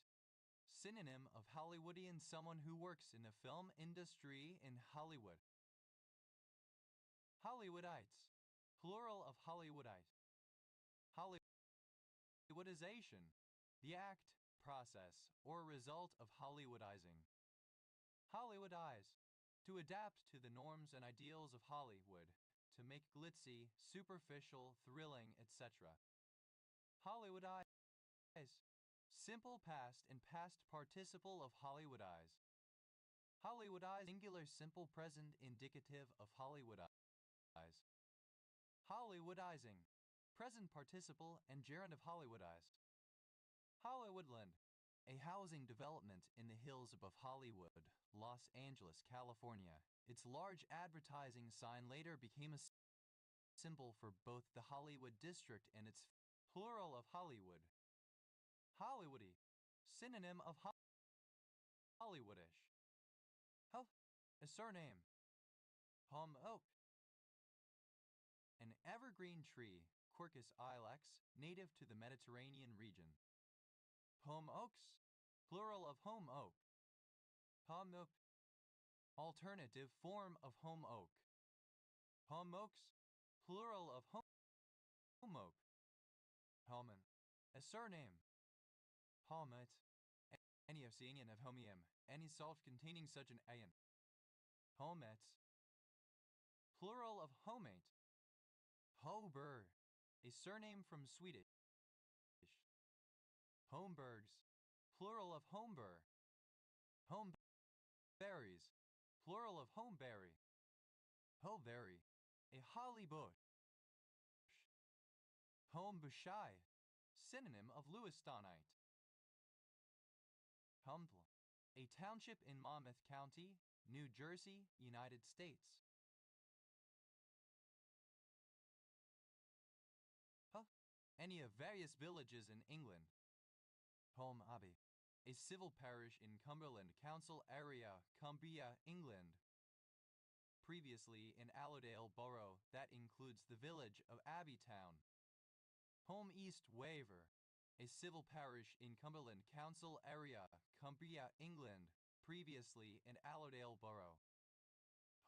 [SPEAKER 1] synonym of Hollywoodian, someone who works in the film industry in Hollywood. Hollywoodites, plural of Hollywoodite. Hollywoodization, the act, process, or result of Hollywoodizing. Hollywoodize, to adapt to the norms and ideals of Hollywood, to make glitzy, superficial, thrilling, etc. Hollywoodize, simple past and past participle of Hollywoodize. Hollywoodize, singular simple present indicative of Hollywoodize. Hollywoodizing, present participle and gerund of Hollywoodized. Hollywoodland, a housing development in the hills above Hollywood, Los Angeles, California. Its large advertising sign later became a symbol for both the Hollywood district and its plural of Hollywood. Hollywoody, synonym of Hollywoodish. A surname. Palm oak. An evergreen tree, Quercus ilex, native to the Mediterranean region. Home oaks, plural of home oak. Palm oak, alternative form of home oak. Palm oaks, plural of home oak. Helman, a surname. Palmet, any Oceanian of homium, any salt containing such an aeon. Homets, plural of homate. Hober, a surname from Swedish. Homebergs, plural of Homber. Homeberries, plural of homeberry. Hoberry, a holly bush. Homebushai, synonym of Lewistonite. Humble, a township in Monmouth County, New Jersey, United States. Any of various villages in England. Holme Abbey, a civil parish in Cumberland Council area, Cumbria, England. Previously in Allerdale Borough, that includes the village of Abbeytown. Holme East Waver, a civil parish in Cumberland Council area, Cumbria, England. Previously in Allerdale Borough.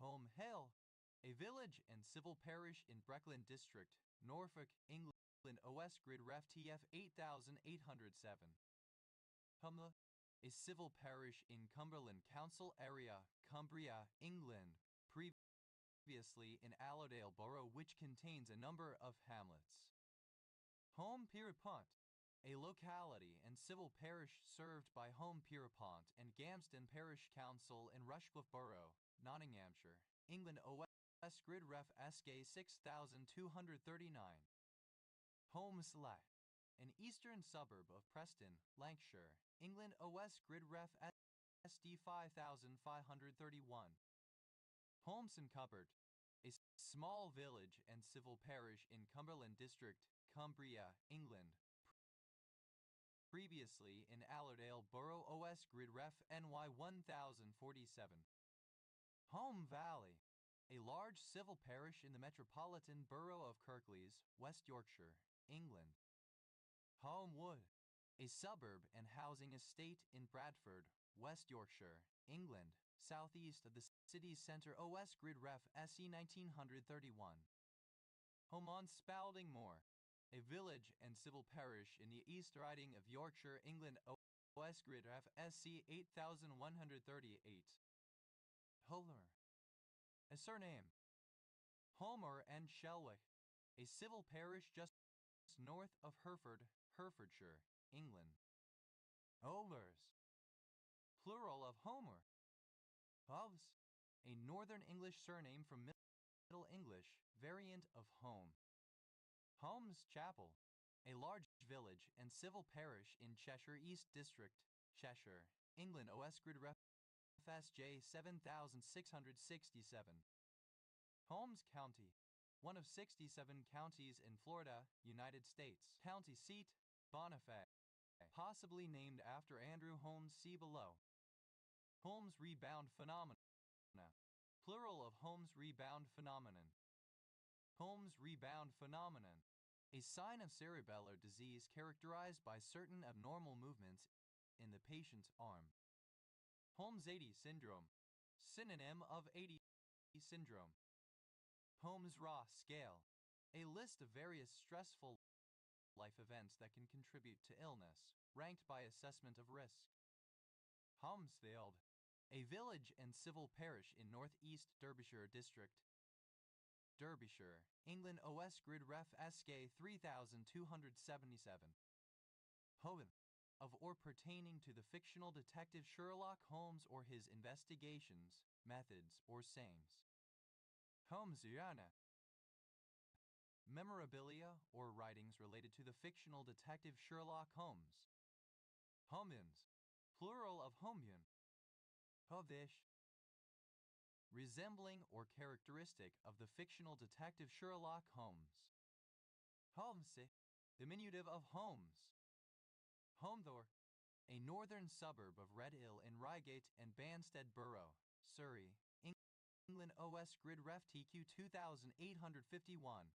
[SPEAKER 1] Holme Hill, a village and civil parish in Breckland District, Norfolk, England. OS Grid Ref TF 8807. Humla, a civil parish in Cumberland Council area, Cumbria, England, previously in Allerdale Borough, which contains a number of hamlets. Holme Pierrepont, a locality and civil parish served by Holme Pierrepont and Gamston Parish Council in Rushcliffe Borough, Nottinghamshire, England. OS Grid Ref SK 6239. Holme Select, an eastern suburb of Preston, Lancashire, England. OS Grid Ref SD 5531. Holmeston Cupboard, a small village and civil parish in Cumberland District, Cumbria, England. Previously in Allerdale Borough. OS Grid Ref NY 1047. Holme Valley, a large civil parish in the metropolitan borough of Kirklees, West Yorkshire, England. Holme Wood, a suburb and housing estate in Bradford, West Yorkshire, England, southeast of the city's centre. OS Grid Ref SE 1931. Holme on Spalding Moor, a village and civil parish in the East Riding of Yorkshire, England. OS Grid Ref SC 8138. Homer, a surname. Homer and Shelwick, a civil parish just north of Hereford, Herefordshire, England. Overs, plural of Homer. Hoves, a Northern English surname from Middle English, variant of home. Holmes Chapel, a large village and civil parish in Cheshire East District, Cheshire, England. OS Grid Ref FSJ 7667. Holmes County, one of 67 counties in Florida, United States. County seat, Bonifay, possibly named after Andrew Holmes. See below. Holmes rebound phenomena, plural of Holmes rebound phenomenon. Holmes rebound phenomenon, a sign of cerebellar disease characterized by certain abnormal movements in the patient's arm. Holmes-80 syndrome, synonym of 80 syndrome. Holmes-Raw scale, a list of various stressful life events that can contribute to illness, ranked by assessment of risk. Holmesfield, a village and civil parish in northeast Derbyshire District, Derbyshire, England. OS Grid Ref SK 3277. Hoven, of or pertaining to the fictional detective Sherlock Holmes or his investigations, methods, or sayings. Holmesiana, memorabilia or writings related to the fictional detective Sherlock Holmes. Homins, plural of homyon. Hovish, resembling or characteristic of the fictional detective Sherlock Holmes. Holmesy, diminutive of Holmes. Holmthorpe, a northern suburb of Redhill in Reigate and Banstead Borough, Surrey, England. OS Grid Ref TQ 2851.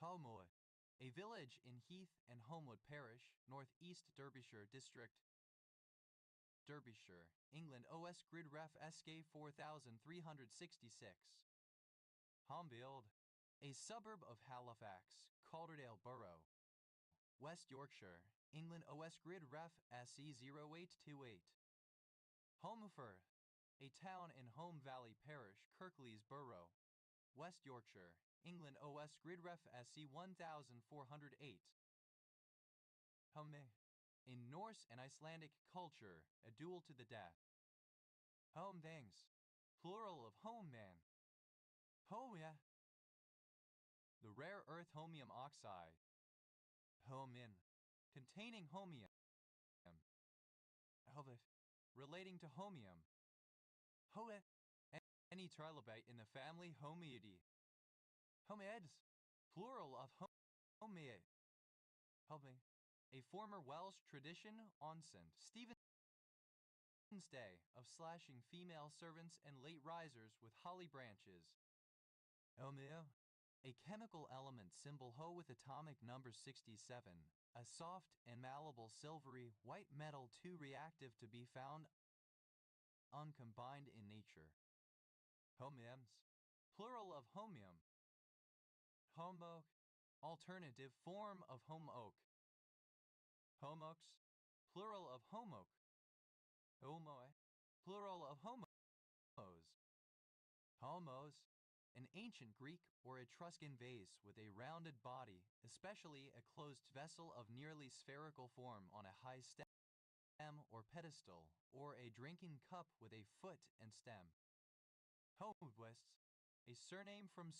[SPEAKER 1] Holmwood, a village in Heath and Holmwood Parish, northeast Derbyshire District, Derbyshire, England. OS Grid Ref SK 4366. Holmfield, a suburb of Halifax, Calderdale Borough, West Yorkshire, England. OS Grid Ref SE 0828. Holmfirth, a town in Holme Valley Parish, Kirklees Borough, West Yorkshire, England. OS Grid Ref SE 1408. Home, in Norse and Icelandic culture, a duel to the death. Homedangs, plural of homeman. Homia, the rare earth holmium oxide. Homin, containing holmium. Hovif, relating to holmium. Hoe, any trilobite in the family Homeidae. Homeids, plural of homea. Home, a former Welsh tradition onset. Stephen's Day of slashing female servants and late risers with holly branches. Homeo, a chemical element symbol Ho with atomic number 67, a soft and malleable silvery white metal too reactive to be found uncombined in nature. Homems, plural of homium. Home oak, alternative form of home oak. Homox, plural of homoak. Homoe, plural of homos. Homos, an ancient Greek or Etruscan vase with a rounded body, especially a closed vessel of nearly spherical form on a high stem or pedestal, or a drinking cup with a foot and stem. Holmquist, a surname from